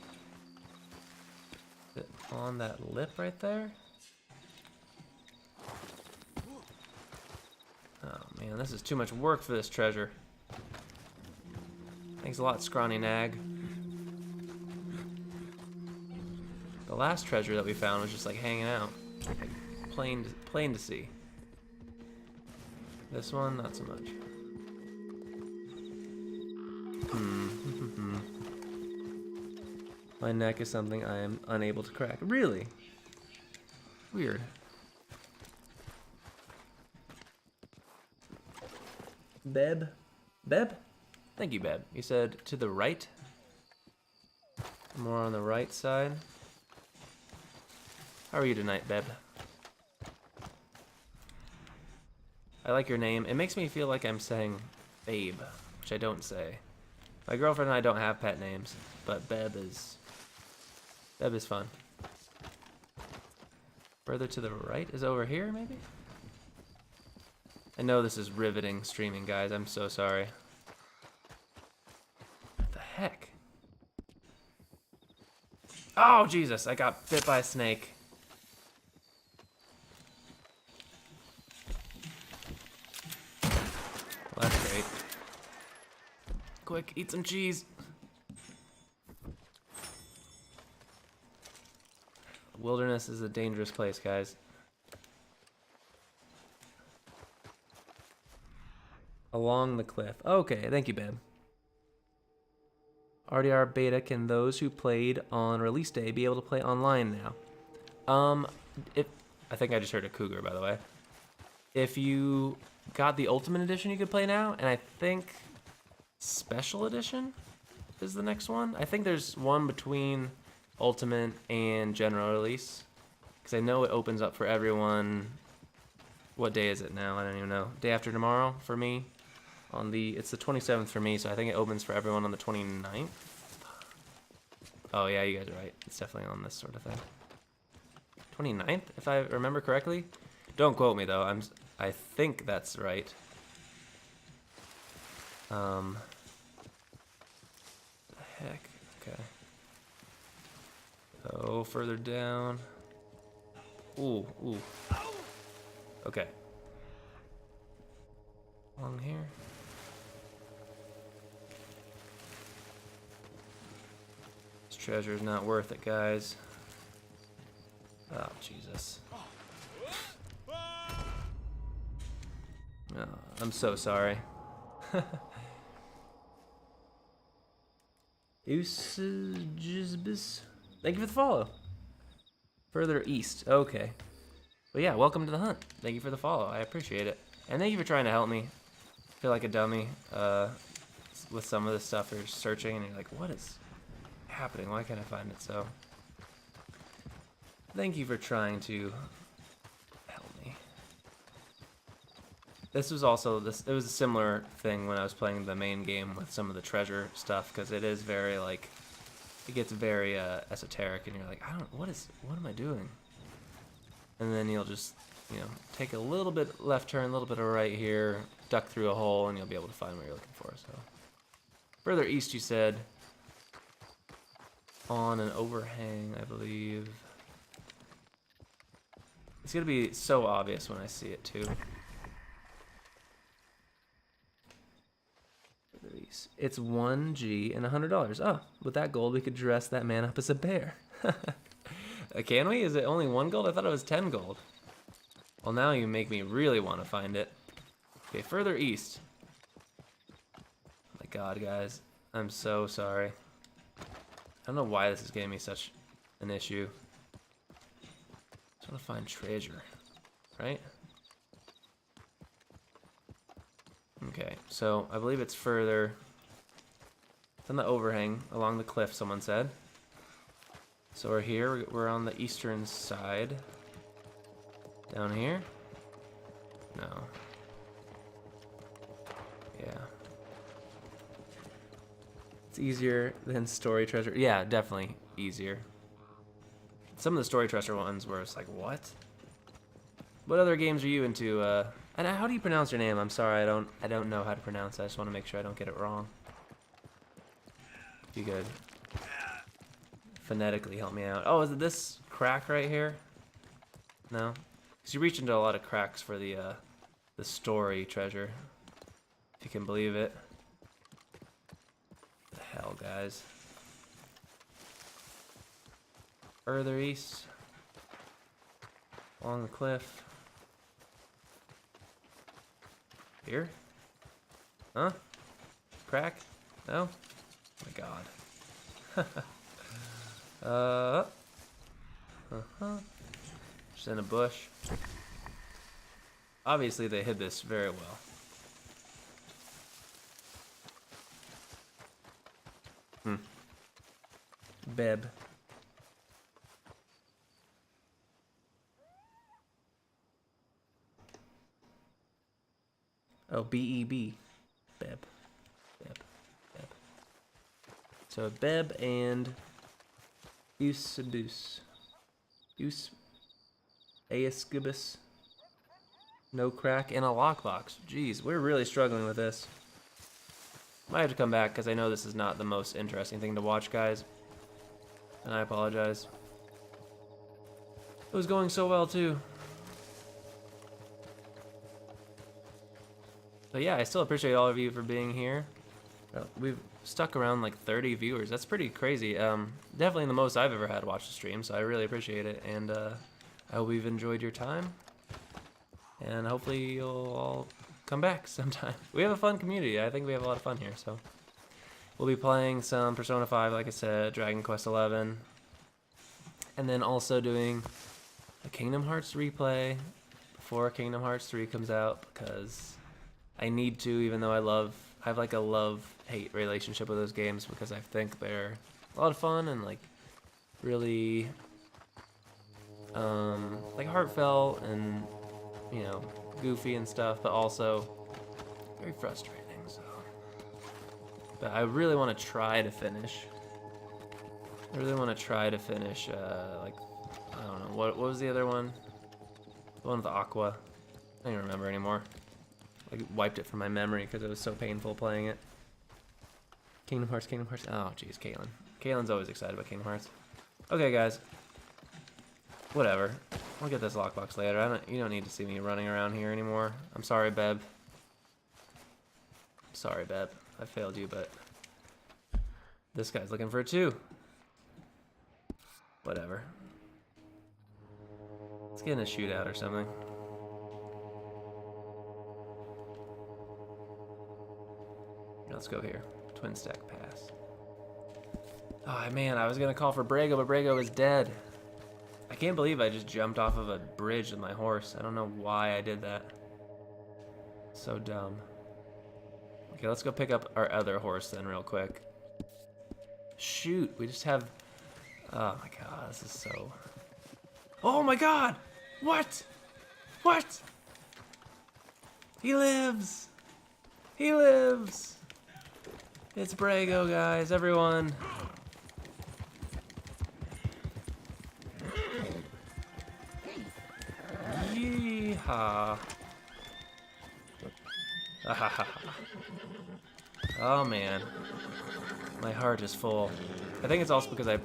Is it on that lip right there? Oh man, this is too much work for this treasure. Thanks a lot, Scrawny Nag. The last treasure that we found was just like hanging out, like plain to see. This one, not so much. My neck is something I am unable to crack. Really? Weird. Beb? Beb? Thank you, Beb. You said to the right? More on the right side. How are you tonight, Beb? I like your name. It makes me feel like I'm saying babe, which I don't say. My girlfriend and I don't have pet names, but Beb is fun. Further to the right is over here, maybe? I know this is riveting streaming, guys. I'm so sorry. What the heck? Oh, Jesus, I got bit by a snake. Well, that's great. Quick, eat some cheese. Wilderness is a dangerous place, guys. Along the cliff. Okay, thank you, babe. RDR beta, can those who played on release day be able to play online now? I think I just heard a cougar, by the way. If you got the Ultimate Edition, you could play now, and I think Special Edition is the next one. I think there's one between Ultimate and General Release, because I know it opens up for everyone. What day is it now? I don't even know. Day after tomorrow for me. It's the 27th for me, so I think it opens for everyone on the 29th. Oh yeah, you guys are right. It's definitely on this sort of thing. 29th, if I remember correctly. Don't quote me though. I think that's right. The heck? Okay. Oh, further down. Ooh. Okay. Along here. This treasure is not worth it, guys. Oh, Jesus. Oh, I'm so sorry. Thank you for the follow. Further east. Okay. But yeah, welcome to the hunt. Thank you for the follow. I appreciate it. And thank you for trying to help me. I feel like a dummy with some of the stuff you're searching and you're like, what is happening? Why can't I find it? So thank you for trying to help me. This was also it was a similar thing when I was playing the main game with some of the treasure stuff, because it is very like, it gets very esoteric and you're like, what am I doing? And then you'll just, you know, take a little bit left turn, a little bit of right here, duck through a hole, and you'll be able to find what you're looking for. So further east, you said, on an overhang, I believe. It's gonna be so obvious when I see it too. Further east. It's 1G and $100. Oh, with that gold, we could dress that man up as a bear. Can we? Is it only 1 gold? I thought it was 10 gold. Well, now you make me really want to find it. Okay, further east. Oh my god, guys. I'm so sorry. I don't know why this is giving me such an issue. I just want to find treasure, right? Okay, so I believe it's further. It's on the overhang along the cliff, someone said. So we're here, we're on the eastern side. Down here? No. Yeah. It's easier than story treasure. Yeah, definitely easier. Some of the story treasure ones where it's like, what? What other games are you into? And how do you pronounce your name? I'm sorry, I don't know how to pronounce it. I just want to make sure I don't get it wrong. If you could phonetically help me out. Oh, is it this crack right here? No? Because you reach into a lot of cracks for the story treasure. If you can believe it. What the hell, guys? Further east. Along the cliff. Here? Huh? Crack? No? Oh my god. Just in a bush. Obviously they hid this very well. Beb. Oh, B-E-B. Beb. Beb. Beb. So Beb and Eusebus. Aescubus. No crack and a lockbox. Jeez, we're really struggling with this. Might have to come back because I know this is not the most interesting thing to watch, guys. And I apologize. It was going so well too. But yeah, I still appreciate all of you for being here. We've stuck around like 30 viewers. That's pretty crazy. Definitely the most I've ever had watch the stream, so I really appreciate it. And I hope you've enjoyed your time. And hopefully you'll all come back sometime. We have a fun community. I think we have a lot of fun here, so. We'll be playing some Persona 5, like I said, Dragon Quest 11. And then also doing a Kingdom Hearts replay before Kingdom Hearts 3 comes out, because I need to, even though I have like a love-hate relationship with those games, because I think they're a lot of fun and like really like heartfelt and, you know, goofy and stuff, but also very frustrating. So, but I really want to try to finish. I really want to try to finish. Like, I don't know, what was the other one? The one with the Aqua. I don't even remember anymore. I wiped it from my memory because it was so painful playing it. Kingdom Hearts, Kingdom Hearts. Oh, jeez, Caitlin. Caitlin's always excited about Kingdom Hearts. Okay, guys. Whatever. I'll get this lockbox later. You don't need to see me running around here anymore. I'm sorry, Beb. Sorry, Beb. I failed you, but this guy's looking for it too. Whatever. Let's get in a shootout or something. Let's go here. Twin stack pass. Oh man, I was gonna call for Brago, but Brago is dead. I can't believe I just jumped off of a bridge with my horse. I don't know why I did that. So dumb. Okay, let's go pick up our other horse then real quick. Shoot, we just have... Oh my god, this is so... Oh my god! What? What? He lives! He lives! It's Brago, guys, everyone. Yeehaw. Oh man, my heart is full. I think it's also because I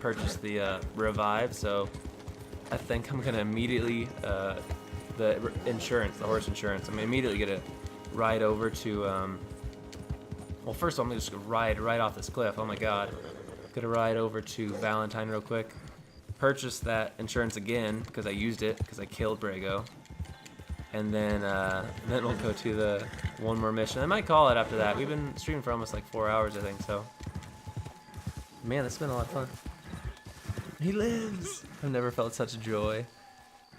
purchased the revive, so I think I'm gonna immediately the insurance, the horse insurance. I'm immediately gonna ride over to. Well, first I'm just gonna ride right off this cliff. Oh my god, gonna ride over to Valentine real quick. Purchase that insurance again because I used it because I killed Brago. And then we'll go to the one more mission. I might call it after that. We've been streaming for almost like 4 hours, I think, so. Man, it's been a lot of fun. He lives! I've never felt such joy.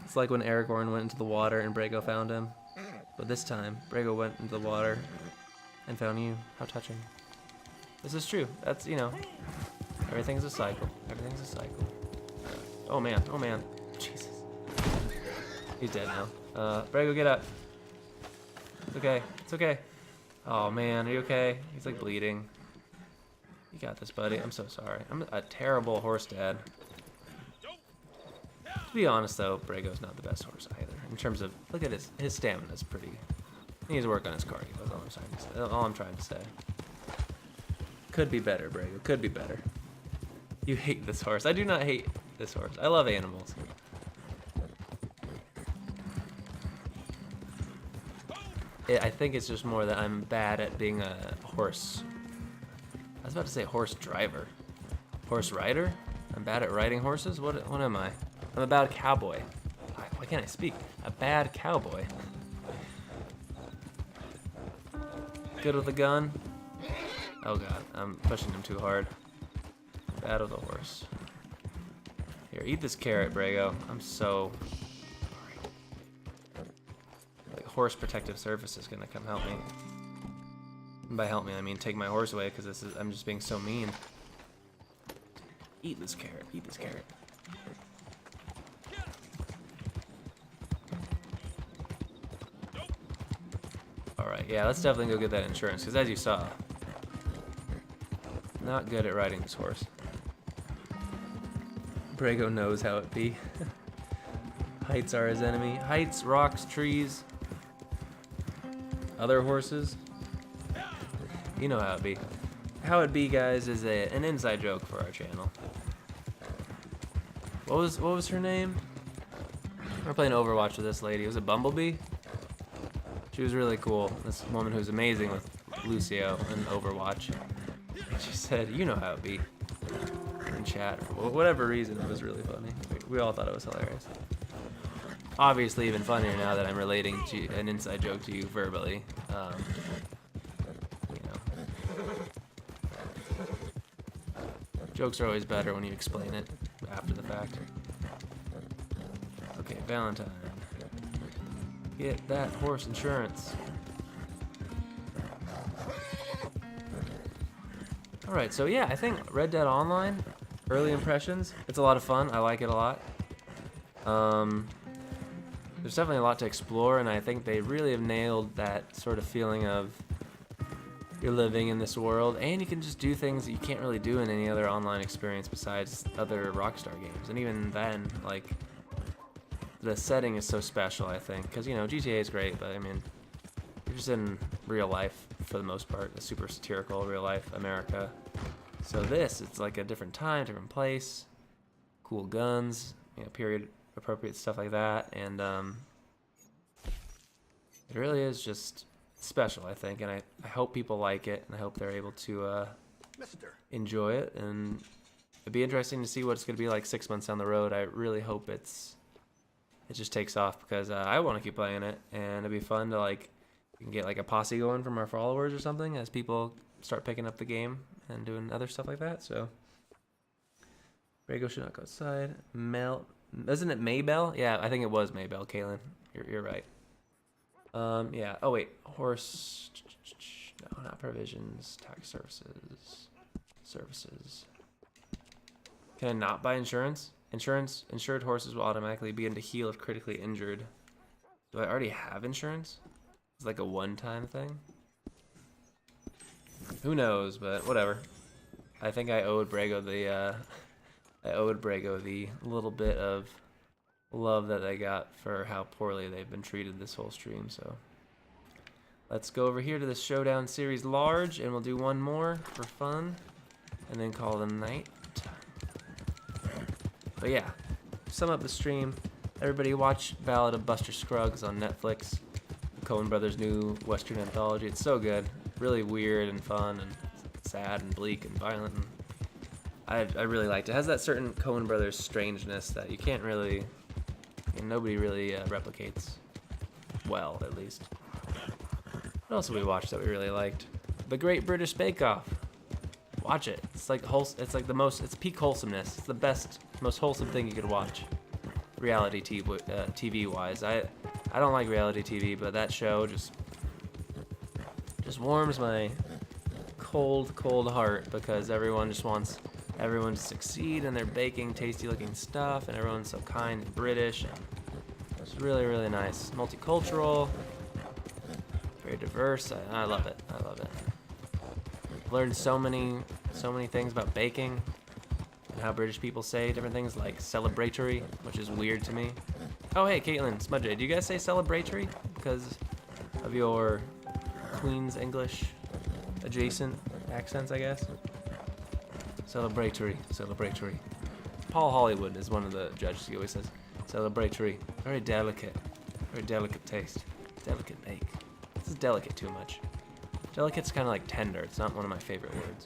It's like when Aragorn went into the water and Brago found him. But this time, Brago went into the water and found you. How touching. This is true. That's, you know, everything's a cycle. Everything's a cycle. Oh man, oh man. Jesus. He's dead now. Brago, get up. It's okay. It's okay. Oh man, are you okay? He's like bleeding. You got this, buddy. I'm so sorry. I'm a terrible horse dad. To be honest, though, Brago's not the best horse either. In terms of, look at his stamina's pretty. He needs to work on his cardio. That's all I'm trying to say. Could be better, Brago. Could be better. You hate this horse. I do not hate this horse. I love animals. I think it's just more that I'm bad at being a horse. I was about to say horse driver. Horse rider? I'm bad at riding horses? What am I? I'm a bad cowboy. Why can't I speak? A bad cowboy. Good with a gun? Oh god, I'm pushing him too hard. Bad with a horse. Here, eat this carrot, Brago. I'm so... Horse protective service is gonna come help me. And by help me, I mean take my horse away because I'm just being so mean. Eat this carrot. Eat this carrot. All right, yeah, let's definitely go get that insurance because as you saw, not good at riding this horse. Brago knows how it be. Heights are his enemy. Heights, rocks, trees. Other horses, you know how it be. How it be, guys, is an inside joke for our channel. What was her name? We're playing Overwatch with this lady. Was it Bumblebee? She was really cool. This woman who's amazing with Lucio in Overwatch. And she said, "You know how it be." In chat, for whatever reason, it was really funny. We all thought it was hilarious. Obviously even funnier now that I'm relating to an inside joke to you verbally. You know. Jokes are always better when you explain it after the fact. Okay, Valentine. Get that horse insurance. Alright, so yeah, I think Red Dead Online, early impressions, it's a lot of fun. I like it a lot. There's definitely a lot to explore, and I think they really have nailed that sort of feeling of you're living in this world, and you can just do things that you can't really do in any other online experience besides other Rockstar games. And even then, like, the setting is so special, I think, because, you know, GTA is great, but, I mean, you're just in real life for the most part, a super satirical real life America. So this, it's like a different time, different place, cool guns, you know, period appropriate stuff like that, and it really is just special, I think, and I hope people like it, and I hope they're able to enjoy it, and it'd be interesting to see what it's going to be like 6 months down the road. I really hope it just takes off, because I want to keep playing it, and it'd be fun to, like, we can get like a posse going from our followers or something as people start picking up the game and doing other stuff like that. So Brago should not go outside. Isn't it Maybell? Yeah, I think it was Maybell, Caitlin. You're right. Yeah. Oh wait, horse. No, not provisions. Tax services. Services. Can I not buy insurance? Insured horses will automatically begin to heal if critically injured. Do I already have insurance? It's like a one-time thing. Who knows? But whatever. I think I owed Brago the. I owed Brago the little bit of love that I got for how poorly they've been treated this whole stream. So let's go over here to the Showdown Series Large, and we'll do one more for fun, and then call it a night. But yeah, sum up the stream. Everybody watch Ballad of Buster Scruggs on Netflix. Coen Brothers' new Western anthology. It's so good. Really weird and fun and sad and bleak and violent. And I really liked it. It has that certain Coen Brothers strangeness that you can't really, nobody really replicates well, at least. What else have we watched that we really liked? The Great British Bake Off. Watch it. It's like it's peak wholesomeness. It's the best, most wholesome thing you could watch, reality TV wise. I don't like reality TV, but that show just warms my cold heart because everyone just wants everyone to succeed and they're baking tasty looking stuff and everyone's so kind and British and it's really, really nice. Multicultural, very diverse. I love it. I love it. Learned so many things about baking and how British people say different things like celebratory, which is weird to me. Oh hey, Caitlin, Smudge, do you guys say celebratory because of your Queen's English adjacent accents, I guess? Celebratory. Paul Hollywood is one of the judges. He always says celebratory. Very delicate taste. Delicate bake. This is delicate too much. Delicate's kind of like tender. It's not one of my favorite words.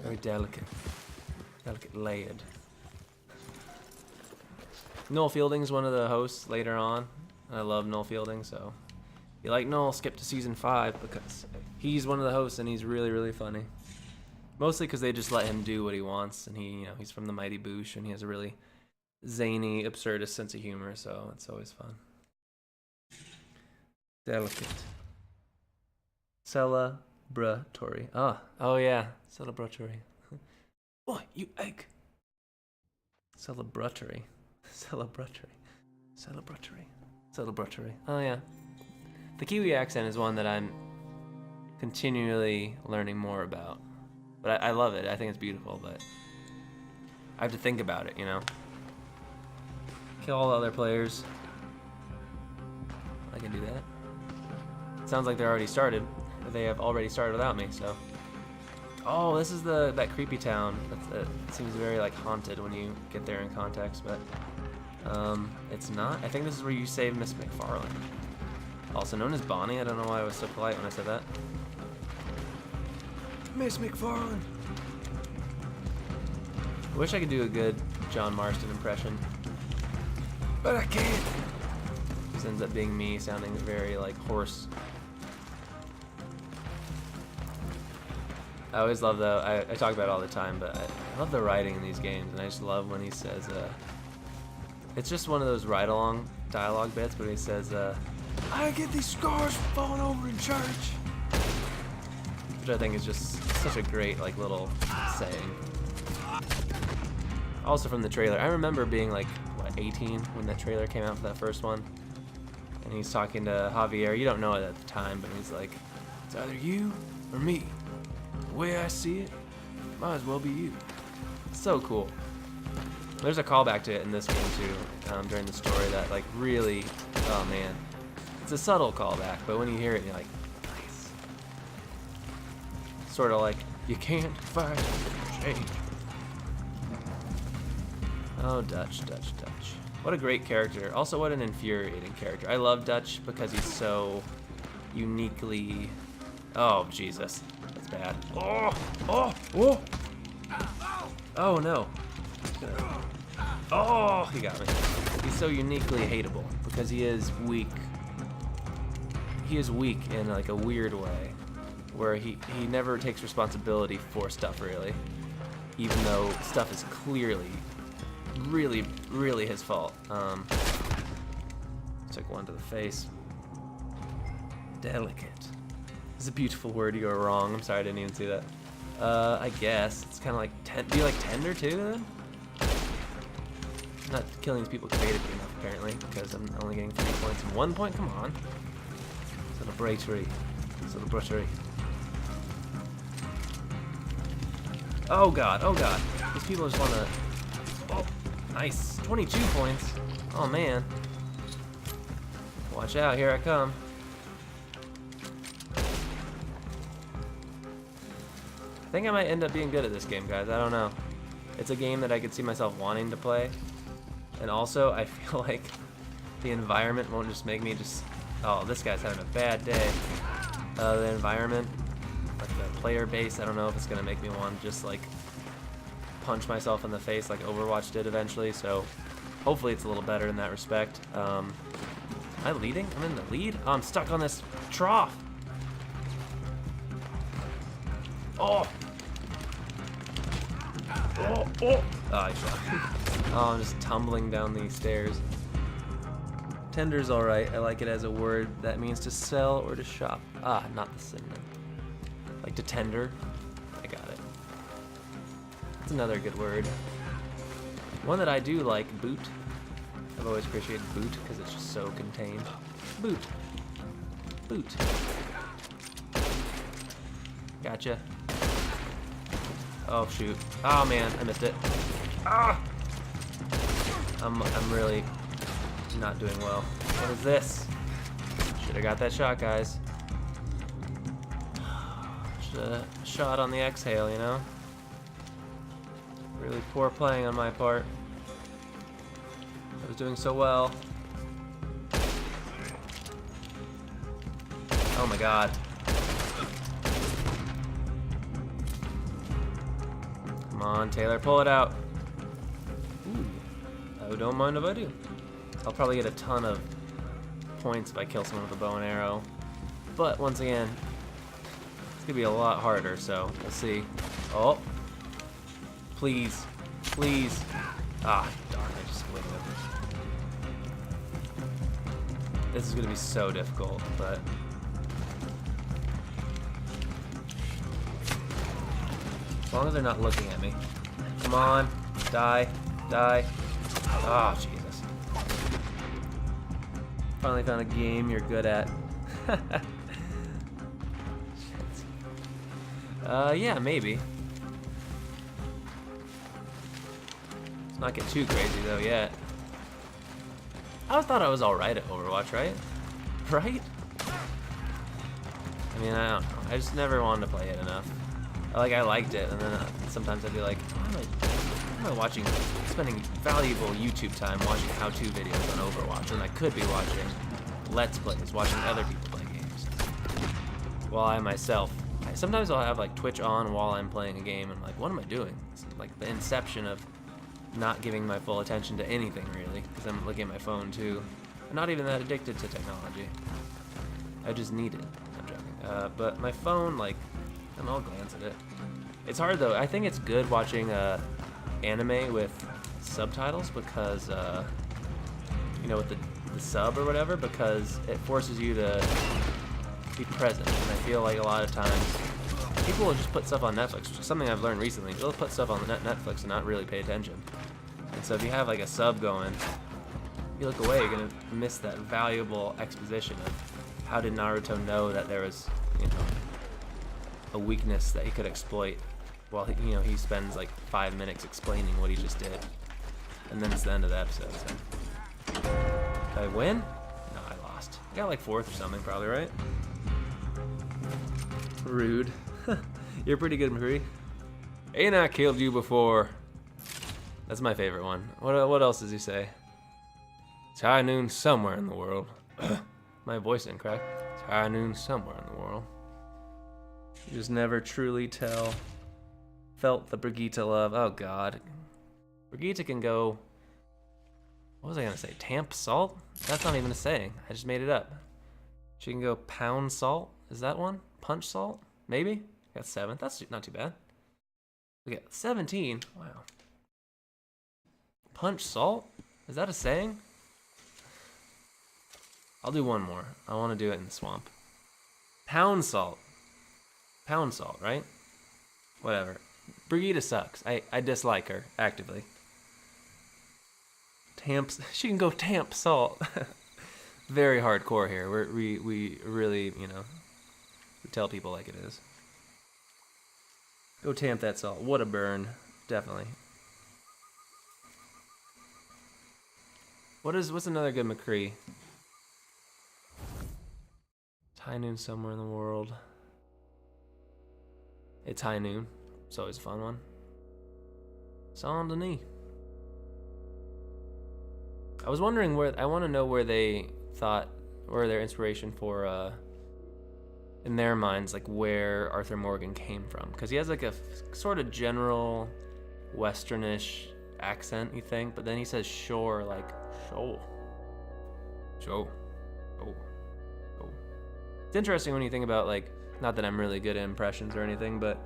Very delicate. Delicate layered. Noel Fielding's one of the hosts later on. I love Noel Fielding, so if you like Noel, skip to season 5 because he's one of the hosts and he's really, really funny. Mostly because they just let him do what he wants, and he's from the Mighty Boosh and he has a really zany, absurdist sense of humor, so it's always fun. Delicate. Celebratory. Oh yeah, celebratory. Oh, you egg. Celebratory. Oh yeah. The Kiwi accent is one that I'm continually learning more about. But I love it. I think it's beautiful, but I have to think about it, Kill all the other players. I can do that. Sounds like they're already started. They have already started without me, so. Oh, this is that creepy town. It seems very like haunted when you get there in context, but it's not. I think this is where you save Miss McFarlane, also known as Bonnie. I don't know why I was so polite when I said that. Miss McFarlane. I wish I could do a good John Marston impression, but I can't. This ends up being me sounding very like hoarse. I always love I talk about it all the time, but I love the writing in these games, and I just love when he says, it's just one of those ride-along dialogue bits, but he says, I get these scars from falling over in church, which I think is just such a great, like, little saying. Also from the trailer, I remember being, like, what, 18 when that trailer came out for that first one, and he's talking to Javier. You don't know it at the time, but he's like, it's either you or me. The way I see it, might as well be you. So cool. There's a callback to it in this game too, during the story that like really, oh man. It's a subtle callback, but when you hear it, you're like, nice. Sort of like, you can't fight change. Oh, Dutch. What a great character. Also, what an infuriating character. I love Dutch because he's so uniquely, oh, Jesus. Bad. Oh no. Oh, he got me. He's so uniquely hateable because he is weak. He is weak in like a weird way, where he never takes responsibility for stuff really. even though stuff is clearly really, really his fault. Took one to the face. Delicate. It's a beautiful word. You are wrong. I'm sorry, I didn't even see that. I guess it's kind of like do you like tender too? Then I'm not killing these people creatively enough apparently because I'm only getting 3 points and 1 point. Come on, celebratory, celebratory. Oh god, oh god. These people just want to. Oh, nice. 22 points. Oh man. Watch out, here I come. I think I might end up being good at this game, guys. I don't know. It's a game that I could see myself wanting to play. And also, I feel like the environment won't just make me just... Oh, this guy's having a bad day. The environment, like the player base, I don't know if it's going to make me want to just, like, punch myself in the face like Overwatch did eventually. So, hopefully it's a little better in that respect. Am I leading? I'm in the lead? Oh, I'm stuck on this trough. Oh! Oh, oh! Oh, I shot. Oh, I'm just tumbling down these stairs. Tender's alright. I like it as a word that means to sell or to shop. Ah, not the synonym. Like to tender. I got it. That's another good word. One that I do like, boot. I've always appreciated boot because it's just so contained. Boot. Boot. Gotcha. Oh shoot. Oh man, I missed it. Ah! I'm really not doing well. What is this? Should have got that shot, guys. Should have shot on the exhale, you know? Really poor playing on my part. I was doing so well. Oh my god. Come on, Taylor, pull it out. Ooh. I don't mind if I do. I'll probably get a ton of points if I kill someone with a bow and arrow. But once again, it's gonna be a lot harder, so we'll see. Oh. Please. Please. Ah, darn, I just winged it. This is gonna be so difficult, but as long as they're not looking at me. Come on. Die. Die. Oh, Jesus. Finally found a game you're good at. Yeah, maybe. Let's not get too crazy, though, yet. I thought I was alright at Overwatch, right? Right? I mean, I don't know. I just never wanted to play it enough. Like, I liked it, and then sometimes I'd be like, why am I watching, spending valuable YouTube time watching how-to videos on Overwatch when I could be watching Let's Plays, watching other people play games. While I myself, sometimes I'll have like Twitch on while I'm playing a game, and I'm like, what am I doing? It's like the inception of not giving my full attention to anything, really, because I'm looking at my phone, too. I'm not even that addicted to technology. I just need it. I'm joking. But my phone, like, I'll glance at it. It's hard though. I think it's good watching anime with subtitles because, you know, with the sub or whatever, because it forces you to be present. And I feel like a lot of times people will just put stuff on Netflix, which is something I've learned recently. They'll put stuff on Netflix and not really pay attention. And so if you have like a sub going, you look away, you're gonna miss that valuable exposition of how did Naruto know that there was, you know, a weakness that he could exploit while he, you know, he spends like 5 minutes explaining what he just did, and then it's the end of the episode. So. Did I win? No, I lost. I got like 4th or something, probably, right? Rude. You're pretty good, Marie. Ain't I killed you before? That's my favorite one. What else does he say? It's high noon somewhere in the world. My voice didn't crack. It's high noon somewhere in the world. You just never truly tell. Felt the Brigitte love. Oh god. Brigitte can go... What was I gonna say? Tamp salt? That's not even a saying. I just made it up. She can go pound salt. Is that one? Punch salt? Maybe? Got 7th. That's not too bad. We got 17. Wow. Punch salt? Is that a saying? I'll do one more. I want to do it in the swamp. Pound salt. Pound salt, right? Whatever. Brigida sucks. I dislike her actively. She can go tamp salt. Very hardcore here. We really, you know, we tell people like it is. Go tamp that salt. What a burn. Definitely. What's another good McCree? High noon somewhere in the world. It's high noon. It's always a fun one. Saint Denis. I was wondering I want to know where they thought, where their inspiration for, in their minds, like where Arthur Morgan came from. Because he has like a sort of general westernish accent, you think, but then he says shore, like, shore. It's interesting when you think about, like, not that I'm really good at impressions or anything, but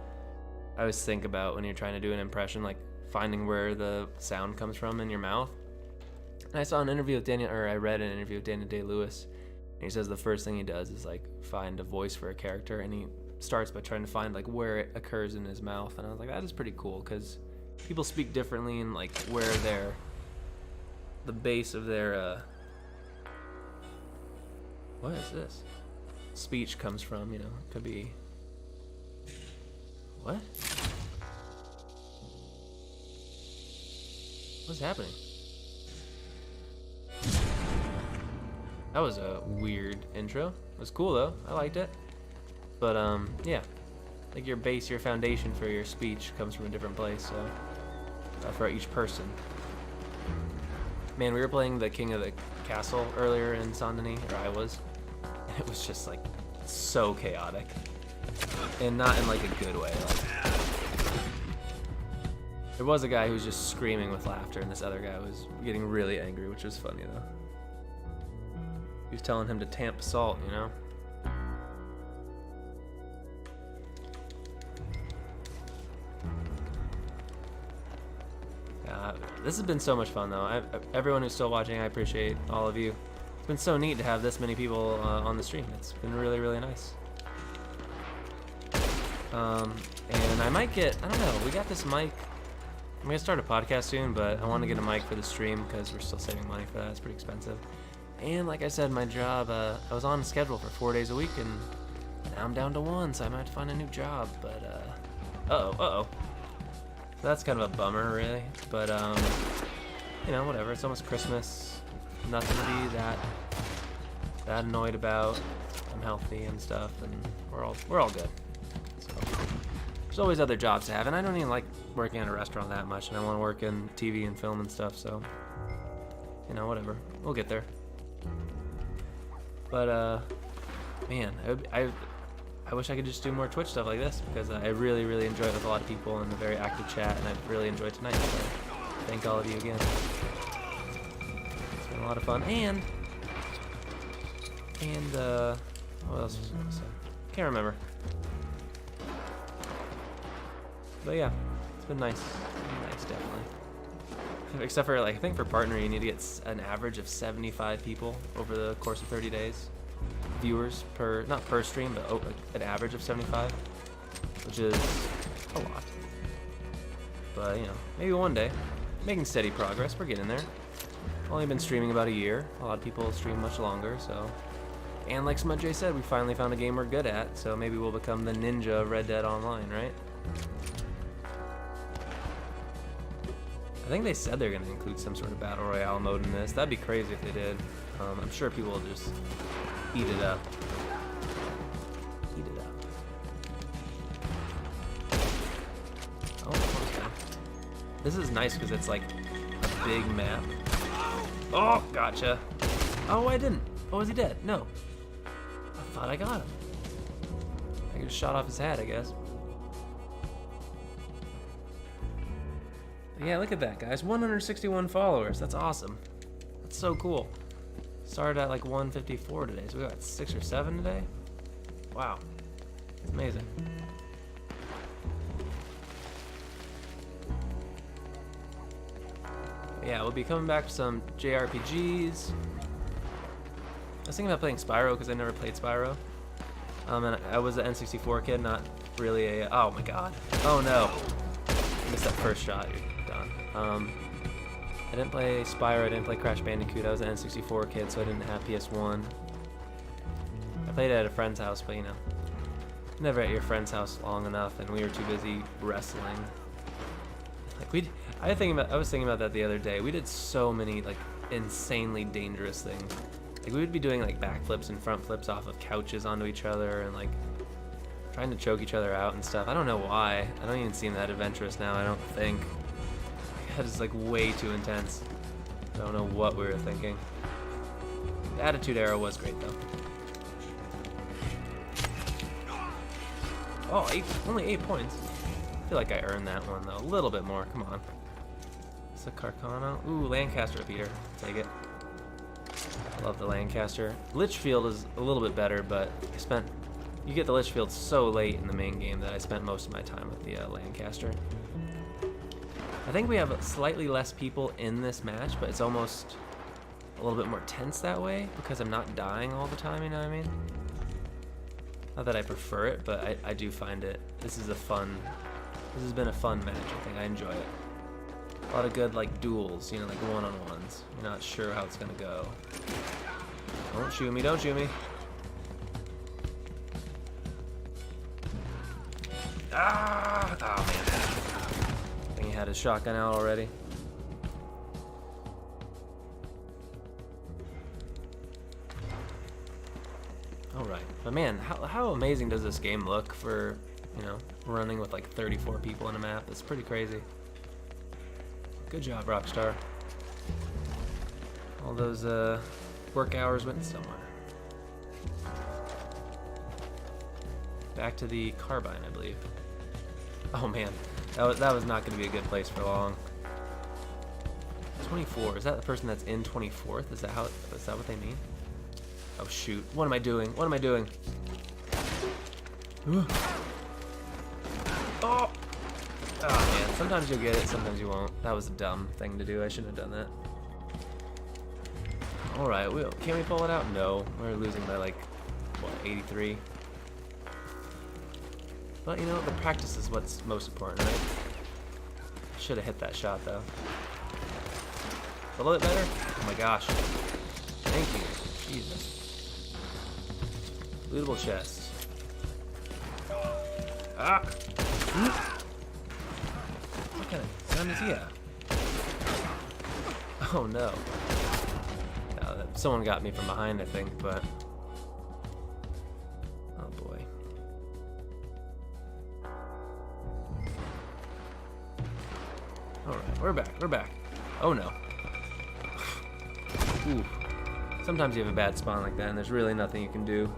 I always think about when you're trying to do an impression, like finding where the sound comes from in your mouth. And I saw an interview with I read an interview with Daniel Day-Lewis, and he says the first thing he does is like find a voice for a character, and he starts by trying to find like where it occurs in his mouth. And I was like, that is pretty cool, because people speak differently, and like where the base of their what is this? Speech comes from, you know, it could be what? What's happening? That was a weird intro. It was cool though. I liked it. But yeah, like your base, your foundation for your speech comes from a different place. So for each person. Man, we were playing the King of the Castle earlier in Saint Denis, or I was. And it was just like so chaotic, and not in like a good way. Like, there was a guy who was just screaming with laughter, and this other guy was getting really angry, which was funny though. He was telling him to tamp salt, you know? This has been so much fun though. Everyone who's still watching, I appreciate all of you. It's been so neat to have this many people on the stream. It's been really, really nice. And I might get, I don't know, we got this mic. I'm gonna start a podcast soon, but I want to get a mic for the stream because we're still saving money for that. It's pretty expensive. And like I said, my job, I was on schedule for 4 days a week, and now I'm down to 1, so I might have to find a new job. But uh-oh. So that's kind of a bummer, really. But you know, whatever. It's almost Christmas. Nothing to be that annoyed about. I'm healthy and stuff, and we're all good. So there's always other jobs to have, and I don't even like working at a restaurant that much, and I want to work in TV and film and stuff. So you know, whatever. We'll get there. But man, I wish I could just do more Twitch stuff like this, because I really, really enjoy it with a lot of people in a very active chat, and I've really enjoyed tonight. So thank all of you again. It's been a lot of fun, and what else was I gonna say? Can't remember. But yeah, it's been nice. Nice, definitely. Except for, like, I think for partner you need to get an average of 75 people over the course of 30 days. Viewers per, not per stream, but an average of 75, which is a lot. But, you know, maybe one day. Making steady progress, we're getting there. Only been streaming about a year. A lot of people stream much longer, so. And like Smudge J said, we finally found a game we're good at, so maybe we'll become the ninja of Red Dead Online, right? I think they said they're going to include some sort of battle royale mode in this. That'd be crazy if they did. I'm sure people will just eat it up. Eat it up. Oh, okay. This is nice because it's like a big map. Oh, gotcha. Oh, I didn't. Oh, is he dead? No. I thought I got him. I just shot off his hat, I guess. Yeah, look at that, guys. 161 followers. That's awesome. That's so cool. Started at like 154 today, so we got 6 or 7 today. Wow. It's amazing. yeah, we'll be coming back to some JRPGs. I was thinking about playing Spyro because I never played Spyro. And I was an N64 kid, not really a. Oh my god. Oh no. I missed that first shot. You're done. I didn't play Spyro. I didn't play Crash Bandicoot. I was an N64 kid, so I didn't have PS1. I played it at a friend's house, but you know, never at your friend's house long enough, and we were too busy wrestling. Like I was thinking about that the other day. We did so many like insanely dangerous things. Like we would be doing like backflips and front flips off of couches onto each other, and like trying to choke each other out and stuff. I don't know why. I don't even seem that adventurous now. I don't think. That is like way too intense. I don't know what we were thinking. The Attitude Era was great though. Oh, only 8 points. I feel like I earned that one though. A little bit more. Come on. It's a Carcano. Ooh, Lancaster repeater. Take it. Love the Lancaster. Litchfield is a little bit better, but you get the Litchfield so late in the main game that I spent most of my time with the Lancaster. I think we have slightly less people in this match, but it's almost a little bit more tense that way because I'm not dying all the time, you know what I mean? Not that I prefer it, but I do find this has been a fun match, I think. I enjoy it. A lot of good, like, duels, you know, like one-on-ones. You're not sure how it's gonna go. Don't shoot me, don't shoot me. Ah! Oh, man. I think he had his shotgun out already. Alright. But man, how amazing does this game look for, you know, running with like 34 people in a map? It's pretty crazy. Good job, Rockstar. All those work hours went somewhere. Back to the carbine, I believe. Oh man, that was not going to be a good place for long. 24. Is that the person that's in 24th? Is that what they mean? Oh shoot! What am I doing? What am I doing? Oh! Oh man, sometimes you'll get it, sometimes you won't. That was a dumb thing to do. I shouldn't have done that. Alright, can we pull it out? No. We're losing by like, what, 83? But you know, the practice is what's most important, right? Should have hit that shot though. A little bit better? Oh my gosh. Thank you. Jesus. Lootable chest. Ah! What kind of gun is he at? Oh no. Someone got me from behind, I think, but... Oh boy. Alright, we're back. Oh no. Ooh. Sometimes you have a bad spawn like that and there's really nothing you can do.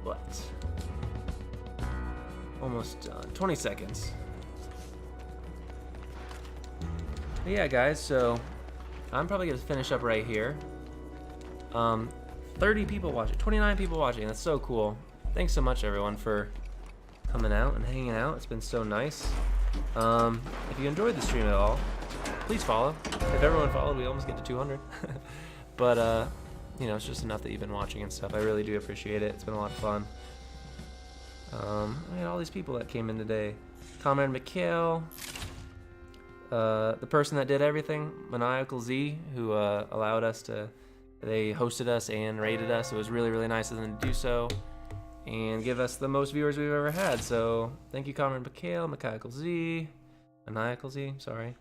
But... Almost done. 20 seconds. But yeah, guys, so... I'm probably going to finish up right here. 30 people watching, 29 people watching. That's so cool. Thanks so much, everyone, for coming out and hanging out. It's been so nice. If you enjoyed the stream at all, please follow. If everyone followed, we almost get to 200. But, you know, it's just enough that you've been watching and stuff. I really do appreciate it. It's been a lot of fun. I had all these people that came in today. Comrade Mikhail. The person that did everything, Maniacal Z, who allowed us to, they hosted us and rated us. It was really, really nice of them to do so and give us the most viewers we've ever had. So thank you, Comrade Mikhail, Maniacal Z, sorry.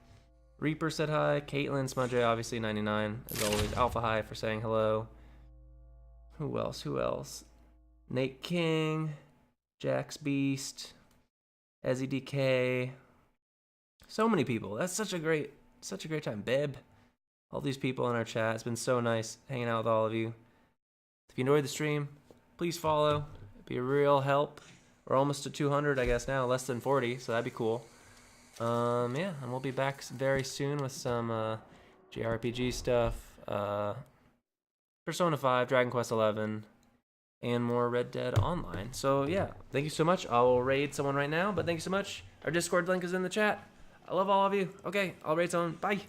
Reaper said hi, Caitlin, Smudge, obviously 99, as always. Alpha High for saying hello. Who else? Nate King, Jax Beast, Ezzy DK. So many people. That's such a great time. Beb, all these people in our chat. It's been so nice hanging out with all of you. If you enjoyed the stream, please follow. It'd be a real help. We're almost to 200, I guess now, less than 40, so that'd be cool. Yeah, and we'll be back very soon with some JRPG stuff, Persona 5, Dragon Quest 11, and more Red Dead Online. So yeah, thank you so much. I will raid someone right now, but thank you so much. Our Discord link is in the chat. I love all of you. Okay, I'll rate someone. Bye.